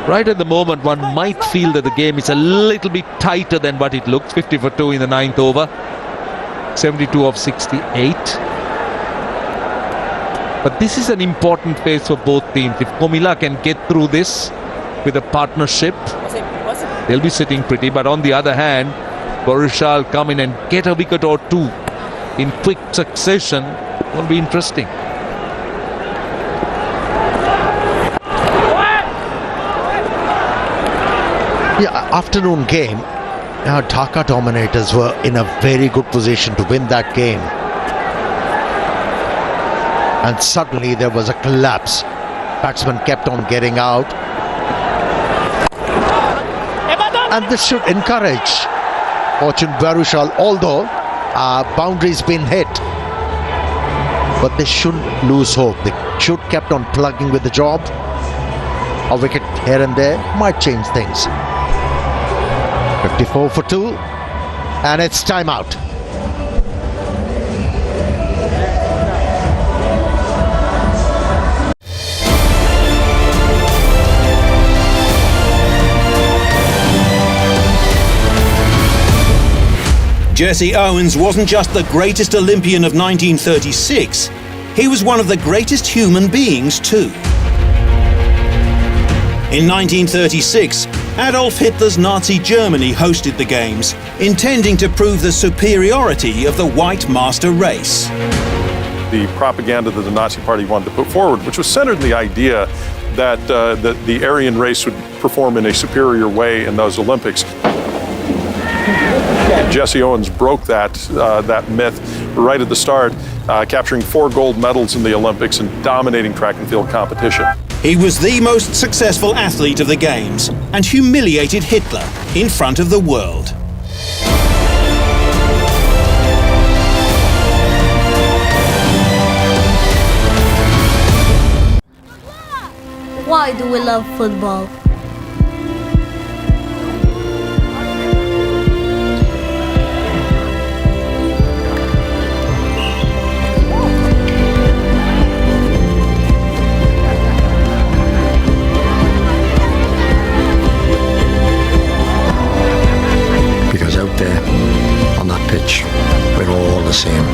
[SPEAKER 6] Right at the moment, one might feel that the game is a little bit tighter than what it looks. 50 for 2 in the 9th over. 72 of 68. But this is an important phase for both teams. If Comilla can get through this with a partnership, they'll be sitting pretty. But on the other hand, Barishal come in and get a wicket or two in quick succession. Won't be interesting.
[SPEAKER 1] Yeah, afternoon game. Dhaka Dominators were in a very good position to win that game. And suddenly there was a collapse. Batsman kept on getting out. And this should encourage Fortune Barishal, although boundary's been hit. But they shouldn't lose hope. They should kept on plugging with the job. A wicket here and there might change things. 54 for 2, and it's time out.
[SPEAKER 17] Jesse Owens wasn't just the greatest Olympian of 1936, he was one of the greatest human beings too. In 1936, Adolf Hitler's Nazi Germany hosted the Games, intending to prove the superiority of the white master race.
[SPEAKER 18] The propaganda that the Nazi Party wanted to put forward, which was centered in the idea that the Aryan race would perform in a superior way in those Olympics. Jesse Owens broke that myth right at the start, capturing 4 gold medals in the Olympics and dominating track and field competition.
[SPEAKER 17] He was the most successful athlete of the Games and humiliated Hitler in front of the world.
[SPEAKER 19] Why do we love football?
[SPEAKER 15] Out there on that pitch, we're all the same.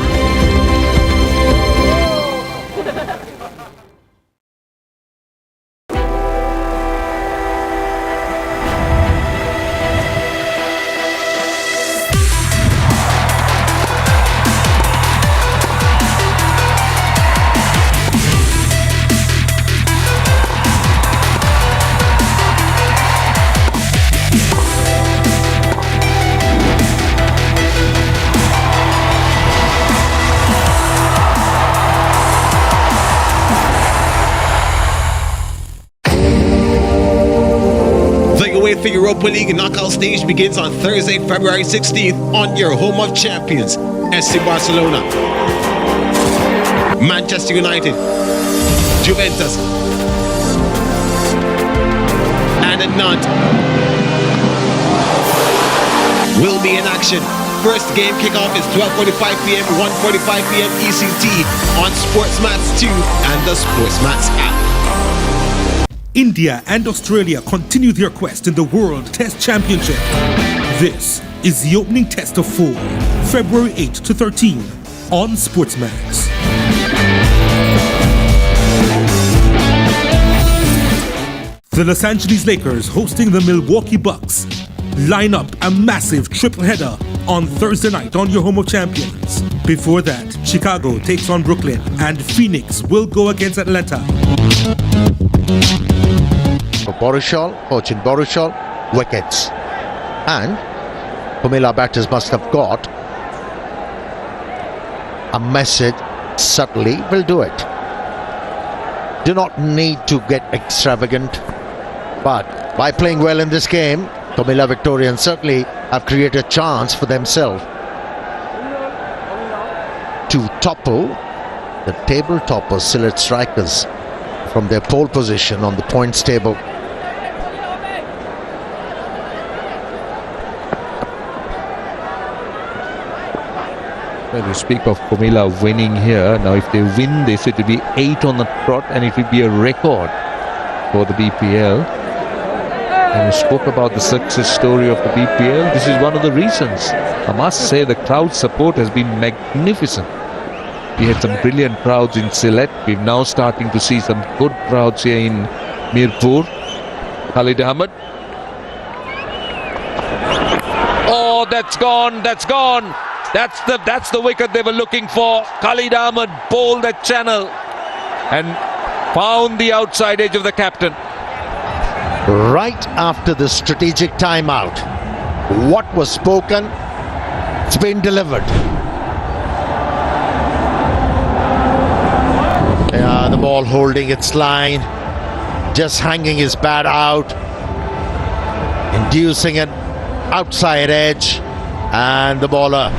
[SPEAKER 11] UEFA Europa League knockout stage begins on Thursday, February 16th on your home of champions, SC Barcelona, Manchester United, Juventus, and Nantes will be in action. First game kickoff is 12:45 p.m., 1:45 p.m. ECT on SportsMax 2 and the SportsMax app.
[SPEAKER 12] India and Australia continue their quest in the World Test Championship. This is the opening test of 4, February 8 to 13 on SportsMax. The Los Angeles Lakers hosting the Milwaukee Bucks line up a massive triple header on Thursday night on your home of champions. Before that, Chicago takes on Brooklyn and Phoenix will go against Atlanta.
[SPEAKER 1] For Barishal, coaching Barishal, wickets. And Comilla batters must have got a message subtly, will do it. Do not need to get extravagant, but by playing well in this game, Comilla Victorians certainly have created a chance for themselves to topple the table toppers, Sylhet Strikers, from their pole position on the points table.
[SPEAKER 6] Well, you speak of Comilla winning here. Now, if they win this, it will be 8 on the trot and it will be a record for the BPL. And we spoke about the success story of the BPL. This is one of the reasons. I must say the crowd support has been magnificent. We had some brilliant crowds in Sylhet. We're now starting to see some good crowds here in Mirpur. Khalid Ahmed. Oh, that's gone. That's gone. That's the wicket they were looking for. Khalid Ahmed bowled that channel and found the outside edge of the captain.
[SPEAKER 1] Right after the strategic timeout, what was spoken, it's been delivered. Yeah, the ball holding its line, just hanging his bat out, inducing an outside edge, and the bowler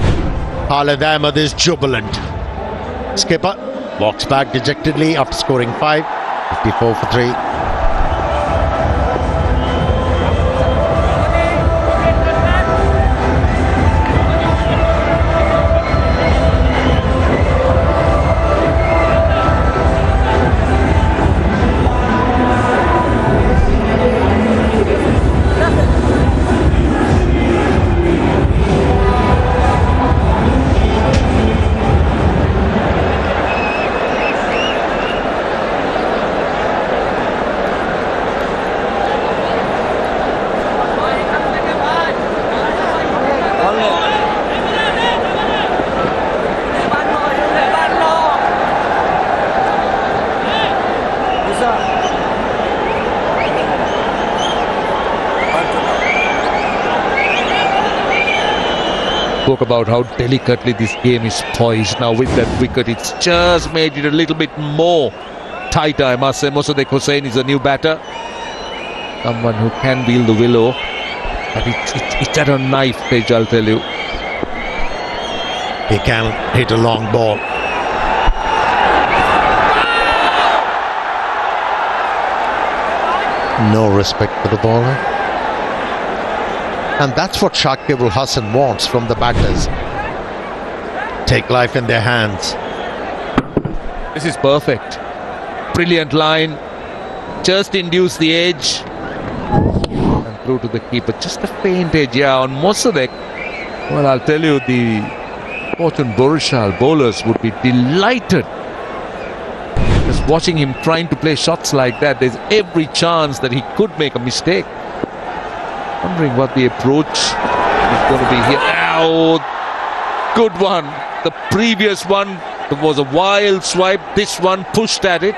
[SPEAKER 1] Khalid Ahmed is jubilant. Skipper walks back dejectedly after scoring 5, 54 for 3.
[SPEAKER 6] Spoke about how delicately this game is poised now with that wicket. It's just made it a little bit more tighter, I must say. Mosaddeq Hossain is a new batter, someone who can wield the willow, but it's at a knife edge, I'll tell you.
[SPEAKER 1] He can hit a long ball. No respect for the bowler. And that's what Shakib Hassan wants from the batters. Take life in their hands.
[SPEAKER 6] This is perfect. Brilliant line. Just induce the edge. And through to the keeper. Just a faint edge, yeah, on Mosaddeq. Well, I'll tell you, the Fortune Barishal bowlers would be delighted. Just watching him trying to play shots like that, there's every chance that he could make a mistake. Wondering what the approach is going to be here. Oh, good one. The previous one was a wild swipe. This one pushed at it.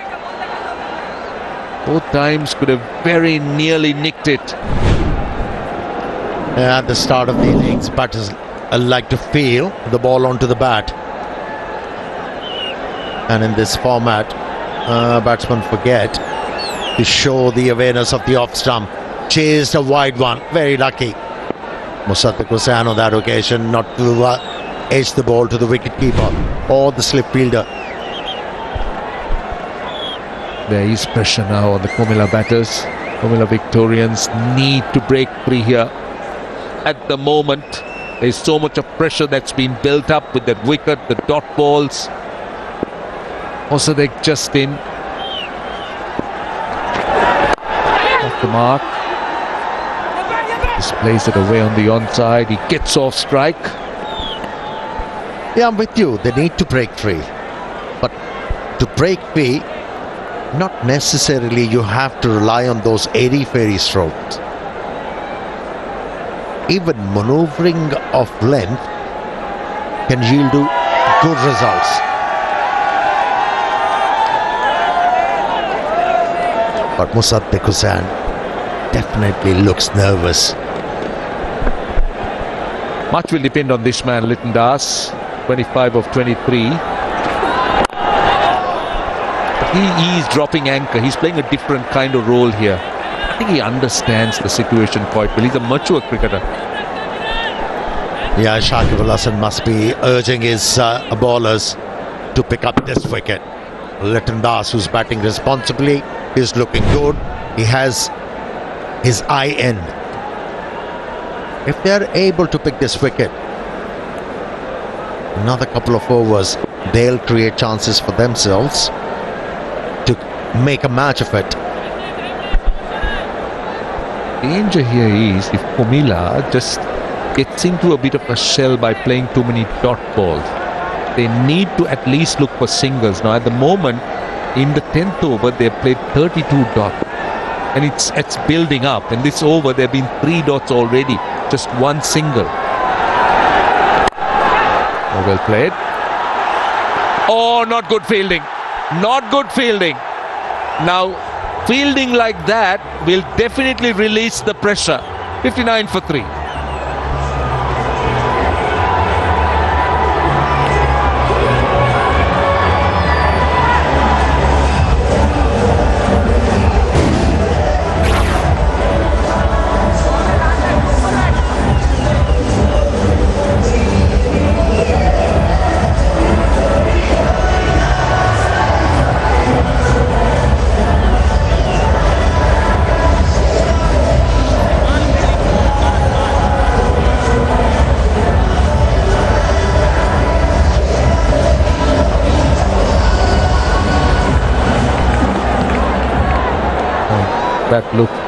[SPEAKER 6] Both times could have very nearly nicked it.
[SPEAKER 1] At the start of the innings, batters like to feel the ball onto the bat. And in this format, batsmen forget to show the awareness of the off stump. chased a wide one. Very lucky. Musaddiq Hussain on that occasion not to edge the ball to the wicketkeeper or the slip fielder.
[SPEAKER 6] There is pressure now on the Comilla batters. Comilla Victorians need to break free here. At the moment, there is so much of pressure that's been built up with that wicket, the dot balls. Also, they just in. Off the mark. Just plays it away on the onside. He gets off strike.
[SPEAKER 1] Yeah, I'm with you. They need to break free. But to break free, not necessarily you have to rely on those airy-fairy strokes. Even manoeuvring of length can yield good results. But Musaddiq Hussain definitely looks nervous.
[SPEAKER 6] Much will depend on this man, Litton Das, 25 of 23. He is dropping anchor. He's playing a different kind of role here. I think he understands the situation quite well. He's a mature cricketer.
[SPEAKER 1] Yeah, Shakib Al Hasan must be urging his bowlers to pick up this wicket. Litton Das, who's batting responsibly, is looking good. He has his eye end. If they are able to pick this wicket, another couple of overs, they'll create chances for themselves to make a match of it.
[SPEAKER 6] Danger here is if Comilla just gets into a bit of a shell by playing too many dot balls. They need to at least look for singles. Now at the moment, in the 10th over, they've played 32 dots. And it's building up. In this over, there have been 3 dots already. Just one single. Oh, well played. Oh, not good fielding. Not good fielding. Now, fielding like that will definitely release the pressure. 59 for 3.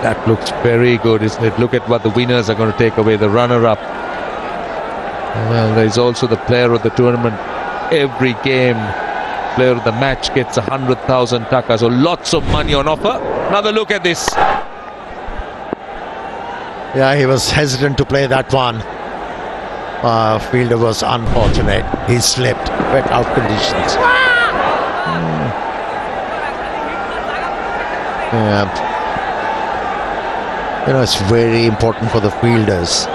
[SPEAKER 6] That looks very good, isn't it? Look at what the winners are going to take away, the runner-up. Well, there's also the player of the tournament. Every game, player of the match gets 100,000 taka, so lots of money on offer. Another look at this.
[SPEAKER 1] Yeah, he was hesitant to play that one. Fielder was unfortunate. He slipped. Wet out conditions. Yeah. You know, it's very important for the fielders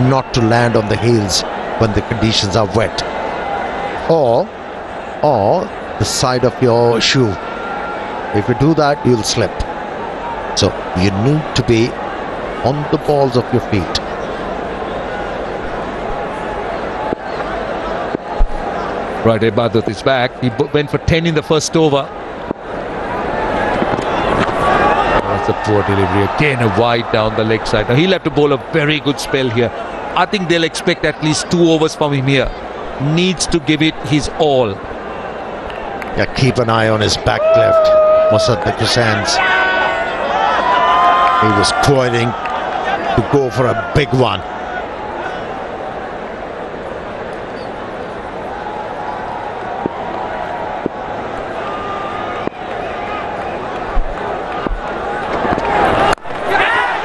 [SPEAKER 1] not to land on the heels when the conditions are wet, or the side of your shoe. If you do that, you'll slip. So you need to be on the balls of your feet.
[SPEAKER 6] Right, Ibadat is back. He went for 10 in the first over. A poor delivery again, a wide down the leg side. Now he'll have to bowl a very good spell here. I think they'll expect at least 2 overs from him here. Needs to give it his all.
[SPEAKER 1] Yeah, keep an eye on his back left. Musaddiq Hussain's. He was poising to go for a big one.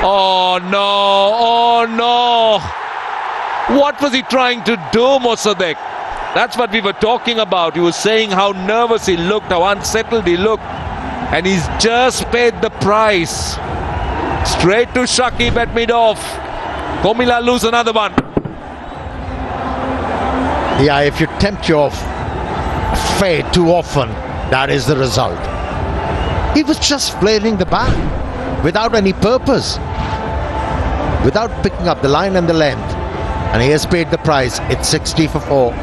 [SPEAKER 6] Oh no, oh no. What was he trying to do, Musaddiq? That's what we were talking about. He was saying how nervous he looked, how unsettled he looked. And he's just paid the price. Straight to Shakib at mid-off. Comilla lose another one.
[SPEAKER 1] Yeah, if you tempt your fate too often, that is the result. He was just flailing the bat. without any purpose, without picking up the line and the length. And he has paid the price. It's 60 for 4.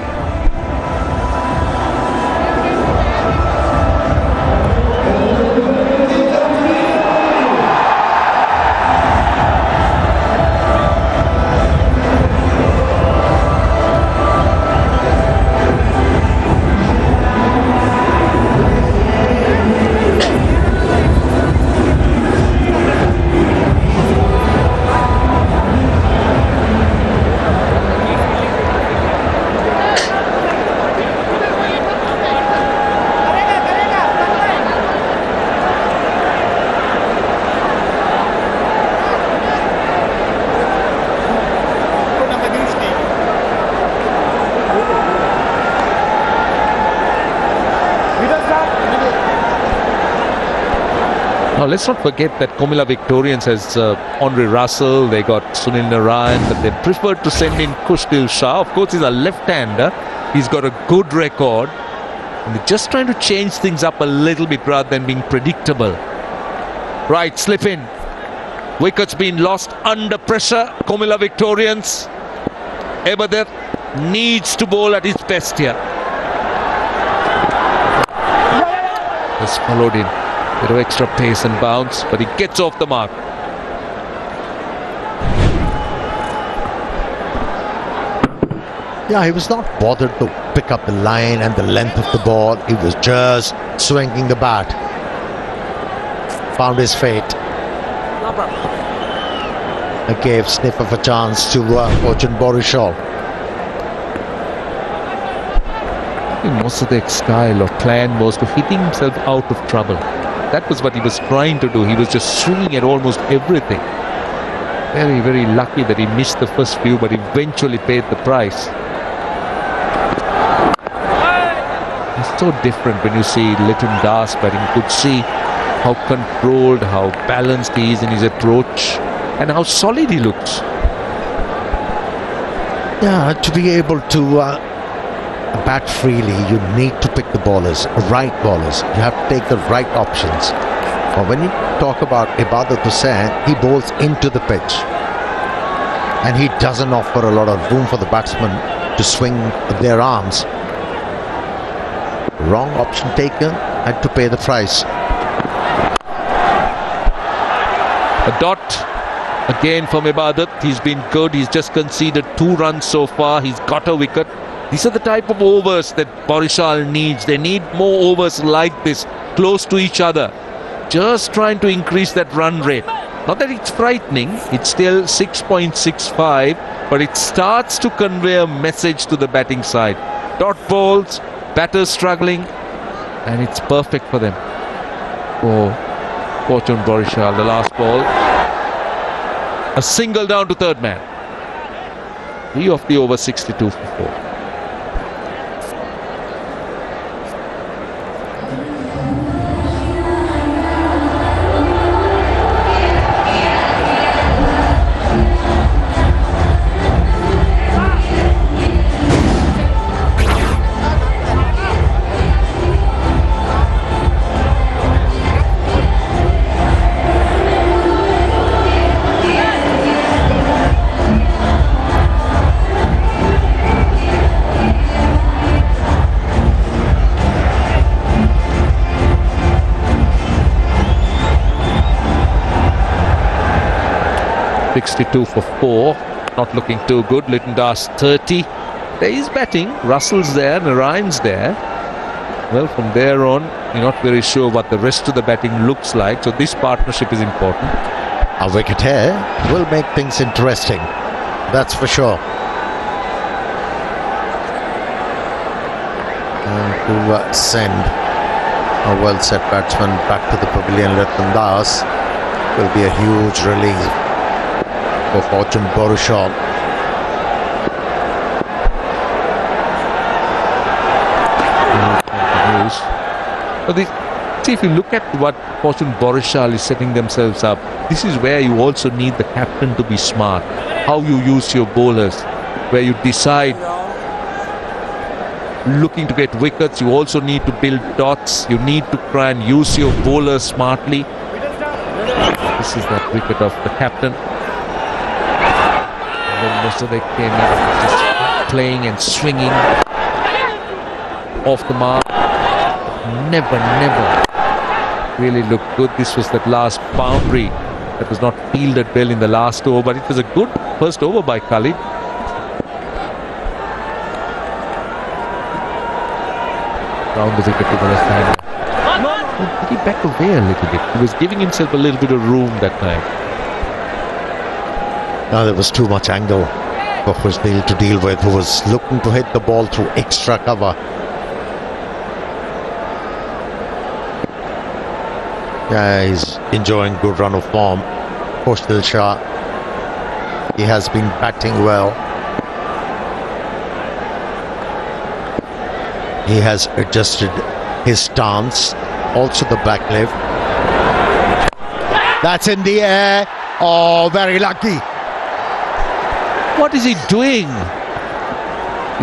[SPEAKER 6] Now, let's not forget that Comilla Victorians has Andre Russell, they got Sunil Narayan, but they preferred to send in Kushdil Shah. Of course, he's a left-hander. He's got a good record. And they're just trying to change things up a little bit rather than being predictable. Right, slip in. Wickets being lost under pressure. Comilla Victorians. Ebadat needs to bowl at his best here. Has followed in. Bit of extra pace and bounce, but he gets off the mark.
[SPEAKER 1] Yeah, he was not bothered to pick up the line and the length of the ball. He was just swinging the bat. Found his fate. It gave sniff of a chance to Fortune Barishal.
[SPEAKER 6] Most of the style or plan was to hit himself out of trouble. That was what he was trying to do. He was just swinging at almost everything. Very, very lucky that he missed the first few, but eventually paid the price. It's so different when you see Litton Das batting. You could see how controlled, how balanced he is in his approach, and how solid he looks.
[SPEAKER 1] Yeah, to be able to bat freely, you need to pick the bowlers, right bowlers. You have to take the right options. But when you talk about Ibadat Hussain, he bowls into the pitch. And he doesn't offer a lot of room for the batsmen to swing their arms. Wrong option taken, had to pay the price.
[SPEAKER 6] A dot again from Ibadat. He's been good. He's just conceded 2 runs so far. He's got a wicket. These are the type of overs that Barishal needs. They need more overs like this, close to each other. Just trying to increase that run rate. Not that it's frightening, it's still 6.65, but it starts to convey a message to the batting side. Dot balls, batters struggling, and it's perfect for them. Oh, Fortune Barishal, the last ball. A single down to third man. 3 of the over, 62 for 4. .62 for 4, not looking too good. Litton Das 30. There is batting. Russell's there, Narayan's there. Well, from there on, you're not very sure what the rest of the batting looks like. So this partnership is important.
[SPEAKER 1] A wicket here will make things interesting. That's for sure. And to send a well-set batsman back to the pavilion, Litton Das, will be a huge relief for Fortune Barishal.
[SPEAKER 6] See, if you look at what Fortune Barishal is setting themselves up, this is where you also need the captain to be smart. How you use your bowlers, where you decide looking to get wickets, you also need to build dots. You need to try and use your bowlers smartly. This is that wicket of the captain. And then Mosaddeq came in, just playing and swinging off the mark. Never really looked good. This was that last boundary that was not fielded well in the last over, but it was a good first over by Khalid. Round the wicket to the left hand. Did he back away a little bit? He was giving himself a little bit of room that time.
[SPEAKER 1] Now there was too much angle for Khushdil to deal with, who was looking to hit the ball through extra cover. Yeah, he's enjoying good run of form. Khushdil Shah, he has been batting well. He has adjusted his stance, also the back lift. That's in the air. Oh, very lucky.
[SPEAKER 6] What is he doing?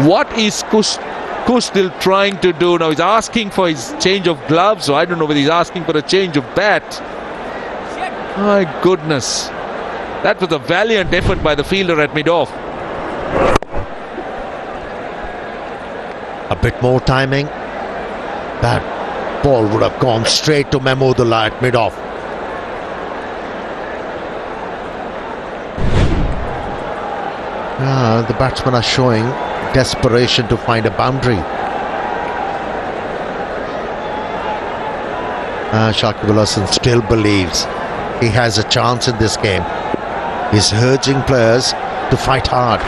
[SPEAKER 6] What is Khushdil trying to do now? He's asking for his change of gloves, so I don't know whether he's asking for a change of bat. My goodness. That was a valiant effort by the fielder at mid-off.
[SPEAKER 1] A bit more timing. That ball would have gone straight to Mahmoodullah at mid-off. The batsmen are showing desperation to find a boundary. Shakib Al Hasan still believes he has a chance in this game. He's urging players to fight hard.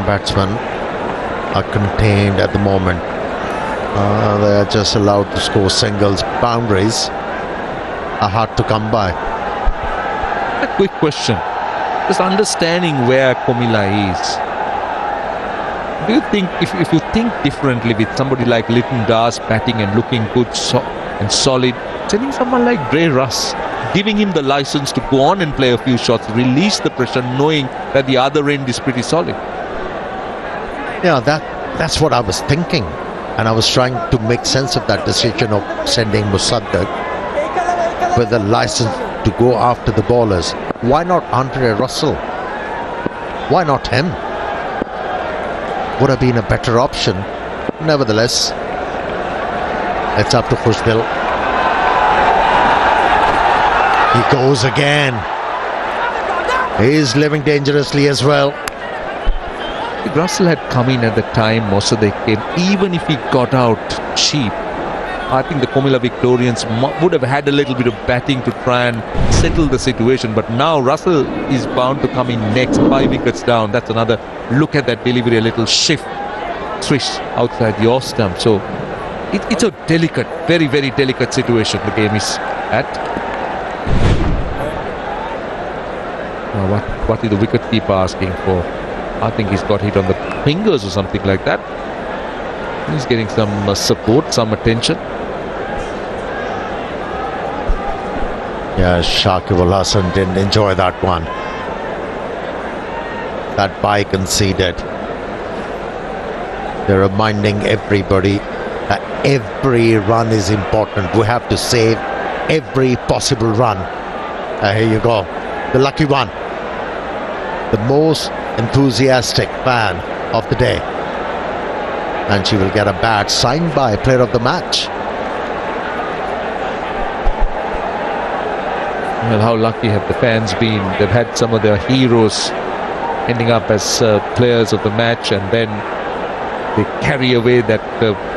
[SPEAKER 1] Batsmen are contained at the moment. They are just allowed to score singles. Boundaries are hard to come by.
[SPEAKER 6] A quick question. Just understanding where Comilla is. Do you think, if you think differently with somebody like Lytton Das batting and looking good and solid, sending someone like Gray Russ, giving him the license to go on and play a few shots, release the pressure, knowing that the other end is pretty solid?
[SPEAKER 1] Yeah, that's what I was thinking, and I was trying to make sense of that decision of sending Mosaddeq with a license to go after the bowlers. Why not Andre Russell? Why not him? Would have been a better option. Nevertheless, it's up to Khushdil. He goes again. He's living dangerously as well.
[SPEAKER 6] If Russell had come in at the time Mosaddeq came, even if he got out cheap, I think the Comilla Victorians would have had a little bit of batting to try and settle the situation. But now Russell is bound to come in next, 5 wickets down. That's another look at that delivery, a little shift, swish outside the off stump. So it's a delicate, very, very delicate situation the game is at. Now what is the wicketkeeper asking for? I think he's got hit on the fingers or something like that. He's getting some support, some attention.
[SPEAKER 1] Yeah, Shakib Al Hasan didn't enjoy that one. That bye conceded. They're reminding everybody that every run is important. We have to save every possible run. Here you go. The lucky one. The most enthusiastic fan of the day. And she will get a badge signed by player of the match.
[SPEAKER 6] Well, how lucky have the fans been? They've had some of their heroes ending up as players of the match, and then they carry away that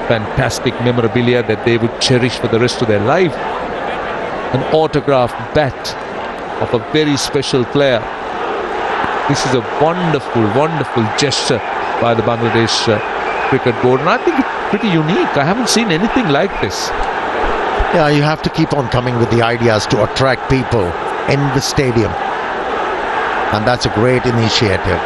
[SPEAKER 6] fantastic memorabilia that they would cherish for the rest of their life. An autographed bat of a very special player. This is a wonderful, wonderful gesture by the Bangladesh cricket board, and I think it's pretty unique. I haven't seen anything like this.
[SPEAKER 1] Yeah, you have to keep on coming with the ideas to attract people in the stadium, and that's a great initiative.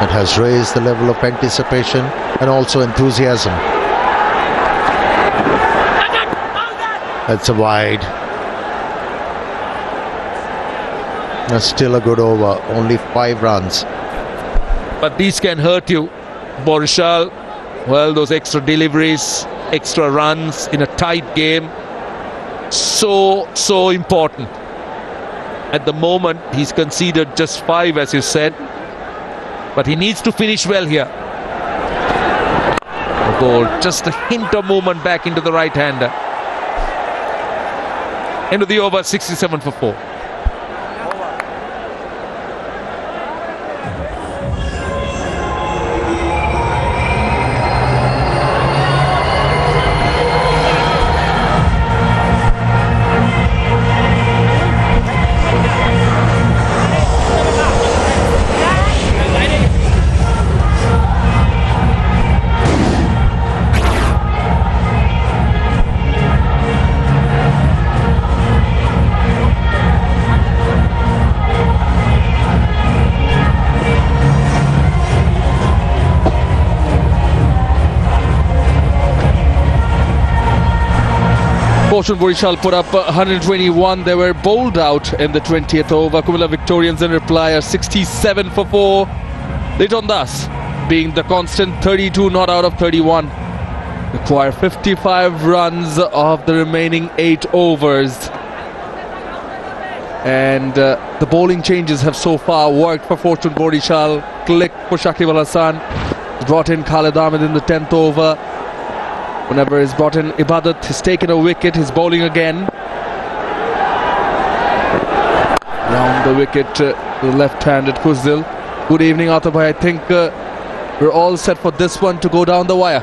[SPEAKER 1] It has raised the level of anticipation and also enthusiasm. That's a wide. That's still a good over, only 5 runs.
[SPEAKER 6] But these can hurt you. Barishal Well, those extra deliveries, extra runs in a tight game, so important. At the moment, he's conceded just 5, as you said, but he needs to finish well here. A goal, just a hint of movement back into the right-hander. End of the over, 67 for 4. Fortune Barishal put up 121. They were bowled out in the 20th over. Comilla Victorians in reply are 67 for 4. Leighton Das being the constant, 32 not out of 31. Require 55 runs of the remaining 8 overs. And the bowling changes have so far worked for Fortune Barishal. Click for Shakib Al Hassan. Brought in Khalid Ahmed in the 10th over. Whenever he's brought in Ibadat, he's taken a wicket, he's bowling again. Round the wicket, the left-handed Kuzdil. Good evening, Atab bhai. I think we're all set for this one to go down the wire.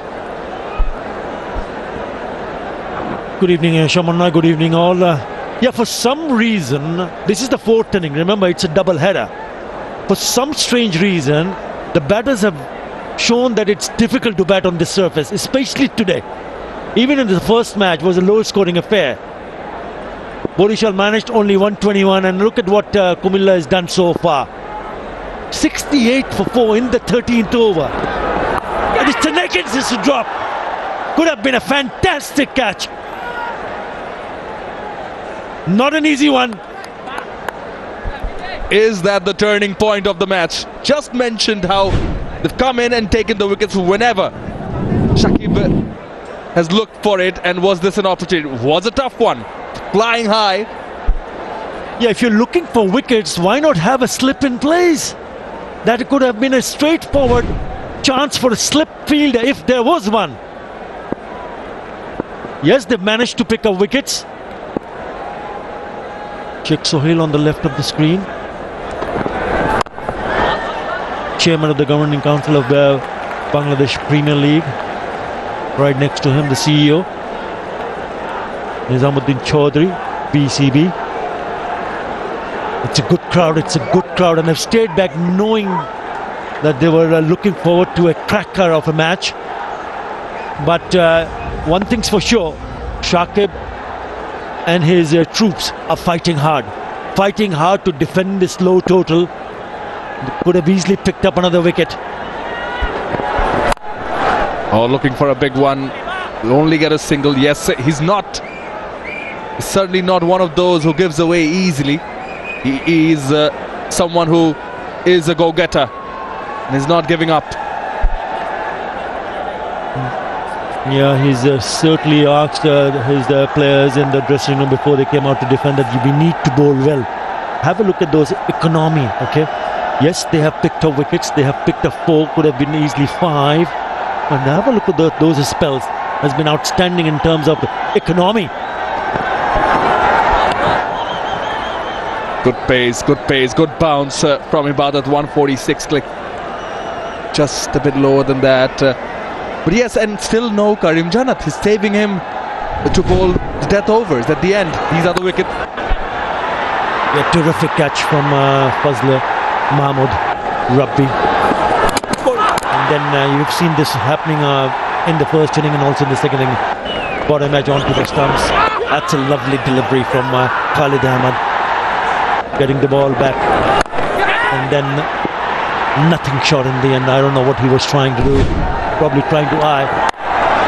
[SPEAKER 5] Good evening, Shamanna. Good evening, all. Yeah, for some reason, this is the 4th inning. Remember, it's a double header. For some strange reason, the batters have shown that it's difficult to bat on this surface, especially today. Even in the first match was a low-scoring affair. Barishal managed only 121, and look at what Comilla has done so far. 68 for 4 in the 13th over. And it's Tanekins is to drop. Could have been a fantastic catch. Not an easy one.
[SPEAKER 6] Is that the turning point of the match? Just mentioned how they've come in and taken the wickets whenever Shakib has looked for it, and was this an opportunity? It was a tough one, flying high.
[SPEAKER 5] Yeah, if you're looking for wickets, why not have a slip in place? That could have been a straightforward chance for a slip fielder if there was one. Yes, they've managed to pick up wickets. Sheikh Sohail on the left of the screen. Chairman of the Governing Council of Bangladesh Premier League. Right next to him, the CEO, Nizamuddin Chaudhry, BCB. It's a good crowd, and they've stayed back knowing that they were looking forward to a cracker of a match. But one thing's for sure, Shakib and his troops are fighting hard to defend this low total. They could have easily picked up another wicket.
[SPEAKER 6] Oh, looking for a big one. Will only get a single. Yes, he's certainly not one of those who gives away easily. He is someone who is a go-getter and is not giving up.
[SPEAKER 5] Yeah, he's certainly asked his players in the dressing room before they came out to defend that we need to bowl well. Have a look at those economy, okay? Yes, they have picked up wickets. They have picked up 4, could have been easily 5. And have a look at those spells. Has been outstanding in terms of economy.
[SPEAKER 6] Good pace, good bounce from Ibadat. 146 click. Just a bit lower than that. But yes, and still no Karim Janat. He's saving him to bowl the death overs at the end. These are the wicket.
[SPEAKER 5] A terrific catch from Fazle Mahmood Rabbi. And then you've seen this happening in the first inning and also in the second inning. Bottom edge onto the stumps. That's a lovely delivery from Khalid Ahmed. Getting the ball back. And then nothing short in the end. I don't know what he was trying to do. Probably trying to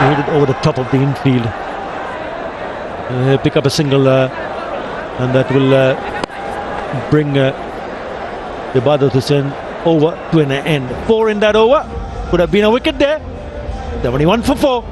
[SPEAKER 5] hit it over the top of the infield. Pick up a single and that will bring Ibadat Hussain over to an end. 4 in that over. Could have been a wicket there. 71 for 4.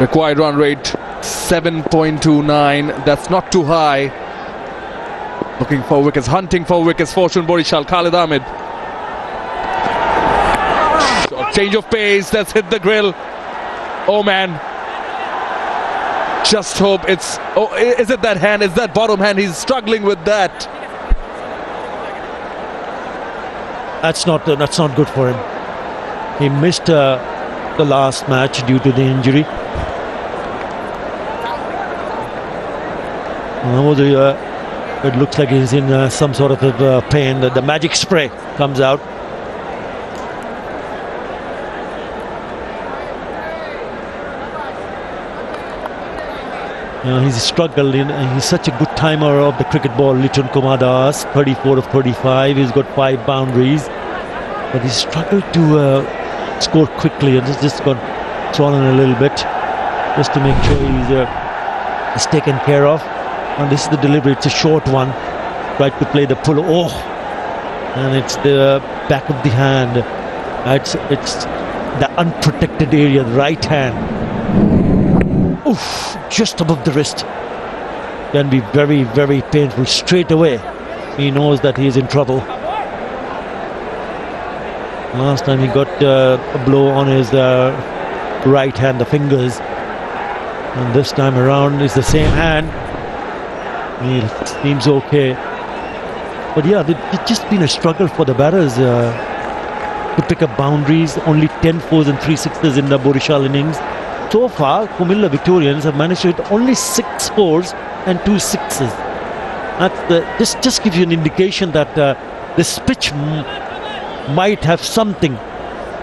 [SPEAKER 6] Required run rate 7.29. That's not too high. Looking for wickets, hunting for wickets. Fortune Barishal, Khalid Ahmed. Change of pace. That's hit the grill. Oh man. Just hope it's. Oh, is it that hand? Is that bottom hand? He's struggling with that.
[SPEAKER 5] That's not good for him. He missed the last match due to the injury. It looks like he's in some sort of pain. The magic spray comes out. He's struggled. He's such a good timer of the cricket ball. Liton Kumar Das, 34 of 35. He's got 5 boundaries, but he's struggled to score quickly, and just got swollen a little bit, just to make sure he's taken care of. And this is the delivery. It's a short one. Tried to play the pull. Oh, and it's the back of the hand. It's the unprotected area, the right hand. Oof, just above the wrist. Can be very, very painful straight away. He knows that he is in trouble. Last time he got a blow on his right hand, the fingers. And this time around it's the same hand. He seems okay. But yeah, it's just been a struggle for the batters to pick up boundaries. Only 10 fours and 3 sixes in the Barishal innings. So far, Comilla Victorians have managed to hit only 6 fours and 2 sixes. This just gives you an indication that this pitch might have something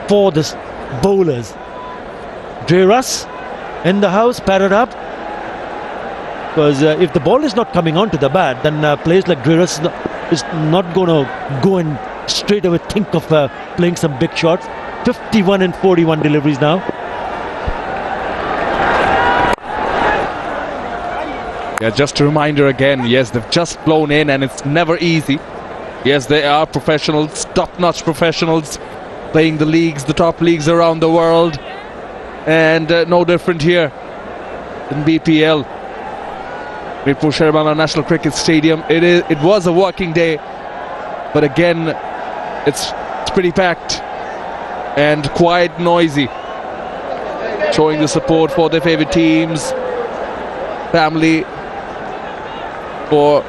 [SPEAKER 5] for the bowlers. Dre Russ in the house, padded up. Because if the ball is not coming onto the bat, then players like Dre Russ is not going to go and straight away think of playing some big shots. 51 and 41 deliveries now.
[SPEAKER 6] Yeah, just a reminder again, yes, they've just flown in and it's never easy. Yes, they are professionals, top-notch professionals, playing the leagues, the top leagues around the world. And no different here in BPL. Mirpur Shermala National Cricket Stadium. It was a working day, but again, it's pretty packed and quite noisy. Showing the support for their favorite teams, family, for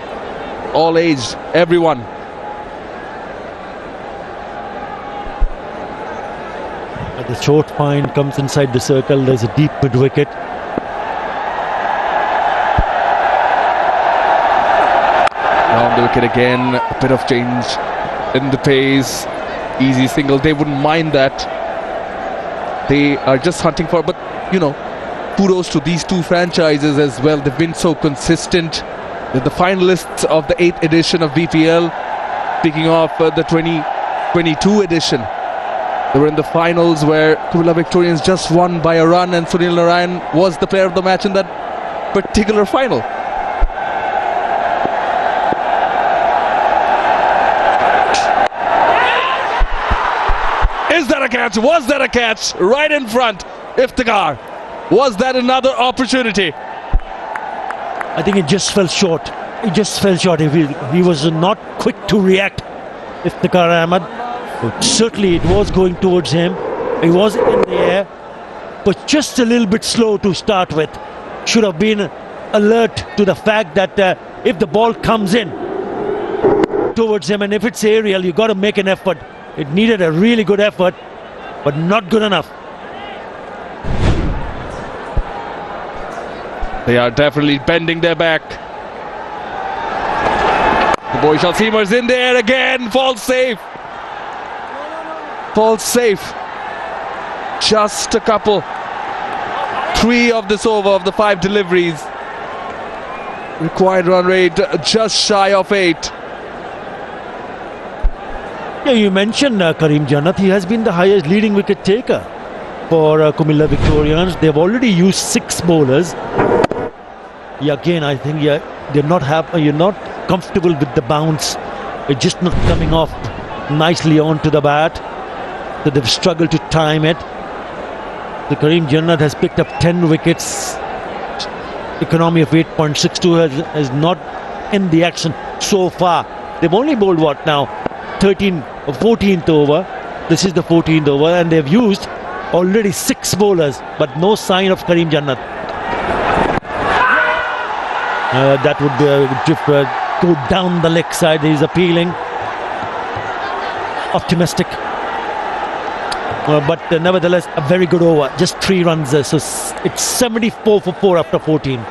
[SPEAKER 6] all age, everyone.
[SPEAKER 5] The short fine comes inside the circle. There's a deep mid wicket.
[SPEAKER 6] Down the wicket again, a bit of change in the pace. Easy single, they wouldn't mind that. They are just hunting for, but you know, kudos to these two franchises as well. They've been so consistent. They're the finalists of the 8th edition of BPL. Speaking of the 2022 edition, they were in the finals where Comilla Victorians just won by a run, and Sunil Narayan was the player of the match in that particular final. Is that a catch? Was that a catch? Right in front. Iftikhar. Was that another opportunity?
[SPEAKER 5] I think it just fell short. It just fell short. If he was not quick to react, Iftikhar Ahmed. Certainly it was going towards him. He was in the air, but just a little bit slow to start with. Should have been alert to the fact that if the ball comes in towards him, and if it's aerial, you got to make an effort. It needed a really good effort, but not good enough.
[SPEAKER 6] They are definitely bending their back. The Barishal seamer's in there again. Falls safe. Falls safe. Just a couple. 3 of this over of the 5 deliveries. Required run rate just shy of 8.
[SPEAKER 5] Yeah, you mentioned Karim Jannat. He has been the highest leading wicket taker for Comilla Victorians. They've already used 6 bowlers. Yeah, again, I think they're not happy. You're not comfortable with the bounce. It's just not coming off nicely onto the bat. So they've struggled to time it. The Karim Jannat has picked up 10 wickets. Economy of 8.62 has not in the action so far. They've only bowled what now? 14th over. This is the 14th over, and they've used already 6 bowlers, but no sign of Karim Jannat. That would go down the leg side. He's appealing, optimistic, but nevertheless a very good over. Just 3 runs there, so it's 74 for 4 after 14.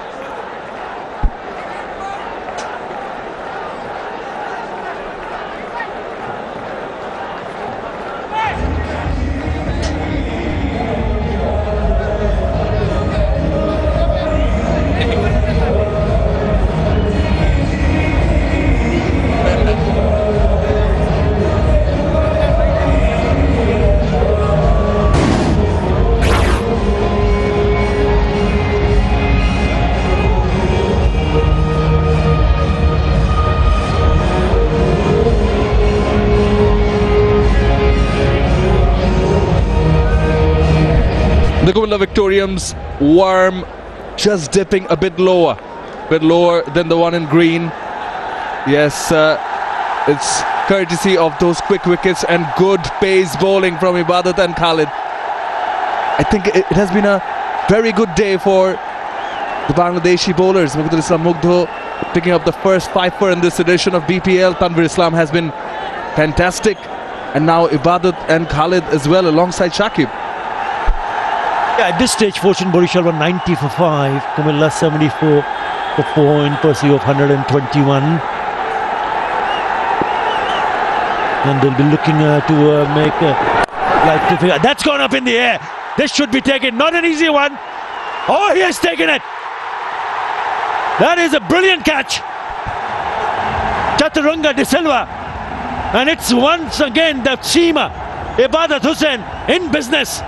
[SPEAKER 6] The Comilla Victorians worm just dipping a bit lower than the one in green. Yes, it's courtesy of those quick wickets and good pace bowling from Ibadat and Khalid. I think it has been a very good day for the Bangladeshi bowlers. Mughadul Islam Mugdho picking up the first 5-4 in this edition of BPL. Tanvir Islam has been fantastic, and now Ibadat and Khalid as well alongside Shakib.
[SPEAKER 5] Yeah, at this stage, Fortune Barishal were 90 for 5, Comilla 74 for 4 in pursuit of 121. And they'll be looking to make life difficult. That's gone up in the air. This should be taken. Not an easy one. Oh, he has taken it. That is a brilliant catch. Chaturanga de Silva. And it's once again the seamer, Ibadat Hussain, in business.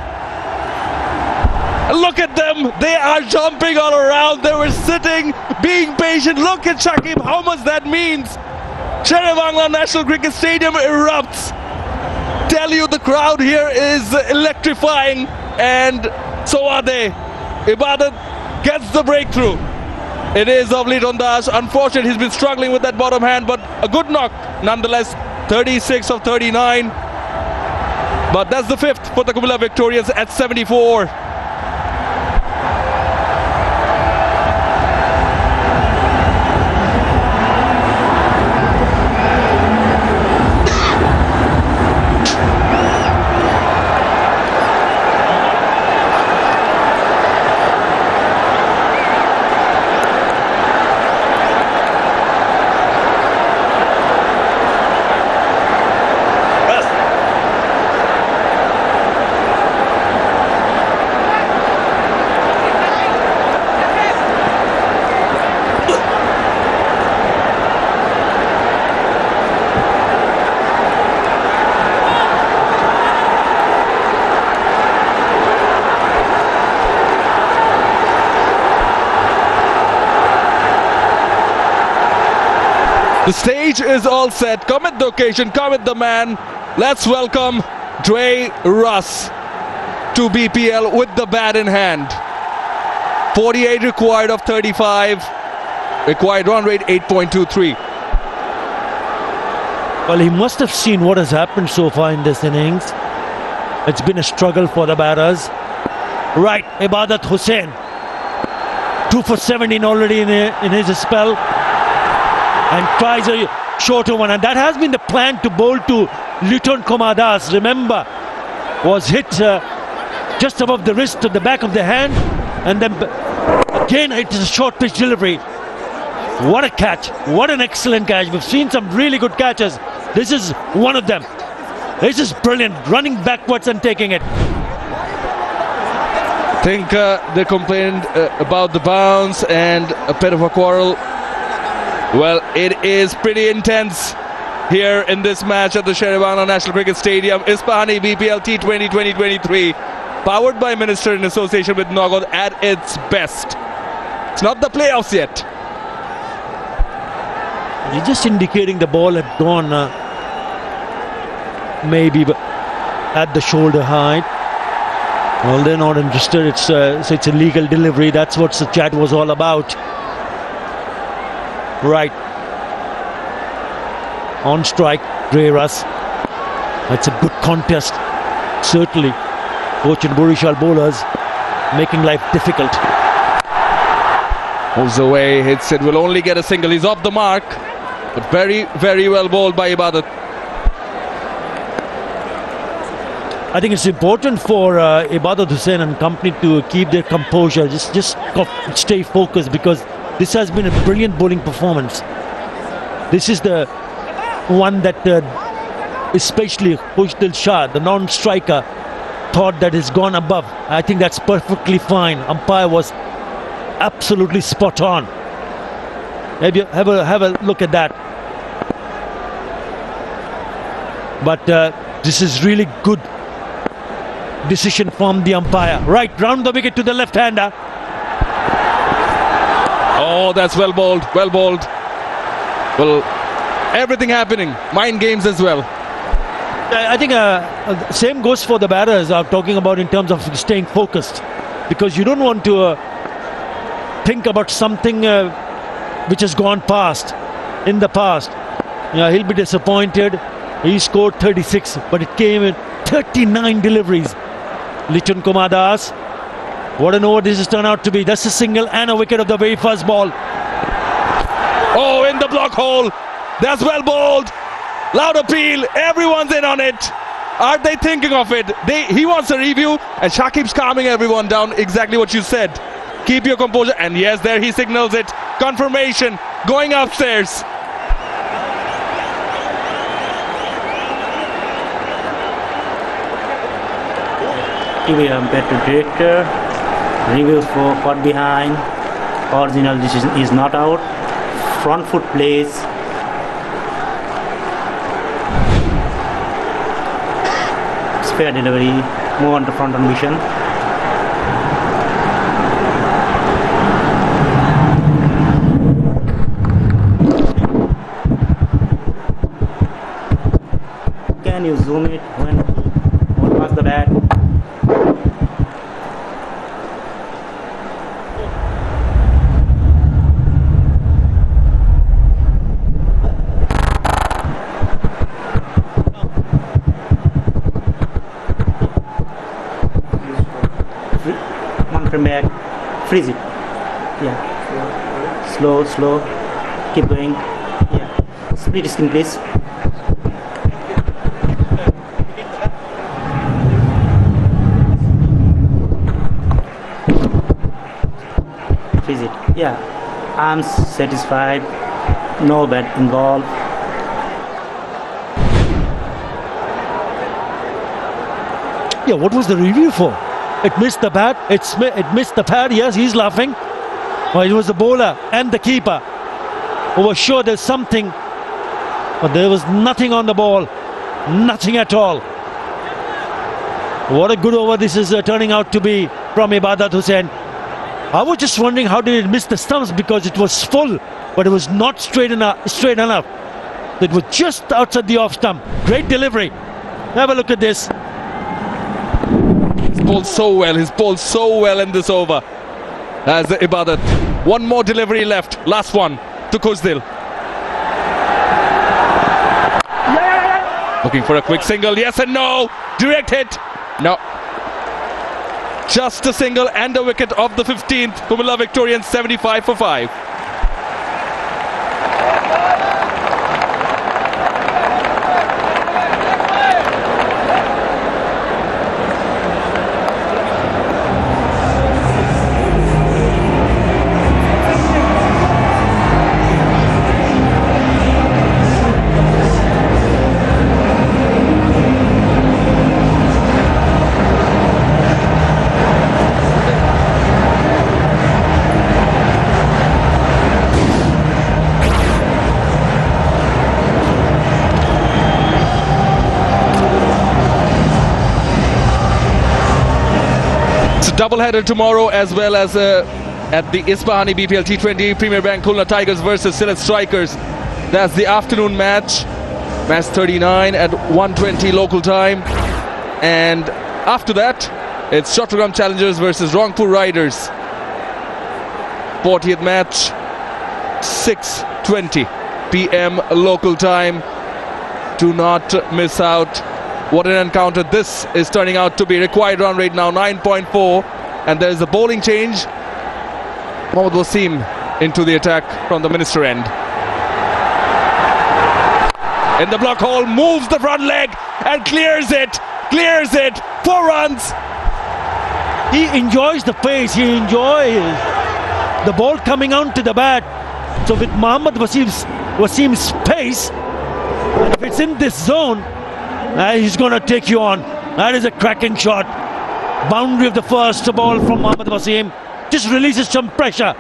[SPEAKER 6] Look at them, they are jumping all around. They were sitting, being patient. Look at Shakib, how much that means. Sher-e-Bangla National Cricket Stadium erupts. Tell you, the crowd here is electrifying, and so are they. Ibadat gets the breakthrough. It is of Liton Das. Unfortunately, he's been struggling with that bottom hand, but a good knock nonetheless. 36 of 39. But that's the 5th for the Comilla Victorians at 74. The stage is all set. Come at the occasion, come at the man. Let's welcome Dre Russ to BPL with the bat in hand. 48 required of 35. Required run rate 8.23.
[SPEAKER 5] Well, he must have seen what has happened so far in this innings. It's been a struggle for the batters. Right, Ibadat Hussain. 2 for 17 already in his spell. And tries a shorter one, and that has been the plan to bowl to Liton Komadas. Remember, was hit just above the wrist to the back of the hand, and then Again, it is a short pitch delivery. What a catch. What an excellent catch. We've seen some really good catches. This is one of them. This is brilliant. Running backwards and taking it.
[SPEAKER 6] I think they complained about the bounce and a bit of a quarrel. Well, it is pretty intense here in this match at the Sheribana National Cricket Stadium. Ispahani BPL T20 2023, powered by Minister in association with Nogod at its best. It's not the playoffs yet.
[SPEAKER 5] He's just indicating the ball had gone maybe at the shoulder height. Well, they're not interested. So it's a legal delivery. That's what the chat was all about. Right. On strike, Dreras. That's a good contest. Certainly. Coach and Barishal bowlers making life difficult.
[SPEAKER 6] Moves away, hits it, will only get a single. He's off the mark. But very, very well bowled by Ibadat.
[SPEAKER 5] I think it's important for Ibadat Hussain and company to keep their composure. Just stay focused, because this has been a brilliant bowling performance. This is the one that especially Khushdil Shah, the non-striker, thought that it's gone above. I think that's perfectly fine. Umpire was absolutely spot on. Maybe have a look at that. But this is really good decision from the umpire. Right, round the wicket to the left-hander.
[SPEAKER 6] Oh, that's well bowled, well bowled. Well, everything happening. Mind games as well.
[SPEAKER 5] I think same goes for the batters. I'm talking about in terms of staying focused, because you don't want to think about something which has gone past, in the past. He'll be disappointed. He scored 36, but it came in 39 deliveries. Lichun Kumar Das, what an over this has turned out to be. That's a single and a wicket of the very first ball.
[SPEAKER 6] Oh, in the block hole. That's well bowled. Loud appeal. Everyone's in on it. Are they thinking of it? He wants a review, and Shakib's calming everyone down. Exactly what you said. Keep your composure. And yes, there he signals it. Confirmation. Going upstairs.
[SPEAKER 13] TV umpire to director. Reviews for caught behind. Original decision is not out. Front foot plays. Spare delivery. Move on to front on vision. Can you zoom it when past the bat? Come back, freeze it. Yeah, slow, keep going. Yeah, split skin, please. Freeze it. Yeah, I'm satisfied. No bat involved.
[SPEAKER 5] Yeah, what was the review for? It missed the bat. It missed the pad. Yes, he's laughing. Well, it was the bowler and the keeper who was sure there's something, but there was nothing on the ball. Nothing at all. What a good over this is turning out to be from Ibadat Hussain. I was just wondering how did it miss the stumps, because it was full, but it was not straight enough. It was just outside the off stump. Great delivery. Have a look at this.
[SPEAKER 6] He's bowled so well in this over as Ibadat. One more delivery left, last one to Khushdil. Looking for a quick single, yes and no. Direct hit, no. Just a single and a wicket of the 15th. Comilla Victorians 75 for 5. doubleheader tomorrow, as well as at the Isfahani BPL T20 Premier Bank Khulna Tigers versus Sylhet Strikers. That's the afternoon match. Match 39 at 1:20 local time. And after that, it's Chattogram Challengers versus Rangpur Riders. 40th match, 6:20 p.m. local time. Do not miss out. What an encounter this is turning out to be. Required run rate now 9.4. And there's a bowling change. Mohammad Wasim into the attack from the Minister end. In the block hole, moves the front leg and clears it. 4 runs.
[SPEAKER 5] He enjoys the pace. He enjoys the ball coming onto the bat. So with Mohammad Wasim's pace, and if it's in this zone, he's going to take you on. That is a cracking shot. Boundary of the first ball from Mohammad Wasim. Just releases some pressure.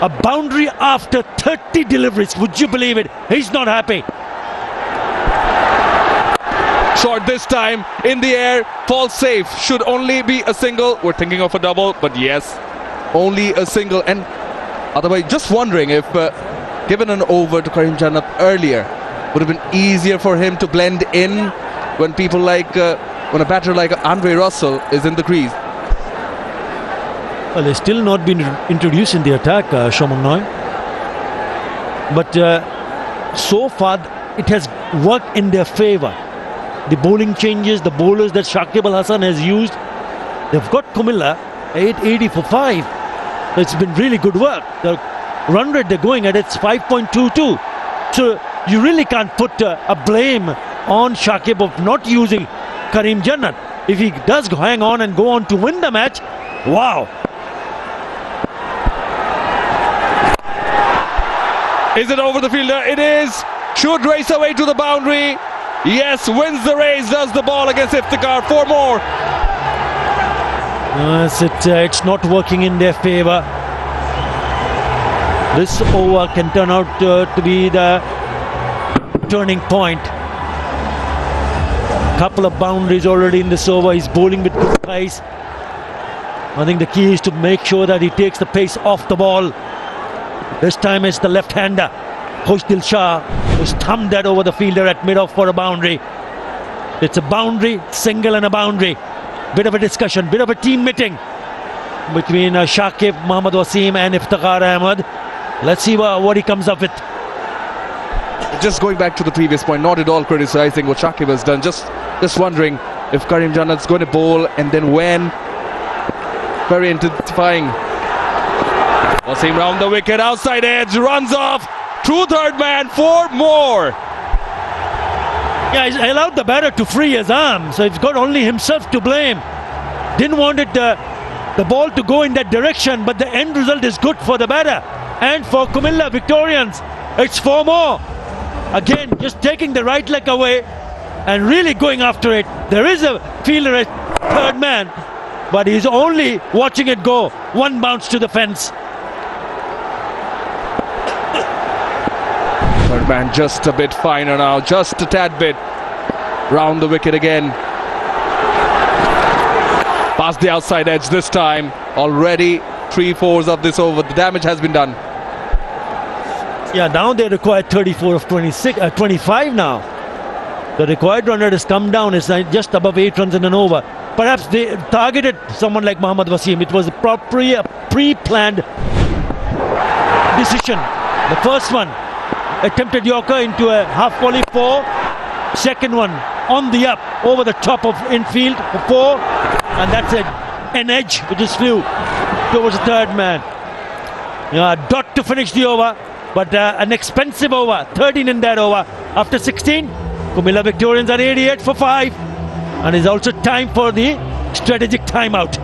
[SPEAKER 5] A boundary after 30 deliveries. Would you believe it? He's not happy.
[SPEAKER 6] Short this time, in the air, falls safe. Should only be a single. We're thinking of a double, but yes, only a single. And otherwise, just wondering if given an over to Karim Jannat earlier, would have been easier for him to blend in when people like when a batter like Andre Russell is in the crease.
[SPEAKER 5] Well, they've still not been introduced in the attack, Shomon Noy. But so far, it has worked in their favour. The bowling changes, the bowlers that Shakib Al Hasan has used, they've got Comilla 880 for 5. It's been really good work. The run rate they're going at, it's 5.22. So you really can't put a blame on Shakib of not using Karim Jannat. If he does hang on and go on to win the match, wow.
[SPEAKER 6] Is it over the fielder? It is. Should race away to the boundary. Yes, wins the race, does the ball against Iftikhar. 4 more.
[SPEAKER 5] Yes, it's not working in their favour. This over can turn out to be the turning point. Couple of boundaries already in this over. He's bowling with good pace. I think the key is to make sure that he takes the pace off the ball. This time it's the left-hander, Khoshdil Shah, who's thumbed that over the fielder at mid-off for a boundary. It's a boundary, single and a boundary. Bit of a discussion, bit of a team meeting between Shakib, Mohammad Wasim and Iftikhar Ahmed. Let's see what he comes up with.
[SPEAKER 6] Just going back to the previous point, not at all criticising what Shakib has done. Just wondering if Karim Jannat's going to bowl and then when. Very intensifying. Wasim round the wicket, outside edge, runs off. True third man, 4 more.
[SPEAKER 5] Yeah, he's allowed the batter to free his arm, so he's got only himself to blame. Didn't want it, the ball to go in that direction, but the end result is good for the batter. And for Comilla Victorians, it's 4 more. Again, just taking the right leg away and really going after it. There is a fielder at third man, but he's only watching it go. 1 bounce to the fence.
[SPEAKER 6] Third man just a bit finer now, just a tad bit. Round the wicket again. Past the outside edge this time. Already 3/4 of this over. The damage has been done.
[SPEAKER 5] Yeah, now they require 34 of 25 now. The required run rate has come down. It's just above 8 runs in an over. Perhaps they targeted someone like Mohammad Wasim. It was a pre-planned decision. The first one, attempted Yorker into a half volley 4. Second one on the up over the top of infield for 4. And that's an edge which just flew towards the third man. Dot to finish the over, but an expensive over. 13 in that over. After 16, Comilla Victorians are 88 for 5. And it's also time for the strategic timeout.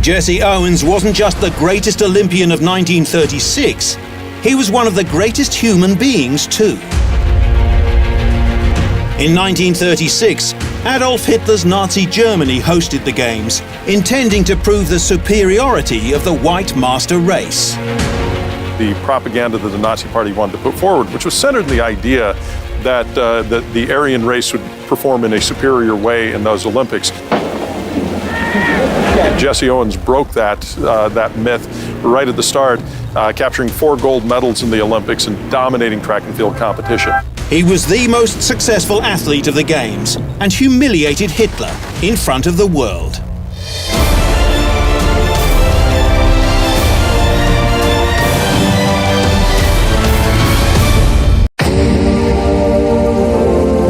[SPEAKER 17] Jesse Owens wasn't just the greatest Olympian of 1936, he was one of the greatest human beings too. In 1936, Adolf Hitler's Nazi Germany hosted the Games, intending to prove the superiority of the white master race.
[SPEAKER 18] The propaganda that the Nazi Party wanted to put forward, which was centered in the idea that the Aryan race would perform in a superior way in those Olympics. Jesse Owens broke that myth right at the start, capturing 4 gold medals in the Olympics and dominating track and field competition.
[SPEAKER 17] He was the most successful athlete of the Games and humiliated Hitler in front of the world.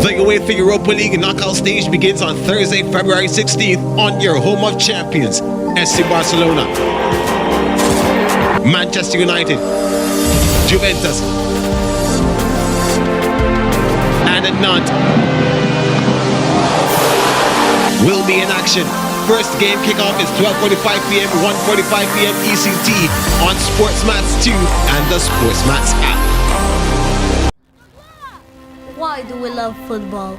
[SPEAKER 11] The UEFA Europa League knockout stage begins on Thursday, February 16th on your home of champions, SC Barcelona, Manchester United, Juventus, and Nantes will be in action. First game kickoff is 12:45 p.m., 1:45 p.m. ECT on SportsMax 2 and the SportsMax app.
[SPEAKER 19] Why do we love football?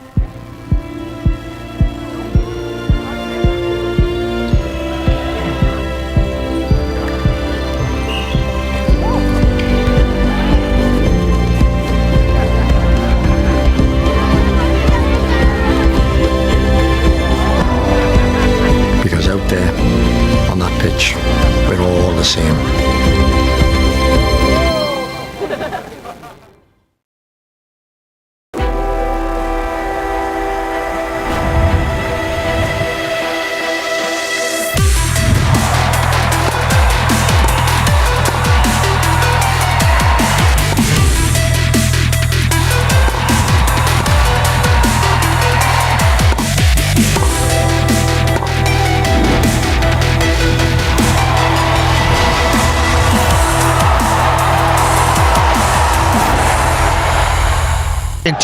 [SPEAKER 15] Because out there, on that pitch, we're all the same.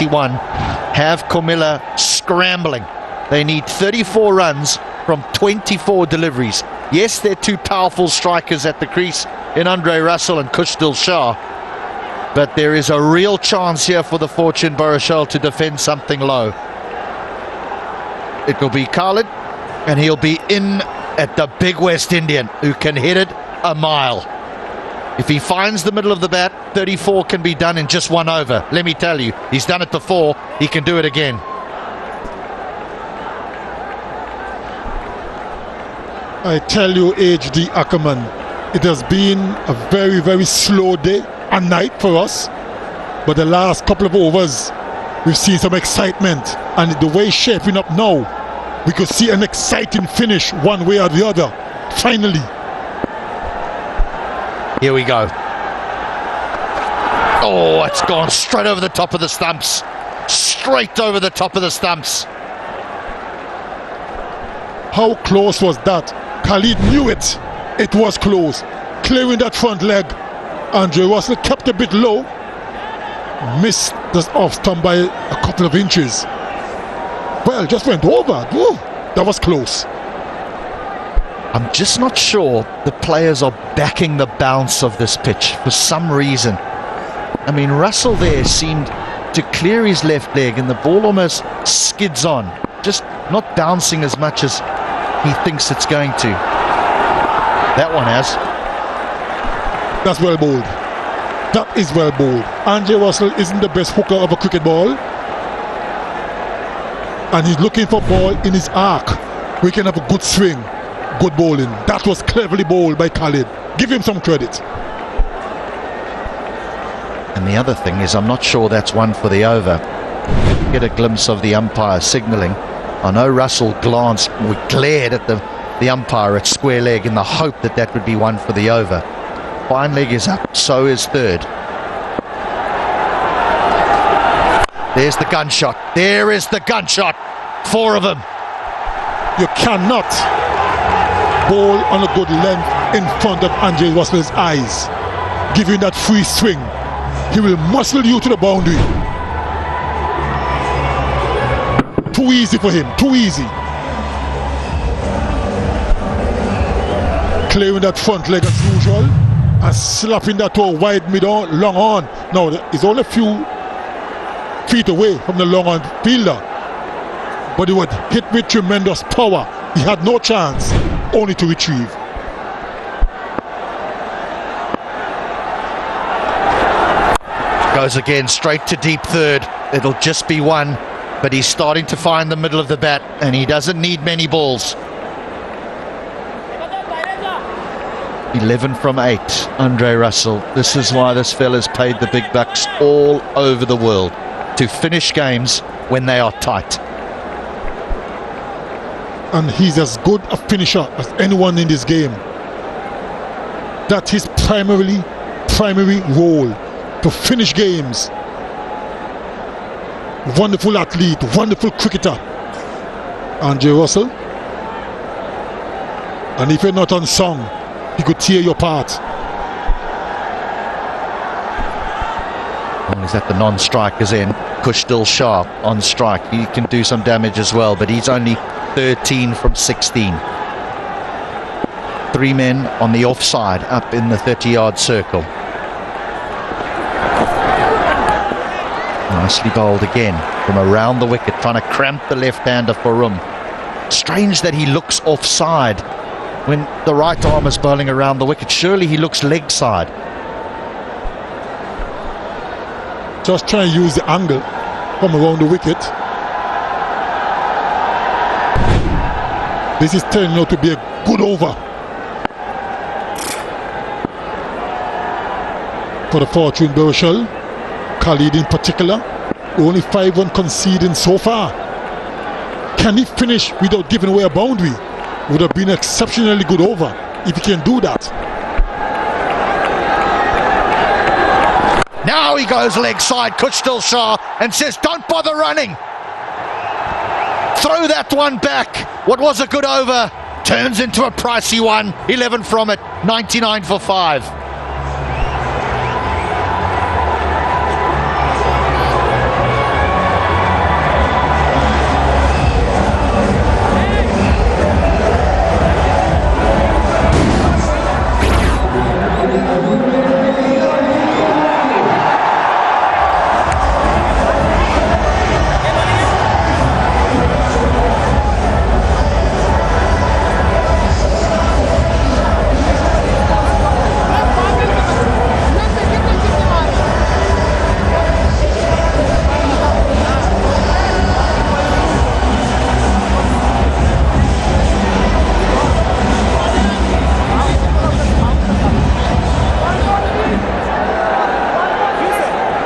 [SPEAKER 4] 21 have Comilla scrambling. They need 34 runs from 24 deliveries. Yes, they're 2 powerful strikers at the crease in Andre Russell and Kushdil Shah, but there is a real chance here for the Fortune Barishal to defend something low. It will be Khalid, and he'll be in at the big West Indian, who can hit it a mile. If he finds the middle of the bat, 34 can be done in just 1 over. Let me tell you, he's done it before, he can do it again.
[SPEAKER 7] I tell you, HD Ackerman, it has been a very, very slow day and night for us. But the last couple of overs, we've seen some excitement. And the way it's shaping up now, we could see an exciting finish one way or the other. Finally.
[SPEAKER 4] Here we go. Oh, it's gone straight over the top of the stumps. Straight over the top of the stumps.
[SPEAKER 7] How close was that? Khalid knew it. It was close. Clearing that front leg. Andre Russell kept a bit low. Missed the off stump by a couple of inches. Well, just went over. Ooh, that was close.
[SPEAKER 4] I'm just not sure the players are backing the bounce of this pitch for some reason. I mean, Russell there seemed to clear his left leg and the ball almost skids on, just not bouncing as much as he thinks it's going to. That one has.
[SPEAKER 7] That's well bowled. That is well bowled. Andre Russell isn't the best hooker of a cricket ball. And he's looking for ball in his arc. We can have a good swing. Good bowling. That was cleverly bowled by Khalid. Give him some credit.
[SPEAKER 4] And the other thing is, I'm not sure that's one for the over. Get a glimpse of the umpire signalling. I know Russell glared at the umpire at square leg in the hope that that would be one for the over. Fine leg is up, so is third. There's the gunshot. There is the gunshot. 4 of them.
[SPEAKER 7] You cannot bowl on a good length in front of Andre Russell's eyes. Give him that free swing. He will muscle you to the boundary. Too easy for him. Too easy. clearing that front leg as usual and slapping that toe wide mid on, long on. Now it's only a few feet away from the long on fielder, but he would hit with tremendous power. He had no chance, only to retrieve.
[SPEAKER 4] Goes again straight to deep third. It'll just be one, but he's starting to find the middle of the bat, and he doesn't need many balls. 11 from 8, Andre Russell. This is why this fella's paid the big bucks all over the world, to finish games when they are tight.
[SPEAKER 7] And he's as good a finisher as anyone in this game. That's his primary role, to finish games. Wonderful athlete, wonderful cricketer, Andre Russell. And if you're not on song, he could tear you apart.
[SPEAKER 4] Well, he's at the non-strikers end. Kushdil Shah on strike. He can do some damage as well, but he's only 13 from 16. 3 men on the offside up in the 30-yard circle. Nicely bowled again from around the wicket, trying to cramp the left-hander for room. Strange that he looks offside when the right arm is bowling around the wicket. Surely he looks leg side.
[SPEAKER 7] Just trying to use the angle from around the wicket. This is turning out to be a good over for the Fortune Barishal. Khalid in particular, only 5-1 conceding so far. Can he finish without giving away a boundary? Would have been an exceptionally good over if he can do that.
[SPEAKER 4] Now he goes leg side, Kushdil Shah, and says, don't bother running. Throw that one back. What was a good over turns into a pricey one. 11 from it, 99 for 5.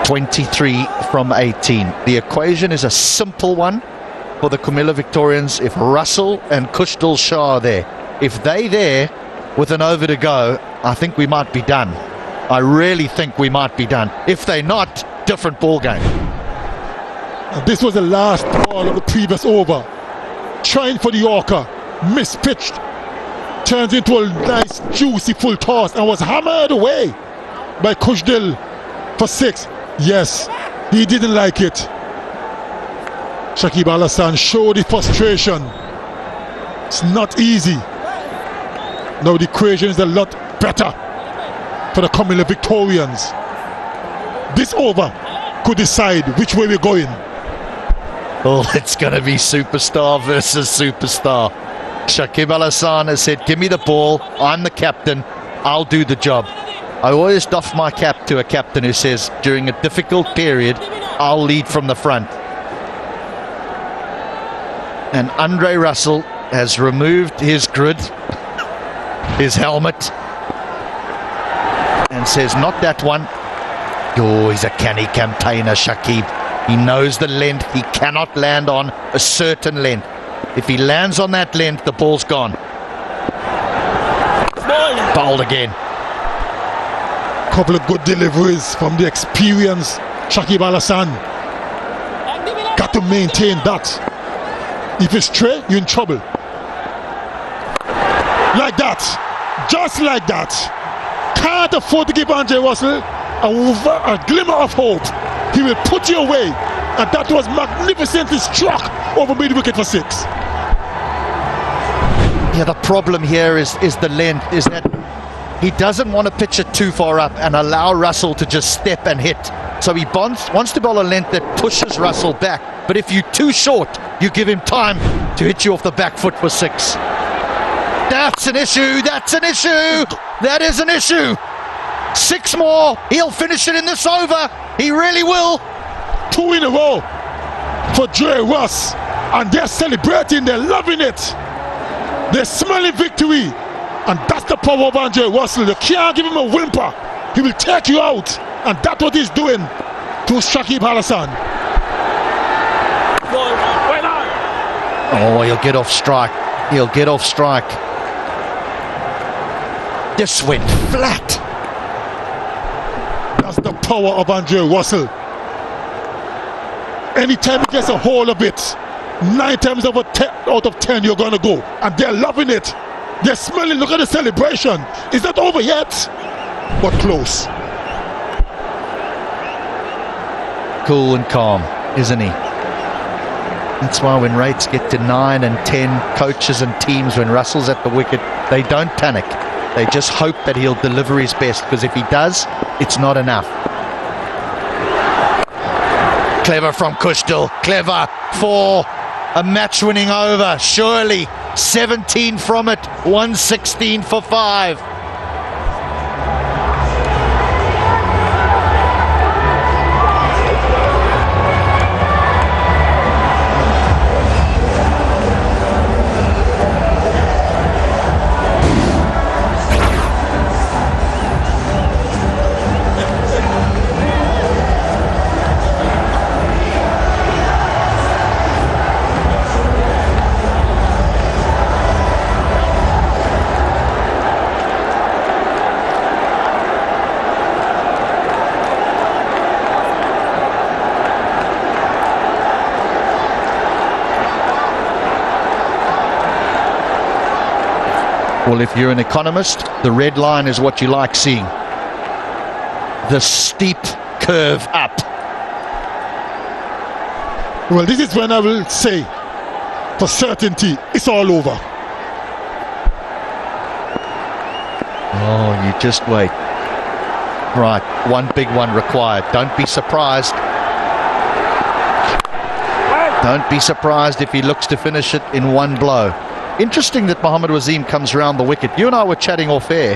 [SPEAKER 4] .23 from 18. The equation is a simple one for the Comilla Victorians. If Russell and Kushdil Shah are there, if they there with an over to go, I think we might be done. I really think we might be done. If they're not, different ball game.
[SPEAKER 7] This was the last ball of the previous over. Trying for the Yorker, mispitched, turns into a nice juicy full toss and was hammered away by Kushdil for 6. Yes, he didn't like it. Shakib Al Hassan showed the frustration. It's not easy. Now the equation is a lot better for the Comilla Victorians. This over could decide which way we're going.
[SPEAKER 4] Oh, it's going to be superstar versus superstar. Shakib Al Hassan has said, give me the ball, I'm the captain, I'll do the job. I always doff my cap to a captain who says, during a difficult period, I'll lead from the front. And Andre Russell has removed his grid, his helmet, and says, not that one. Oh, he's a canny campaigner, Shakib. He knows the length. He cannot land on a certain length. If he lands on that length, the ball's gone. Bowled again.
[SPEAKER 7] Couple of good deliveries from the experienced Shakib Al Hassan. Got to maintain that. If it's straight, you're in trouble. Like that. Just like that. Can't afford to give Andre Russell a glimmer of hope. He will put you away. And that was magnificently struck over mid-wicket for 6.
[SPEAKER 4] Yeah, the problem here is the length, is that he doesn't want to pitch it too far up and allow Russell to just step and hit. So he wants to bowl a length that pushes Russell back. But if you're too short, you give him time to hit you off the back foot for 6. That's an issue. That's an issue. That is an issue. 6 more. He'll finish it in this over. He really will.
[SPEAKER 7] 2 in a row for Dre Russ. And they're celebrating. They're loving it. They're smelling victory. And that's the power of Andre Russell. You can't give him a whimper. He will take you out. And that's what he's doing to Shakib Al Hassan.
[SPEAKER 4] Oh, he'll get off strike. He'll get off strike. This went flat.
[SPEAKER 7] That's the power of Andre Russell. Anytime he gets a hold of it, 9 times out of 10 you're going to go. And they're loving it. They're smelling. Look at the celebration. It's not over yet, but close.
[SPEAKER 4] Cool and calm, isn't he? That's why when rates get to 9 and 10, coaches and teams, when Russell's at the wicket, they don't panic. They just hope that he'll deliver his best, because if he does, it's not enough. Clever from Kushtil. Clever for a match-winning over. Surely 17 from it. 116 for 5. Well, if you're an economist, the red line is what you like seeing. The steep curve up.
[SPEAKER 7] Well, this is when I will say, for certainty, it's all over.
[SPEAKER 4] Oh, you just wait. Right, one big one required. Don't be surprised. Don't be surprised if he looks to finish it in one blow. Interesting that Mohammad Waseem comes around the wicket. You and I were chatting off air.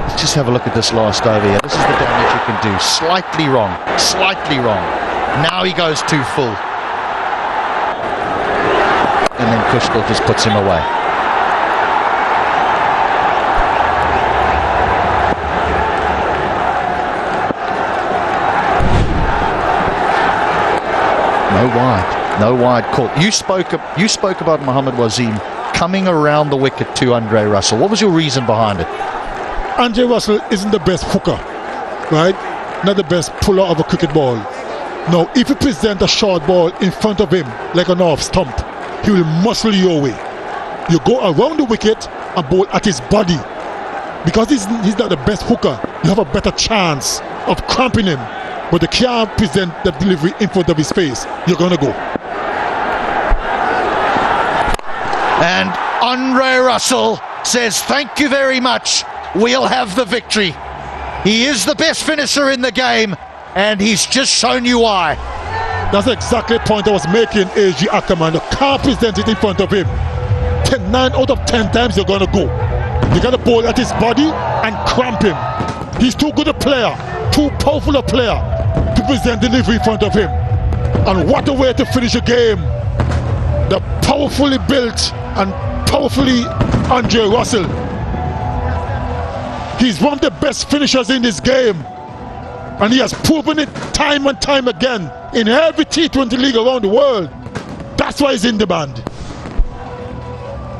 [SPEAKER 4] Let's just have a look at this last over here. This is the damage you can do. Slightly wrong. Slightly wrong. Now he goes too full. And then Kushtil just puts him away. No wide. No wide call. You spoke about Mohammad Waseem coming around the wicket to Andre Russell. What was your reason behind it?
[SPEAKER 7] Andre Russell isn't the best hooker, right? Not the best puller of a cricket ball. Now, if you present a short ball in front of him like an off stump, he will muscle your way. You go around the wicket and bowl at his body. Because he's not the best hooker, you have a better chance of cramping him. But you can't present the delivery in front of his face. You're going to go.
[SPEAKER 4] And Andre Russell says, thank you very much. We'll have the victory. He is the best finisher in the game, and he's just shown you why.
[SPEAKER 7] That's exactly the point I was making, A.G. Ackerman. You can't present it in front of him. 9 out of 10 times you're going to go. You got to bowl at his body and cramp him. He's too good a player, too powerful a player to present delivery in front of him. And what a way to finish a game. The powerfully built and powerfully Andre Russell. He's one of the best finishers in this game. And he has proven it time and time again in every T20 league around the world. That's why he's in demand.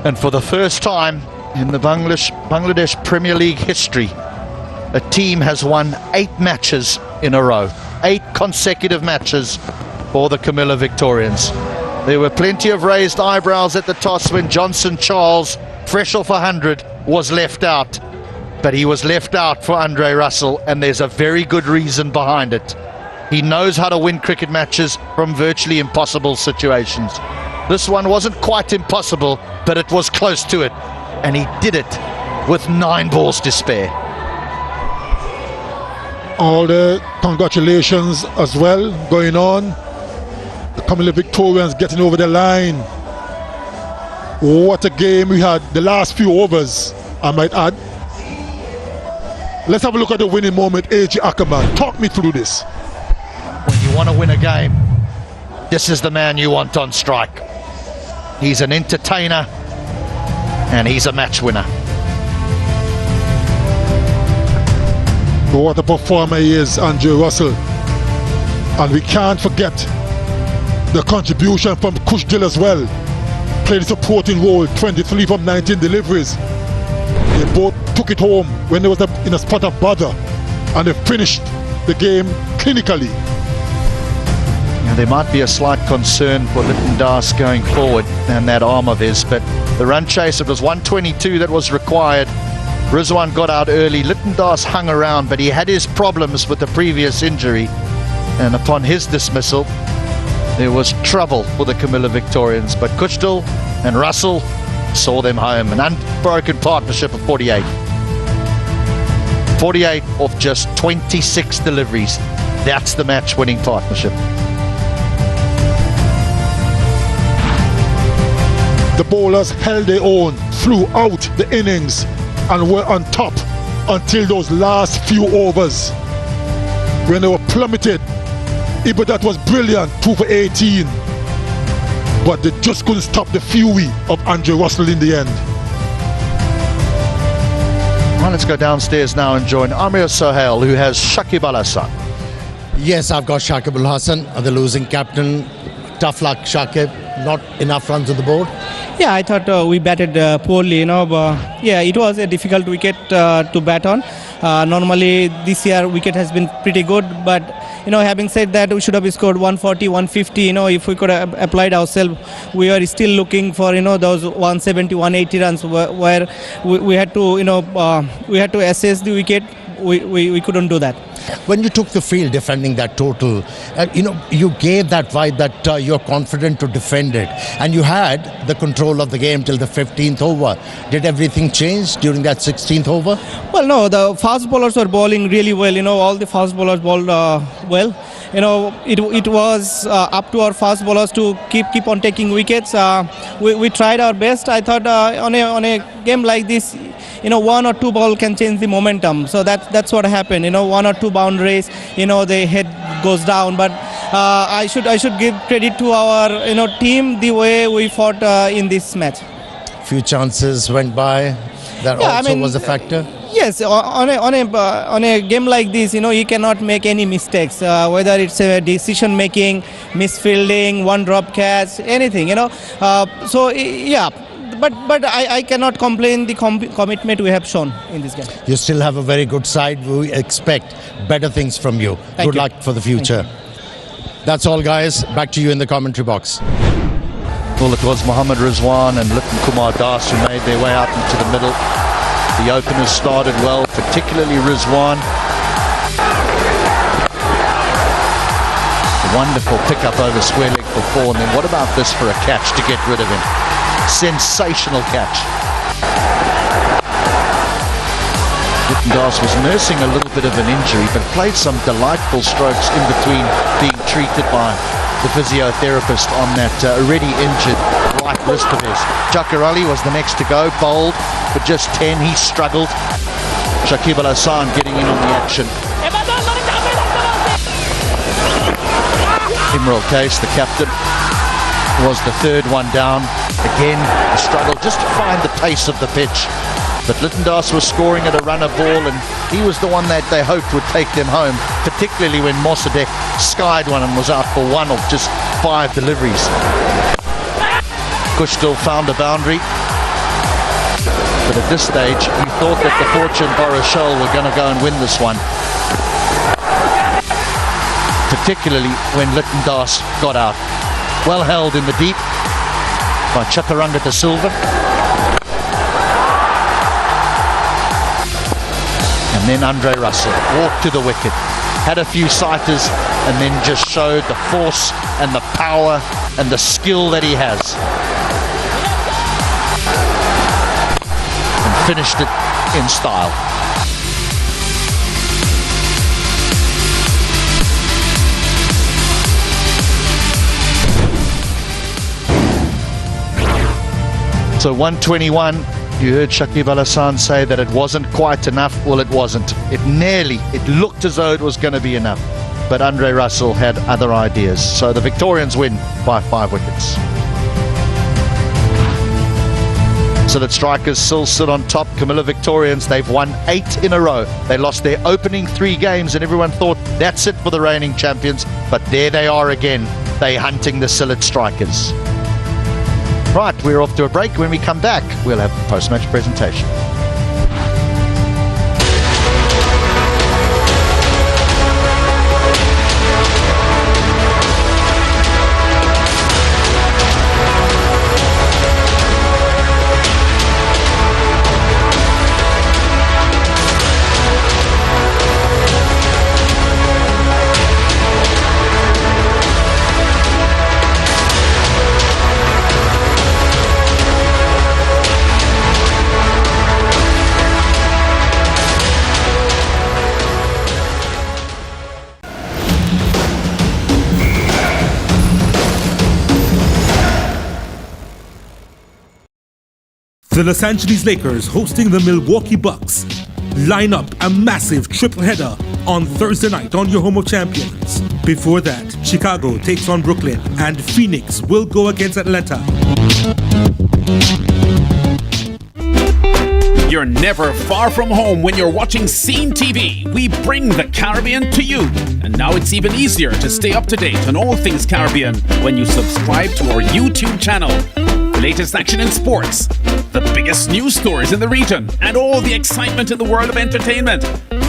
[SPEAKER 4] And for the first time in the Bangladesh Premier League history, a team has won 8 matches in a row. 8 consecutive matches for the Comilla Victorians. There were plenty of raised eyebrows at the toss when Johnson Charles, fresh off 100, was left out. But he was left out for Andre Russell, and there's a very good reason behind it. He knows how to win cricket matches from virtually impossible situations. This one wasn't quite impossible, but it was close to it. And he did it with 9 balls to spare.
[SPEAKER 7] All the congratulations as well going on. The Comilla Victorians getting over the line. What a game we had the last few overs, I might add. Let's have a look at the winning moment. A.J. Ackerman, talk me through this.
[SPEAKER 4] When you want to win a game, this is the man you want on strike. He's an entertainer and he's a match winner.
[SPEAKER 7] What a performer he is, Andre Russell. And we can't forget the contribution from Kushdil as well. Played a supporting role, 23 from 19 deliveries. They both took it home when they was in a spot of bother, and they finished the game clinically.
[SPEAKER 4] Now, there might be a slight concern for Litton Das going forward and that arm of his, but the run chase, it was 122 that was required. Rizwan got out early. Litton Das hung around, but he had his problems with the previous injury, and upon his dismissal there was trouble for the Comilla Victorians, but Kushdil and Russell saw them home. An unbroken partnership of 48 off just 26 deliveries. That's the match winning partnership.
[SPEAKER 7] The bowlers held their own throughout the innings and were on top until those last few overs when they were plummeted. Ibadat was brilliant, 2 for 18, but they just couldn't stop the fury of Andre Russell in the end.
[SPEAKER 4] Well, let's go downstairs now and join Amir Sohail, who has Shakib Al Hassan.
[SPEAKER 1] Yes, I've got Shakib Al Hassan, the losing captain. Tough luck, Shakib. Not enough runs on the board.
[SPEAKER 21] Yeah, I thought we batted poorly, but yeah, it was a difficult wicket to bat on. Normally this year wicket has been pretty good, but having said that, we should have scored 140, 150. If we could have applied ourselves, we are still looking for those 170, 180 runs where we had to we had to assess the wicket. We couldn't do that.
[SPEAKER 1] When you took the field defending that total, you gave that vibe that you're confident to defend it, and you had the control of the game till the 15th over. Did everything change during that 16th over?
[SPEAKER 21] Well, no, the fast bowlers were bowling really well. All the fast bowlers bowled well. It was up to our fast bowlers to keep on taking wickets. We tried our best. I thought on a game like this, 1 or 2 ball can change the momentum. So that's what happened. 1 or 2 boundaries, the head goes down. But I should give credit to our team, the way we fought in this match.
[SPEAKER 1] Few chances went by. That also was a factor.
[SPEAKER 21] Yes, on a game like this, you cannot make any mistakes. Whether it's a decision making, misfielding, 1 drop catch, anything. So yeah. But I cannot complain the commitment we have shown in this game.
[SPEAKER 1] You still have a very good side. We expect better things from you. Good luck for the future. That's all, guys. Back to you in the commentary box.
[SPEAKER 4] Well, it was Mohammad Rizwan and Litton Kumar Das who made their way out into the middle. The openers started well, particularly Rizwan. Wonderful pick-up over square leg for 4, and then what about this for a catch to get rid of him? Sensational catch. Litton Das was nursing a little bit of an injury, but played some delightful strokes in between being treated by the physiotherapist on that already injured right wrist of his. Jakar Ali was the next to go, bowled for just 10. He struggled. Shakib Al Hassan getting in on the action. Imral Case, the captain, was the 3rd one down. Again, a struggle just to find the pace of the pitch. But Litton Das was scoring at a runner ball, and he was the one that they hoped would take them home, particularly when Mossadegh skied one and was out for 1 of just 5 deliveries. Kushdil found a boundary, but at this stage, we thought that the fortune Barishal were going to go and win this one, particularly when Litton Das got out. Well held in the deep by Chaturanga Da Silva. And then Andre Russell walked to the wicket. had a few sighters, and then just showed the force and the power and the skill that he has. And finished it in style. So 121, you heard Shakib Al Hassan say that it wasn't quite enough. Well, it wasn't. It looked as though it was going to be enough. But Andre Russell had other ideas. So the Victorians win by 5 wickets. So the strikers still sit on top. Comilla Victorians, they've won 8 in a row. They lost their opening 3 games and everyone thought that's it for the reigning champions. But there they are again. They're hunting the Sylhet strikers. Right, we're off to a break. When we come back, we'll have the post-match presentation.
[SPEAKER 12] The Los Angeles Lakers hosting the Milwaukee Bucks line up a massive triple header on Thursday night on your home of champions. Before that, Chicago takes on Brooklyn and Phoenix will go against Atlanta.
[SPEAKER 3] You're never far from home when you're watching Scene TV. We bring the Caribbean to you. And now it's even easier to stay up to date on all things Caribbean when you subscribe to our YouTube channel. The latest action in sports, the biggest news stories in the region, and all the excitement in the world of entertainment.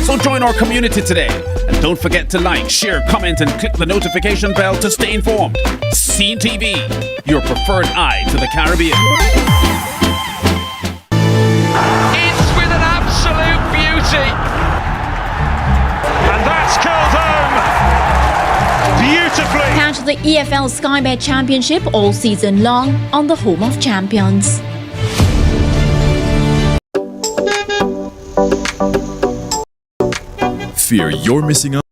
[SPEAKER 3] So join our community today. And don't forget to like, share, comment, and click the notification bell to stay informed. Scene TV, your preferred eye to the Caribbean.
[SPEAKER 14] It's with an absolute beauty. And that's curled home beautifully.
[SPEAKER 10] Catch the EFL Sky Bet Championship all season long on the home of champions.
[SPEAKER 20] Fear you're missing out?